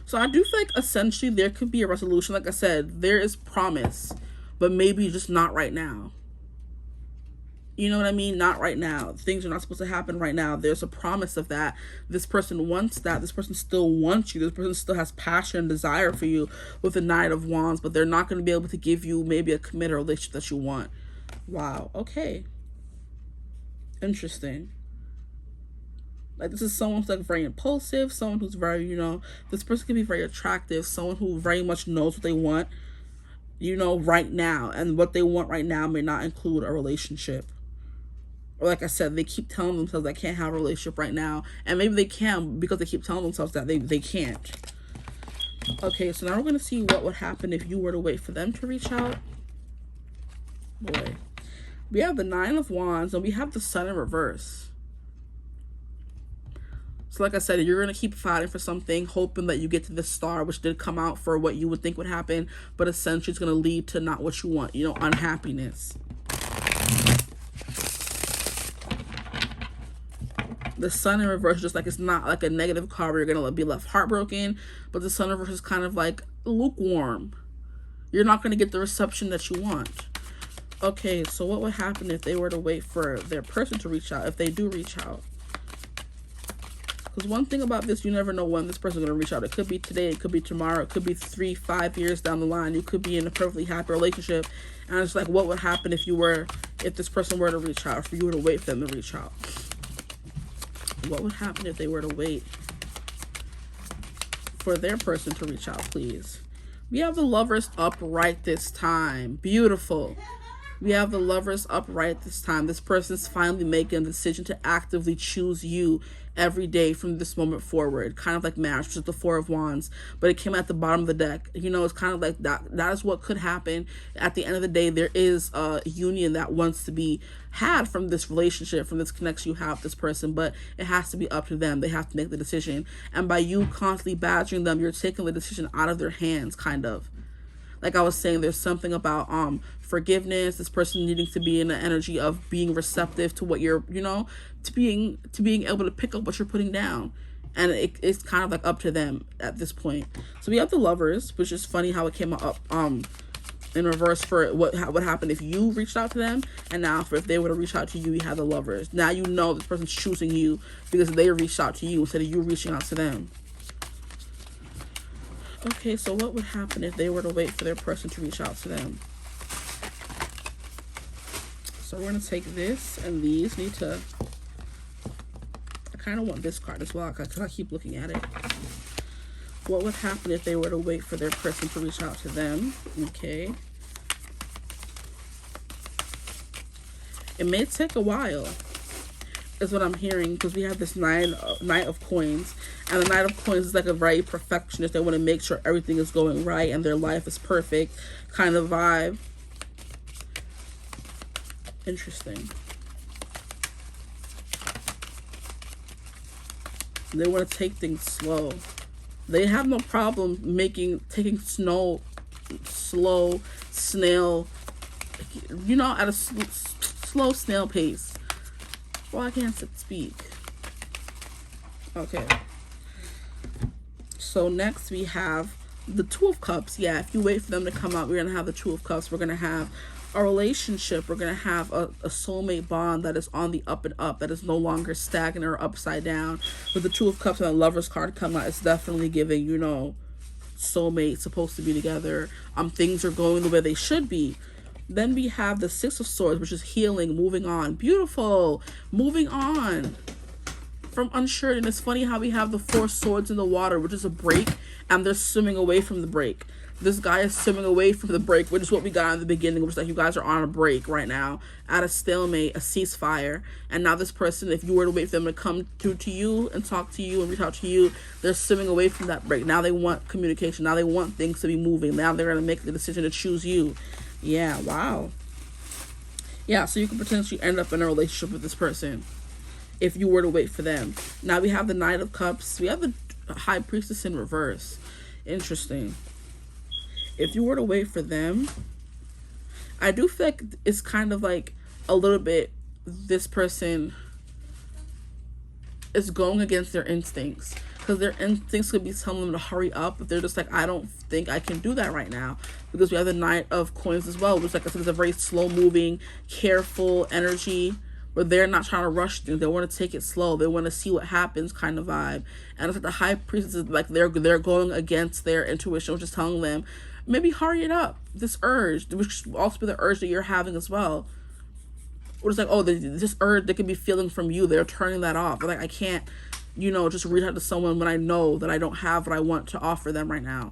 So I do feel like essentially there could be a resolution. Like I said, there is promise, but maybe just not right now. You know what I mean? Not right now. Things are not supposed to happen right now. There's a promise of that. This person wants that. This person still wants you. This person still has passion and desire for you with the Knight of Wands, but they're not going to be able to give you maybe a committed relationship that you want. Wow. Okay. Interesting. Like, this is someone who's like very impulsive, someone who's very, this person can be very attractive, someone who very much knows what they want, right now. And what they want right now may not include a relationship. Or like I said, they keep telling themselves they can't have a relationship right now. And maybe they can because they keep telling themselves that they can't. Okay, so now we're going to see what would happen if you were to wait for them to reach out. Boy. We have the 9 of Wands and we have the Sun in reverse. So like I said, you're going to keep fighting for something, hoping that you get to this star, which did come out for what you would think would happen, but essentially it's going to lead to not what you want, unhappiness. The Sun in reverse, just like it's not like a negative card where you're going to be left heartbroken, but the Sun in reverse is kind of like lukewarm. You're not going to get the reception that you want. Okay, so what would happen if they were to wait for their person to reach out, if they do reach out? Because one thing about this, you never know when this person is going to reach out. It could be today, it could be tomorrow, it could be 3-5 years down the line. You could be in a perfectly happy relationship. And it's like, what would happen if this person were to reach out, if you were to wait for them to reach out? What would happen if they were to wait for their person to reach out, please? We have the Lovers upright this time. Beautiful. We have the Lovers upright this time. This person's finally making a decision to actively choose you every day from this moment forward. Kind of like marriage, which is the 4 of Wands. But it came at the bottom of the deck. It's kind of like that. That is what could happen. At the end of the day, there is a union that wants to be had from this relationship, from this connection you have with this person. But it has to be up to them. They have to make the decision. And by you constantly badgering them, you're taking the decision out of their hands, kind of. Like I was saying, there's something about forgiveness, this person needing to be in the energy of being receptive to what you're, to being able to pick up what you're putting down. And it's kind of like up to them at this point. So we have the Lovers, which is funny how it came up in reverse for what would happen if you reached out to them. And now if they were to reach out to you, you have the Lovers. Now you know this person's choosing you because they reached out to you instead of you reaching out to them. Okay, so what would happen if they were to wait for their person to reach out to them? So we're going to take this and these. I kind of want this card as well because I keep looking at it. What would happen if they were to wait for their person to reach out to them? Okay. It may take a while, is what I'm hearing, because we have this Knight of Coins, and the Knight of Coins is like a very perfectionist. They want to make sure everything is going right and their life is perfect kind of vibe. Interesting. They want to take things slow. They have no problem taking slow snail, you know, at a slow snail pace. Well, I can't speak. Okay. So next we have the Two of Cups. Yeah, if you wait for them to come out, we're going to have the Two of Cups. We're going to have a relationship. We're going to have a soulmate bond that is on the up and up, that is no longer stagnant or upside down. With the Two of Cups and the Lover's card come out, it's definitely giving, you know, soulmates supposed to be together. Things are going the way they should be. Then we have the Six of Swords, which is healing, moving on. Beautiful. Moving on from unsure. And it's funny how we have the Four Swords in the water, which is a break, and they're swimming away from the break. This guy is swimming away from the break, which is what we got in the beginning, which is like you guys are on a break right now, at a stalemate, a ceasefire. And now this person, if you were to wait for them to come through to you and talk to you and reach out to you, they're swimming away from that break. Now they want communication. Now they want things to be moving. Now they're going to make the decision to choose you. Yeah, wow. Yeah, so you could potentially end up in a relationship with this person if you were to wait for them. Now we have the Knight of Cups. We have the High Priestess in reverse. Interesting. If you were to wait for them, I do feel like it's kind of like a little bit, this person is going against their instincts, because their instincts could be telling them to hurry up, but they're just like, I don't think I can do that right now, because we have the Knight of Coins as well, which, like I said, is a very slow moving, careful energy, where they're not trying to rush things. They want to take it slow. They want to see what happens kind of vibe. And it's like the High Priestess is like they're going against their intuition, which is telling them, maybe hurry it up. This urge, which should also be the urge that you're having as well. Or it's like, oh, this urge they could be feeling from you, they're turning that off. But like, I can't, you know, just reach out to someone when I know that I don't have what I want to offer them right now.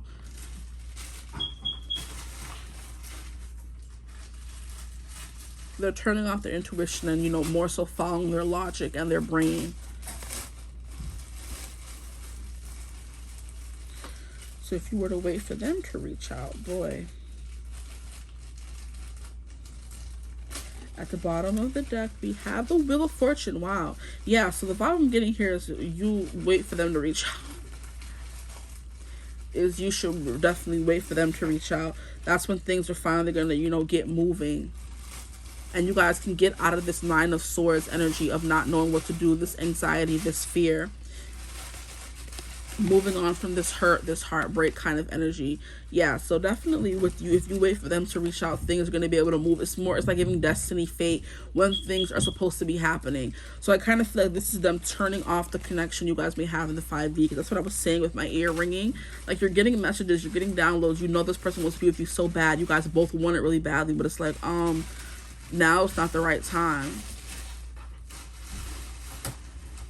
They're turning off their intuition and, you know, more so following their logic and their brain. So if you were to wait for them to reach out, boy. At the bottom of the deck, we have the Wheel of Fortune. Wow. Yeah, so the vibe I'm getting here is you wait for them to reach out. Is you should definitely wait for them to reach out. That's when things are finally going to, you know, get moving. And you guys can get out of this Nine of Swords energy of not knowing what to do, this anxiety, this fear. Moving on from this hurt, this heartbreak kind of energy. Yeah, so definitely with you, if you wait for them to reach out, things are going to be able to move. It's like giving destiny, fate, when things are supposed to be happening. So I kind of feel like this is them turning off the connection you guys may have in the 5D, because that's what I was saying with my ear ringing. Like, you're getting messages, you're getting downloads, you know this person wants to be with you so bad. You guys both want it really badly, but it's like, now it's not the right time.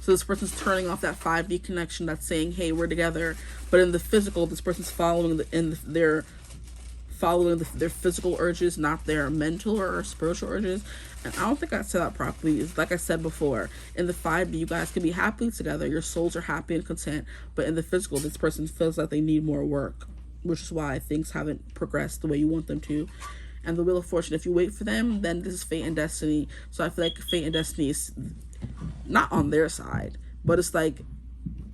So this person's turning off that 5D connection that's saying, hey, we're together. But in the physical, this person's following their physical urges, not their mental or spiritual urges. And I don't think I said that properly. It's like I said before, in the 5D, you guys can be happy together. Your souls are happy and content. But in the physical, this person feels like they need more work, which is why things haven't progressed the way you want them to. And the Wheel of Fortune, if you wait for them, then this is fate and destiny. So I feel like fate and destiny is not on their side, but it's like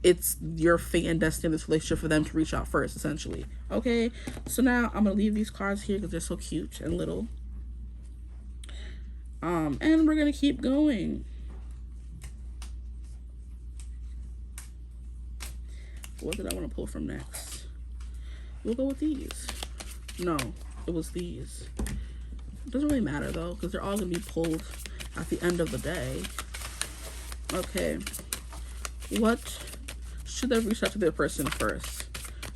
it's your fate and destiny in this relationship for them to reach out first, essentially. Okay, so now I'm gonna leave these cards here because they're so cute and little. And we're gonna keep going. What did I want to pull from next? We'll go with these. No, it was these. It doesn't really matter though, because they're all gonna be pulled at the end of the day. Okay, what should they reach out to their person first?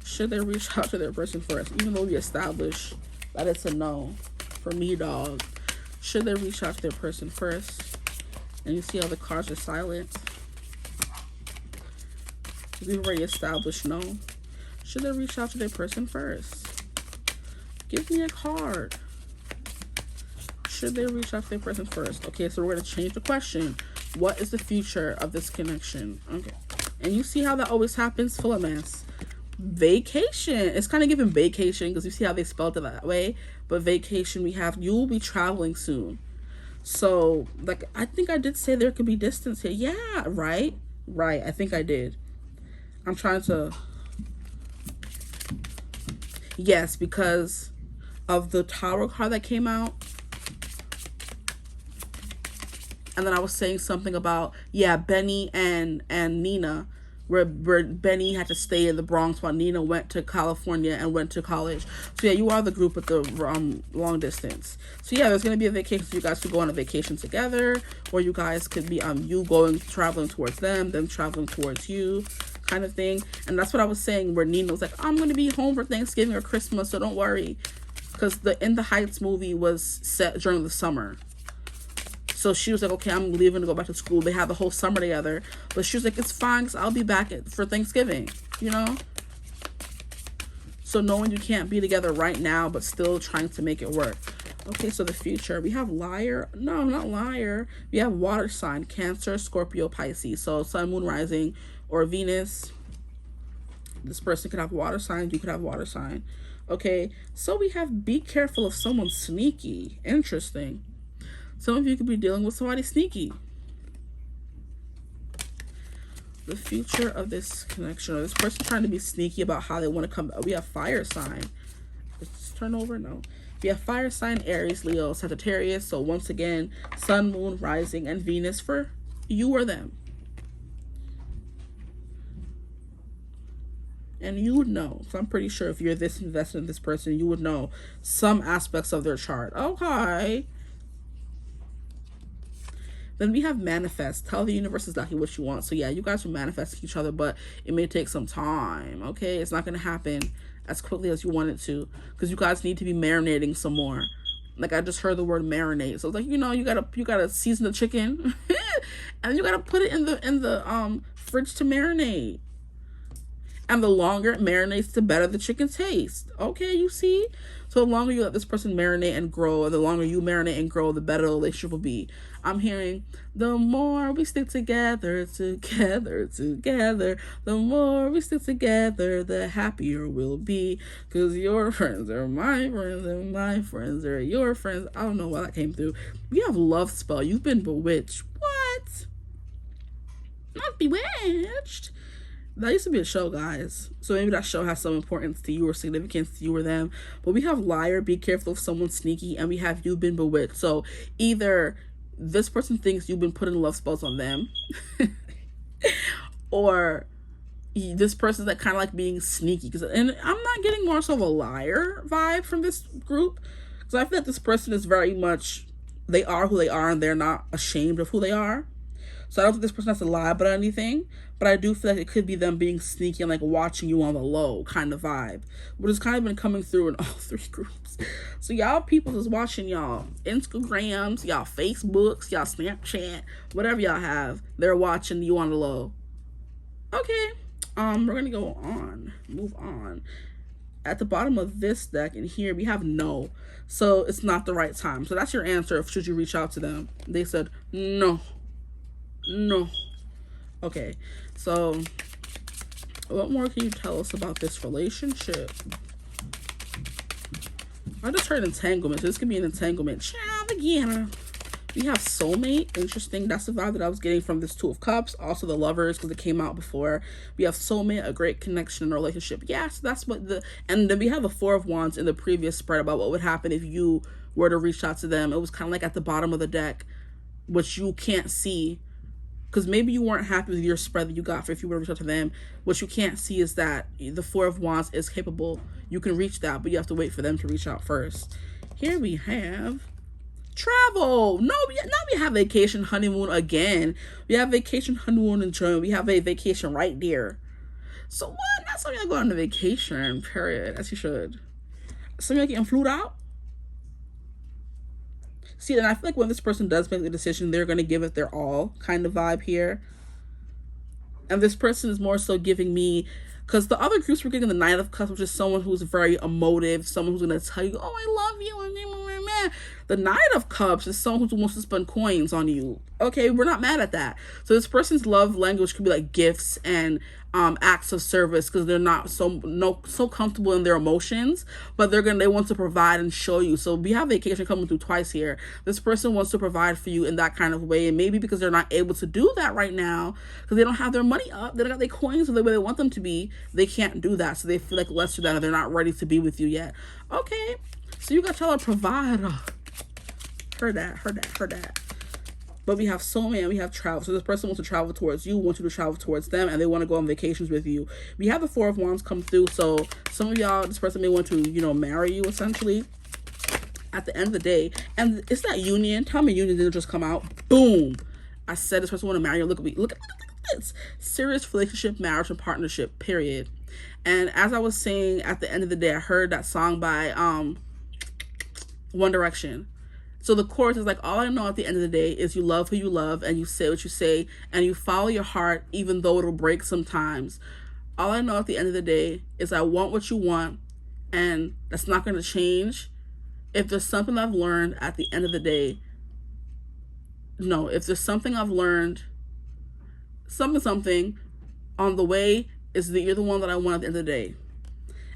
Should they reach out to their person first, even though we established that it's a no for me, dog? Should they reach out to their person first? And you see how the cards are silent, because we've already established no. Should they reach out to their person first? Give me a card. should they reach out to their person first? Okay, so we're going to change the question. What is the future of this connection? Okay. And you see how that always happens, Philomath. Vacation. It's kind of giving vacation because you see how they spelled it that way. But vacation, we have, you will be traveling soon. So, like, I think I did say there could be distance here. Yeah, right? Right, I think I did. I'm trying to... Yes, because of the Tower card that came out. And then I was saying something about, yeah, Benny and Nina, where Benny had to stay in the Bronx while Nina went to California and went to college. So yeah, you are the group with the long distance. So yeah, there's going to be a vacation. So you guys could go on a vacation together, or you guys could be you traveling towards them traveling towards you, kind of thing. And that's what I was saying, where Nina was like, I'm going to be home for Thanksgiving or Christmas, so don't worry. Because the In the Heights movie was set during the summer. So she was like, okay, I'm leaving to go back to school. They had the whole summer together. But she was like, it's fine, because I'll be back for Thanksgiving, you know? So knowing you can't be together right now, but still trying to make it work. Okay, so the future. We have liar. No, not liar. We have water sign, Cancer, Scorpio, Pisces. So sun, moon, rising, or Venus. This person could have water signs. You could have water sign. Okay, so we have be careful of someone sneaky. Interesting. Some of you could be dealing with somebody sneaky. The future of this connection, or this person trying to be sneaky about how they want to come. We have fire sign. Let's turn over. No. We have fire sign, Aries, Leo, Sagittarius. So once again, sun, moon, rising, and Venus for you or them. And you would know. So I'm pretty sure if you're this invested in this person, you would know some aspects of their chart. Okay. Then we have manifest. Tell the universe exactly what you want. So yeah, you guys will manifest each other, but it may take some time. Okay, it's not gonna happen as quickly as you want it to, because you guys need to be marinating some more. Like, I just heard the word marinate. So it's like, you know, you gotta season the chicken, and you gotta put it in the fridge to marinate. And the longer it marinates, the better the chicken tastes. Okay, you see? So the longer you let this person marinate and grow, and the longer you marinate and grow, the better the relationship will be. I'm hearing, the more we stick together, the more we stick together, the happier we'll be. Because your friends are my friends, and my friends are your friends. I don't know why that came through. We have love spell. You've been bewitched. What? Not bewitched. That used to be a show, guys. So maybe that show has some importance to you or significance to you or them. But we have liar, be careful of someone sneaky, and we have you've been bewitched. So either this person thinks you've been putting love spells on them, or this person's like kind of like being sneaky. And I'm not getting more so of a liar vibe from this group, because I feel like this person is very much, they are who they are, and they're not ashamed of who they are. So I don't think this person has to lie about anything, but I do feel like it could be them being sneaky and like watching you on the low kind of vibe, which has kind of been coming through in all three groups. So y'all people is watching y'all Instagrams, y'all Facebooks, y'all Snapchat, whatever y'all have, they're watching you on the low. Okay, we're gonna go on, move on. At the bottom of this deck in here, we have no. So it's not the right time. So that's your answer. Should you reach out to them? They said no. No. Okay, so what more can you tell us about this relationship? I just heard entanglement, so this could be an entanglement. Child again. We have soulmate. Interesting. That's the vibe that I was getting from this Two of Cups. Also the Lovers, because it came out before. We have soulmate, a great connection in a relationship. Yeah, so that's what and then we have the Four of Wands in the previous spread about what would happen if you were to reach out to them. It was kind of like at the bottom of the deck, which you can't see. Because maybe you weren't happy with your spread that you got for if you were to reach out to them. What you can't see is that the Four of Wands is capable. You can reach that, but you have to wait for them to reach out first. Here we have travel. No, now we have vacation, honeymoon again. We have vacation, honeymoon, and joy. We have a vacation right there. So what? That's something I go on a vacation, period, as you should. Something getting flued out. See, and I feel like when this person does make the decision, they're going to give it their all kind of vibe here. And this person is more so giving me, because the other groups were getting the Nine of Cups, which is someone who's very emotive, someone who's going to tell you, oh, I love you, The Knight of Cups is someone who wants to spend coins on you. Okay, we're not mad at that. So this person's love language could be like gifts and acts of service, because they're not so comfortable in their emotions, but they want to provide and show you. So we have vacation coming through twice here. This person wants to provide for you in that kind of way, and maybe because they're not able to do that right now, because they don't have their money up, they don't got their coins the way they want them to be, they can't do that. So they feel like lesser than, or they're not ready to be with you yet. Okay, so you got y'all a provider. Heard that. But we have soulmate and we have travel. So this person wants to travel towards you, wants you to travel towards them, and they want to go on vacations with you. We have the Four of Wands come through. So some of y'all, this person may want to, marry you essentially at the end of the day. And it's that union. Tell me union didn't just come out. Boom. I said this person want to marry you. Look at me. Look at this. Serious relationship, marriage, and partnership, period. And as I was saying, at the end of the day, I heard that song by One Direction. So the chorus is like, all I know at the end of the day is you love who you love, and you say what you say, and you follow your heart even though it'll break sometimes. All I know at the end of the day is I want what you want, and that's not going to change. If there's something I've learned at the end of the day, if there's something I've learned, something on the way, is that you're the one that I want at the end of the day.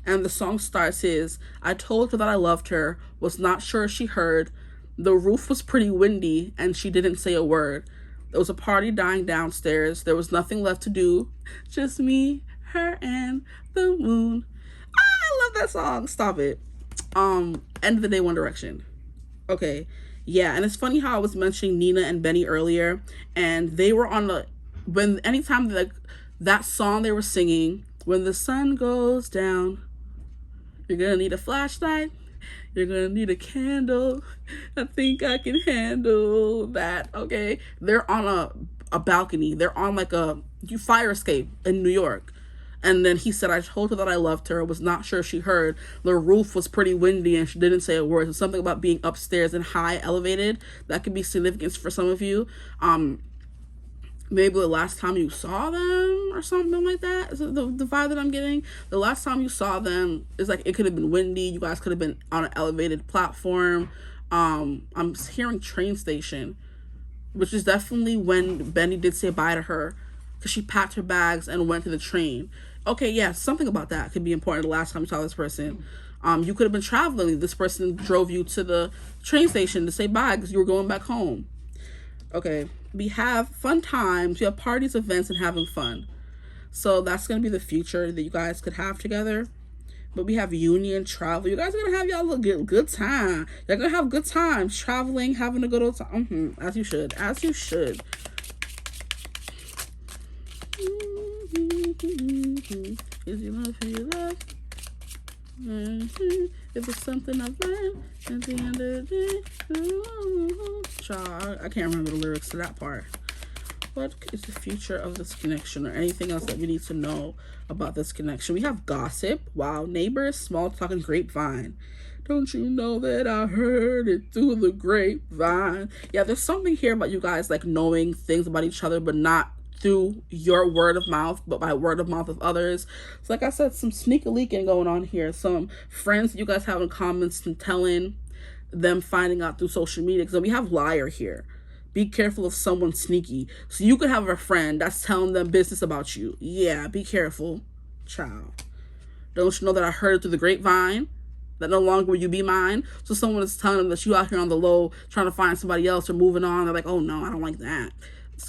And the song starts is, I told her that I loved her, was not sure she heard. The roof was pretty windy and she didn't say a word. There was a party dying downstairs. There was nothing left to do. Just me, her, and the moon. I love that song. Stop it. End of the day, One Direction. Okay. Yeah, and it's funny how I was mentioning Nina and Benny earlier, and they were on anytime that song they were singing, when the sun goes down, you're gonna need a flashlight. You're gonna need a candle. I think I can handle that. Okay, they're on a balcony. They're on like a fire escape in New York. And then he said, I told her that I loved her. Was not sure she heard. The roof was pretty windy and she didn't say a word. So something about being upstairs and high, elevated, that could be significant for some of you. Maybe the last time you saw them or something like that is the vibe that I'm getting. The last time you saw them is like, it could have been windy. You guys could have been on an elevated platform. I'm hearing train station, which is definitely when Benny did say bye to her, because she packed her bags and went to the train. Okay, yeah, something about that could be important the last time you saw this person. You could have been traveling. This person drove you to the train station to say bye because you were going back home. Okay, we have fun times. We have parties, events, and having fun. So that's going to be the future that you guys could have together. But we have union, travel. You guys are going to have y'all a good time. You're going to have good times traveling, having a good old time. As you should. As you should. Is you love who you love? If it's something I've learned at the end of the day. Child, I can't remember the lyrics to that part. What is the future of this connection, or anything else that we need to know about this connection? We have gossip. Wow. Neighbors, small talk, and grapevine. Don't you know that I heard it through the grapevine? Yeah, there's something here about you guys like knowing things about each other, but not through your word of mouth, but by word of mouth of others. So like I said, some sneaky leaking going on here. Some friends you guys have in common and telling them, finding out through social media. So we have liar here. Be careful of someone sneaky. So you could have a friend that's telling them business about you. Yeah, be careful, child. Don't you know that I heard it through the grapevine? That no longer will you be mine? So someone is telling them that you out here on the low trying to find somebody else or moving on. They're like, oh no, I don't like that.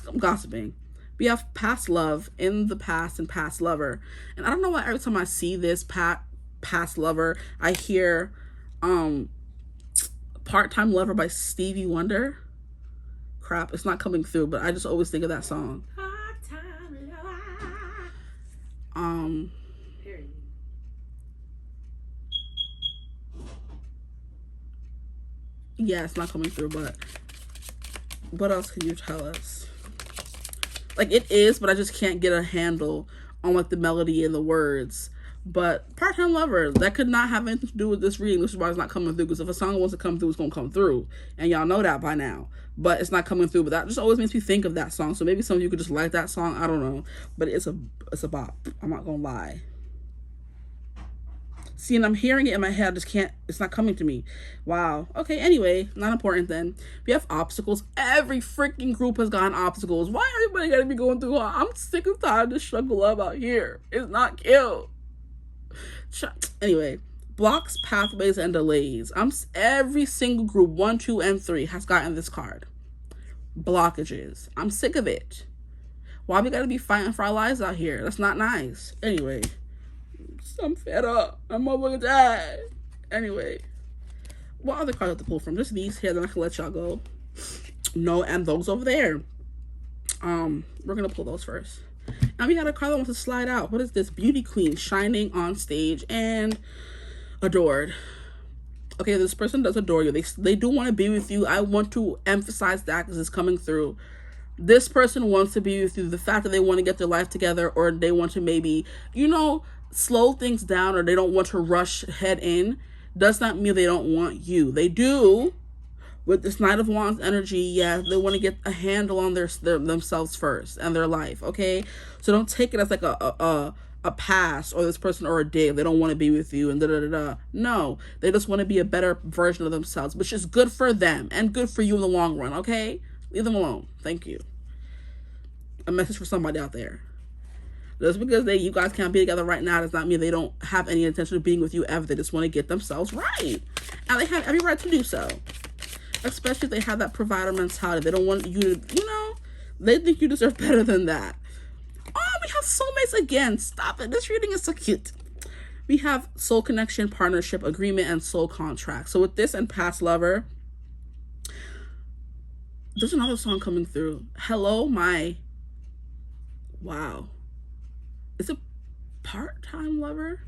I'm gossiping. We have past love, in the past, and past lover. And I don't know why every time I see this past lover, I hear Part-Time Lover by Stevie Wonder. Crap, it's not coming through, but I just always think of that song. Part-Time Lover. Yeah, it's not coming through, but what else can you tell us? Like, it is, but I just can't get a handle on like the melody and the words. But Part-Time Lover, that could not have anything to do with this reading, which is why it's not coming through. Because if a song wants to come through, it's going to come through. And y'all know that by now. But it's not coming through. But that just always makes me think of that song. So maybe some of you could just like that song. I don't know. But it's a bop. I'm not going to lie. See, and I'm hearing it in my head. I just can't, it's not coming to me. Wow. Okay, anyway, not important then. We have obstacles. Every freaking group has gotten obstacles. Why everybody gotta be going through? I'm sick and tired of the struggle up out here. It's not cute. Anyway, blocks, pathways, and delays. Every single group, 1, 2, and 3, has gotten this card. Blockages. I'm sick of it. Why we gotta be fighting for our lives out here? That's not nice. Anyway, I'm fed up. I'm over die. Anyway, what other cards I have to pull from? Just these here, then I can let y'all go. No, and those over there. We're gonna pull those first. Now we had a card that wants to slide out. What is this? Beauty Queen, shining on stage and adored. Okay, this person does adore you. They do want to be with you. I want to emphasize that because it's coming through. This person wants to be with you. The fact that they want to get their life together, or they want to maybe, you know, slow things down, or they don't want to rush head in, does not mean they don't want you. They do. With this Knight of Wands energy, yeah, they want to get a handle on themselves first and their life, okay? So don't take it as like a pass or this person or a dig. They don't want to be with you and da-da-da-da. No, they just want to be a better version of themselves, which is good for them and good for you in the long run, okay? Leave them alone. Thank you. A message for somebody out there. Just because you guys can't be together right now does not mean they don't have any intention of being with you ever. They just want to get themselves right. And they have every right to do so. Especially if they have that provider mentality. They don't want you to, you know, they think you deserve better than that. Oh, we have soulmates again. Stop it. This reading is so cute. We have soul connection, partnership, agreement, and soul contract. So with this and past lover, there's another song coming through. Hello, my... Wow. Is it part-time lover?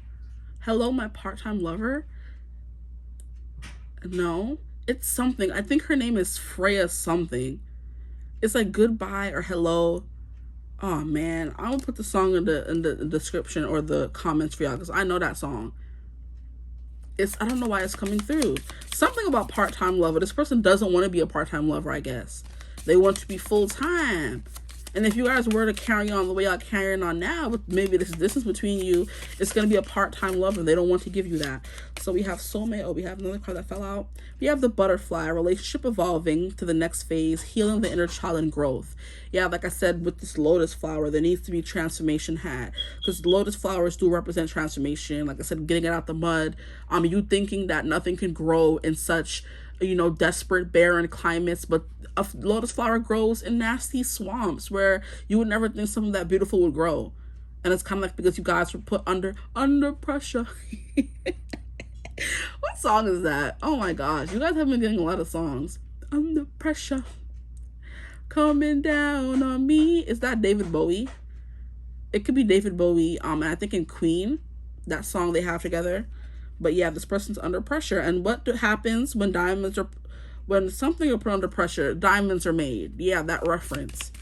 Hello, my part-time lover? No. It's something. I think her name is Freya something. It's like goodbye or hello. Oh man, I will put the song in the description or the comments for y'all because I know that song. I don't know why it's coming through. Something about part-time lover. This person doesn't want to be a part-time lover, I guess. They want to be full-time. And if you guys were to carry on the way y'all carrying on now, with maybe this distance between you, it's going to be a part-time lover. They don't want to give you that. So we have soulmate. Oh, we have another card that fell out. We have the butterfly, relationship evolving to the next phase, healing the inner child and growth. Yeah, like I said, with this lotus flower, there needs to be transformation had. Because lotus flowers do represent transformation. Like I said, getting it out the mud. You thinking that nothing can grow in such, you know, desperate, barren climates, but a lotus flower grows in nasty swamps where you would never think something that beautiful would grow. And it's kind of like because you guys were put under pressure. What song is that? Oh my gosh, you guys have been getting a lot of songs. Under pressure, coming down on me. Is that David Bowie? It could be David Bowie. And I think in Queen, that song they have together. But yeah, this person's under pressure. And what happens when when something are put under pressure, diamonds are made. Yeah, that reference.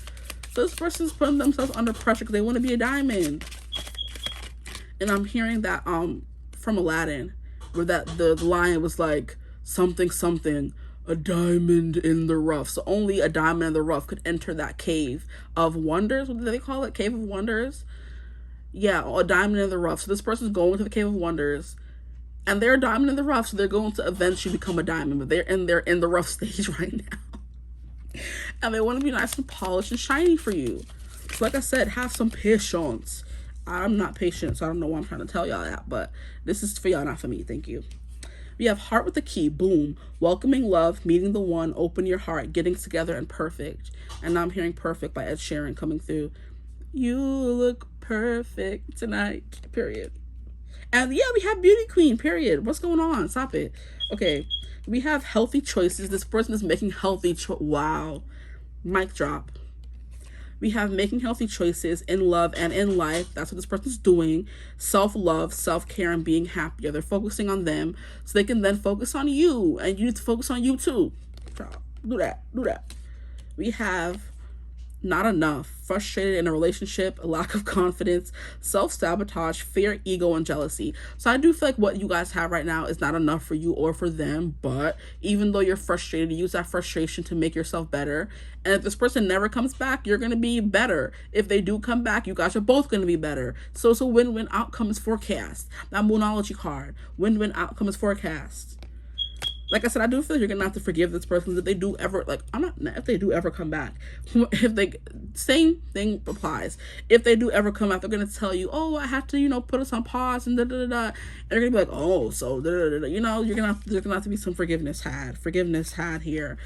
So this person's putting themselves under pressure because they want to be a diamond. And I'm hearing that from Aladdin, where the lion was like, something, a diamond in the rough. So only a diamond in the rough could enter that cave of wonders. What do they call it? Cave of wonders? Yeah, a diamond in the rough. So this person's going to the cave of wonders. And they're a diamond in the rough, so they're going to eventually become a diamond. But they're in the rough stage right now. And they want to be nice and polished and shiny for you. So like I said, have some patience. I'm not patient, so I don't know why I'm trying to tell y'all that. But this is for y'all, not for me. Thank you. We have heart with the key. Boom. Welcoming love, meeting the one, open your heart, getting together, and perfect. And now I'm hearing Perfect by Ed Sheeran coming through. You look perfect tonight. Period. And yeah, we have Beauty Queen, period. What's going on? Stop it. Okay, we have healthy choices. This person is making healthy wow. Mic drop. We have making healthy choices in love and in life. That's what this person's doing. Self-love, self-care, and being happier. They're focusing on them so they can then focus on you. And you need to focus on you too. Do that. We have not enough, frustrated in a relationship, a lack of confidence, self-sabotage, fear, ego, and jealousy. So I do feel like what you guys have right now is not enough for you or for them, but even though you're frustrated, use that frustration to make yourself better. And if this person never comes back, you're going to be better. If they do come back, you guys are both going to be better. So it's a win-win outcome is forecast. That Moonology card, win-win outcome is forecast. Like I said, I do feel like you're gonna have to forgive this person if they do ever, like, if they do ever come back. If they, same thing applies. If they do ever come back, they're gonna tell you, oh, I have to, you know, put us on pause and da-da-da-da. And they're gonna be like, oh, so da-da-da-da. You know, there's gonna have to be some forgiveness had here.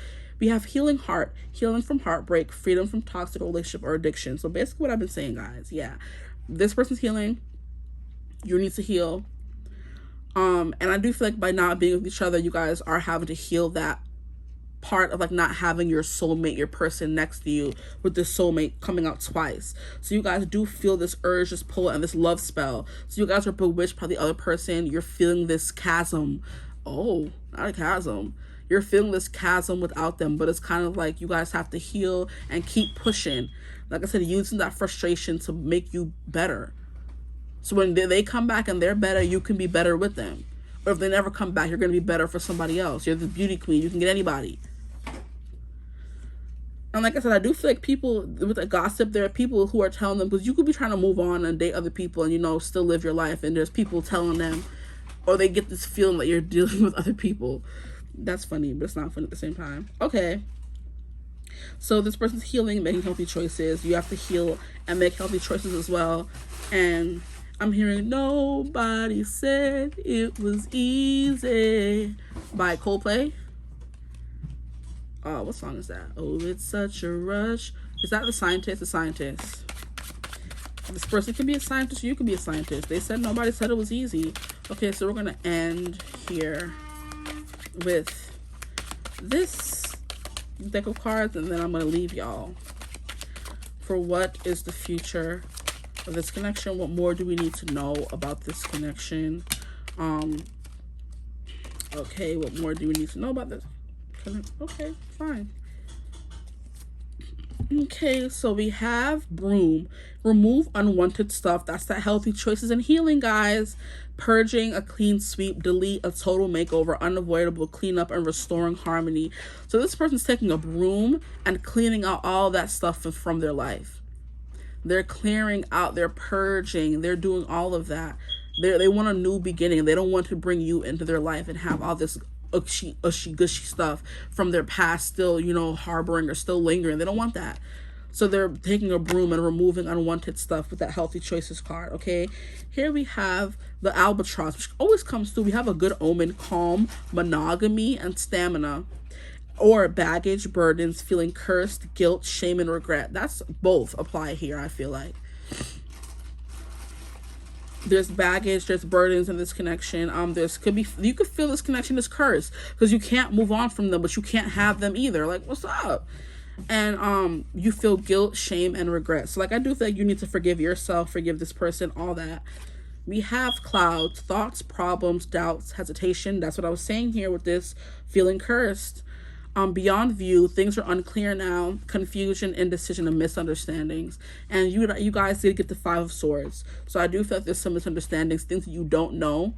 We have healing heart, healing from heartbreak, freedom from toxic relationship or addiction. So basically what I've been saying, guys, yeah. This person's healing, you need to heal. And I do feel like by not being with each other, you guys are having to heal that part of like not having your soulmate, your person next to you, with this soulmate coming out twice. So you guys do feel this urge, this pull, and this love spell. So you guys are bewitched by the other person. You're feeling this chasm. Oh, not a chasm. You're feeling this chasm without them, but it's kind of like you guys have to heal and keep pushing. Like I said, using that frustration to make you better. So when they come back and they're better, you can be better with them. Or if they never come back, you're going to be better for somebody else. You're the beauty queen. You can get anybody. And like I said, I do feel like people with the gossip, there are people who are telling them, because you could be trying to move on and date other people and, you know, still live your life. And there's people telling them, or they get this feeling that you're dealing with other people. That's funny, but it's not funny at the same time. Okay. So this person's healing, making healthy choices. You have to heal and make healthy choices as well. And I'm hearing Nobody Said It Was Easy by Coldplay. What song is that? Oh, it's such a rush. Is that The Scientist? The Scientist. This person can be a scientist, you can be a scientist. They said nobody said it was easy. Okay, so we're going to end here with this deck of cards, and then I'm going to leave y'all for what is the future of this connection. What more do we need to know about this connection? Okay, what more do we need to know about this? Okay, fine. Okay, so we have Broom. Remove unwanted stuff. That's that healthy choices and healing, guys. Purging, a clean sweep, delete, a total makeover, unavoidable cleanup, and restoring harmony. So this person's taking a broom and cleaning out all that stuff from their life. They're clearing out, they're purging, they're doing all of that. They want a new beginning. They don't want to bring you into their life and have all this ushy gushy stuff from their past still, you know, harboring or still lingering. They don't want that. So they're taking a broom and removing unwanted stuff with that healthy choices card. Okay, here we have the albatross, which always comes through. We have a good omen, calm, monogamy, and stamina. Or baggage, burdens, feeling cursed, guilt, shame, and regret. That's both apply here, I feel like. There's baggage, there's burdens in this connection. You could feel this connection is cursed because you can't move on from them, but you can't have them either. Like, what's up? And you feel guilt, shame, and regret. So like, I do think you need to forgive yourself, forgive this person, all that. We have clouds, thoughts, problems, doubts, hesitation. That's what I was saying here with this feeling cursed. Beyond view, things are unclear now, confusion, indecision, and misunderstandings. And you guys did get the 5 of Swords. So I do feel like there's some misunderstandings, things that you don't know.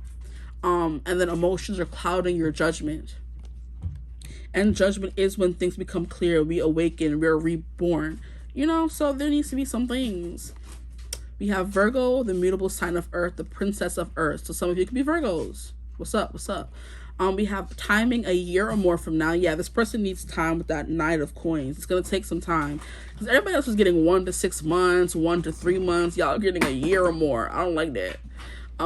And then emotions are clouding your judgment. And judgment is when things become clear, we awaken, we're reborn. You know, so there needs to be some things. We have Virgo, the mutable sign of Earth, the princess of Earth. So some of you could be Virgos. What's up? What's up? We have timing a year or more from now. Yeah, this person needs time with that Knight of Coins. It's going to take some time. Because everybody else is getting 1 to 6 months, 1 to 3 months. Y'all are getting a year or more. I don't like that.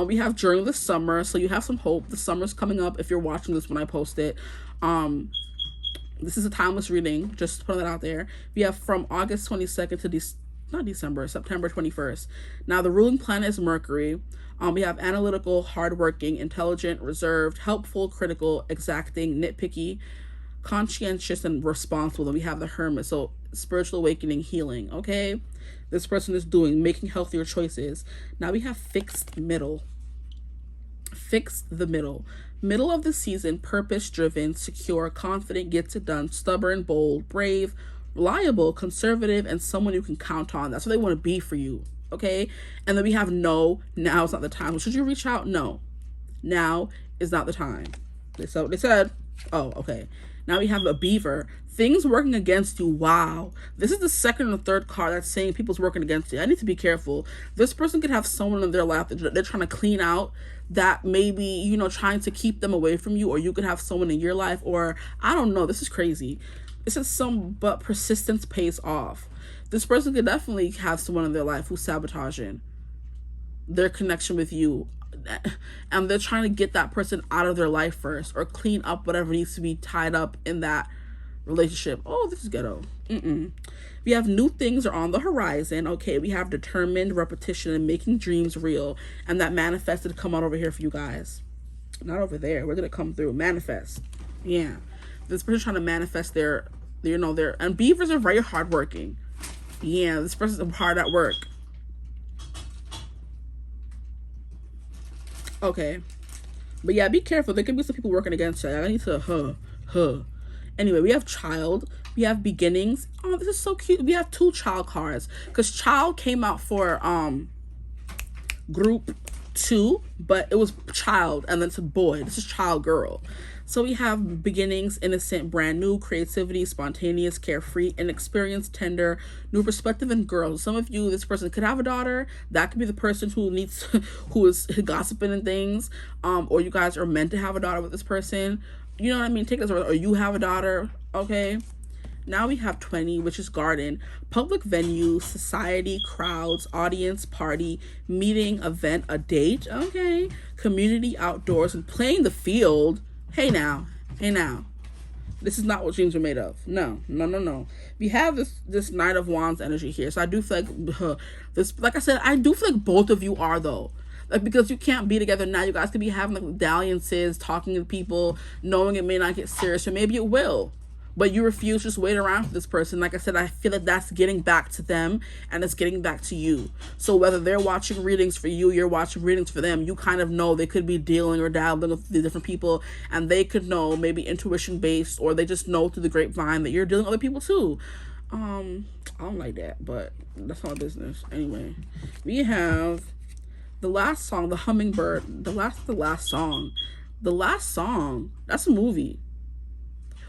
We have during the summer. So you have some hope. The summer's coming up if you're watching this when I post it. This is a timeless reading. Just putting that out there. We have from August 22nd to September 21st. Now, the ruling planet is Mercury. We have analytical, hardworking, intelligent, reserved, helpful, critical, exacting, nitpicky, conscientious, and responsible. And we have the Hermit. So spiritual awakening, healing. Okay, this person is making healthier choices. Now we have fixed middle. Fixed the middle of the season, purpose driven, secure, confident, gets it done, stubborn, bold, brave, reliable, conservative, and someone you can count on. That's what they want to be for you. Okay. And then we have no, now is not the time. Should you reach out? No, now is not the time. So they said, oh, okay. Now we have a beaver. Things working against you. Wow. This is the second or third card that's saying people's working against you. I need to be careful. This person could have someone in their life that they're trying to clean out, that maybe, you know, trying to keep them away from you, or you could have someone in your life, or I don't know. This is crazy. This is but persistence pays off. This person could definitely have someone in their life who's sabotaging their connection with you, and they're trying to get that person out of their life first, or clean up whatever needs to be tied up in that relationship. Oh, this is ghetto. We have new things are on the horizon. Okay, we have determined, repetition, and making dreams real, and that manifested to come out over here for you guys. Not over there. Where did it come through? Manifest. Yeah, this person trying to manifest their, you know, their, and beavers are very hardworking. Yeah, this person's hard at work. Okay, but yeah, be careful. There could be some people working against you. I need to Anyway, we have child. We have beginnings. Oh, this is so cute. We have 2 child cards, because child came out for group 2, but it was child, and then it's a boy. This is child, girl. So we have beginnings, innocent, brand new, creativity, spontaneous, carefree, inexperienced, tender, new perspective, and girls. Some of you, this person could have a daughter. That could be the person who needs, who is gossiping and things. Or you guys are meant to have a daughter with this person. You know what I mean? Take this, or you have a daughter. Okay. Now we have 20, which is garden, public venue, society, crowds, audience, party, meeting, event, a date. Okay. Community, outdoors, and playing the field. Hey now. This is not what dreams are made of. No. We have this Knight of Wands energy here. So I do feel like this, like I said, I do feel like both of you are, though. Like, because you can't be together now. You guys could be having like dalliances, talking to people, knowing it may not get serious, or maybe it will. But you refuse to just wait around for this person. Like I said, I feel like that's getting back to them, and it's getting back to you. So whether they're watching readings for you, you're watching readings for them, you kind of know they could be dealing or dabbling with the different people, and they could know, maybe intuition based, or they just know through the grapevine that you're dealing with other people too. I don't like that, but that's not my business. Anyway, we have the last song, the hummingbird. The last song. That's a movie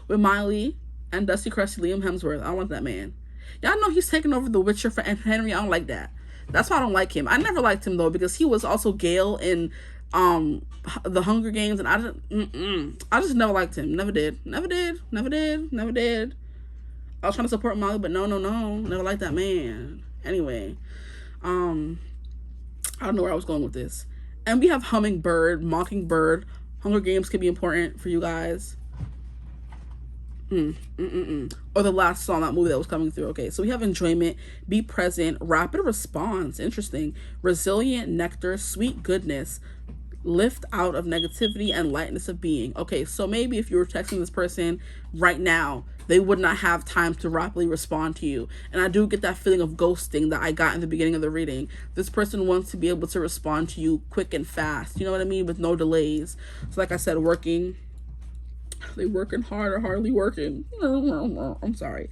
with Miley and Dusty Crusty Liam Hemsworth. I don't want that man. Y'all know he's taking over The Witcher for Henry. I don't like that. That's why I don't like him. I never liked him though, because he was also Gale in the Hunger Games, and I just never liked him. Never did. I was trying to support Miley, but no. Never liked that man. Anyway, I don't know where I was going with this. And we have hummingbird, mockingbird. Hunger Games could be important for you guys. Or the last song, that movie that was coming through. Okay, so we have enjoyment, be present, rapid response, interesting, resilient, nectar, sweet goodness, lift out of negativity, and lightness of being. Okay, so maybe if you were texting this person right now, they would not have time to rapidly respond to you. And I do get that feeling of ghosting that I got in the beginning of the reading. This person wants to be able to respond to you quick and fast, you know what I mean, with no delays. So like I said, they working hard or hardly working. I'm sorry.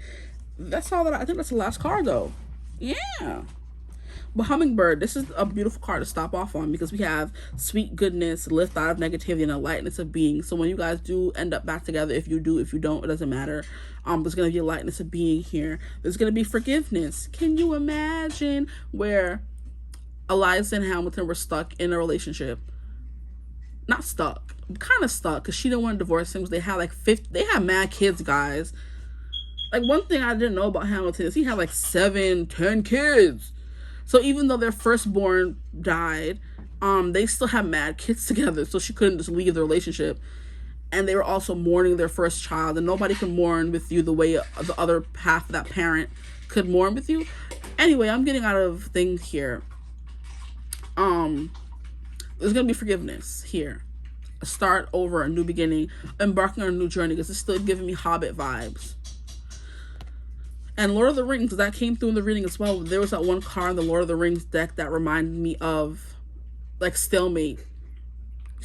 That's all that I think. That's the last card though. Yeah. But hummingbird, this is a beautiful card to stop off on, because we have sweet goodness, lift out of negativity, and a lightness of being. So when you guys do end up back together, if you do, if you don't, it doesn't matter. There's going to be a lightness of being here. There's going to be forgiveness. Can you imagine where Eliza and Hamilton were stuck in a relationship? Not stuck, kind of stuck, because she didn't want to divorce him, because they had like they had mad kids, guys. Like, one thing I didn't know about Hamilton is he had like 7-10 kids. So even though their firstborn died, they still had mad kids together, so she couldn't just leave the relationship. And they were also mourning their first child, and nobody can mourn with you the way the other half of that parent could mourn with you. Anyway, I'm getting out of things here. There's gonna be forgiveness here, a start over, a new beginning, embarking on a new journey, because it's still giving me Hobbit vibes. And Lord of the Rings, that came through in the reading as well. There was that one card in the Lord of the Rings deck that reminded me of like stalemate.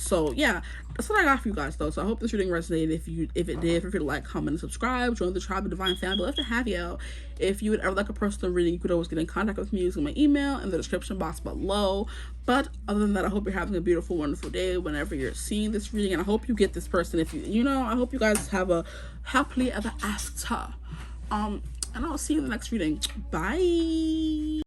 So yeah, that's what I got for you guys though. So I hope this reading resonated. If it did, feel free to like, comment, and subscribe. Join the tribe of divine family. Love to have you. If you would ever like a personal reading, you could always get in contact with me using my email in the description box below. But other than that, I hope you're having a beautiful, wonderful day whenever you're seeing this reading, and I hope you get this person. If I hope you guys have a happily ever after. And I'll see you in the next reading. Bye.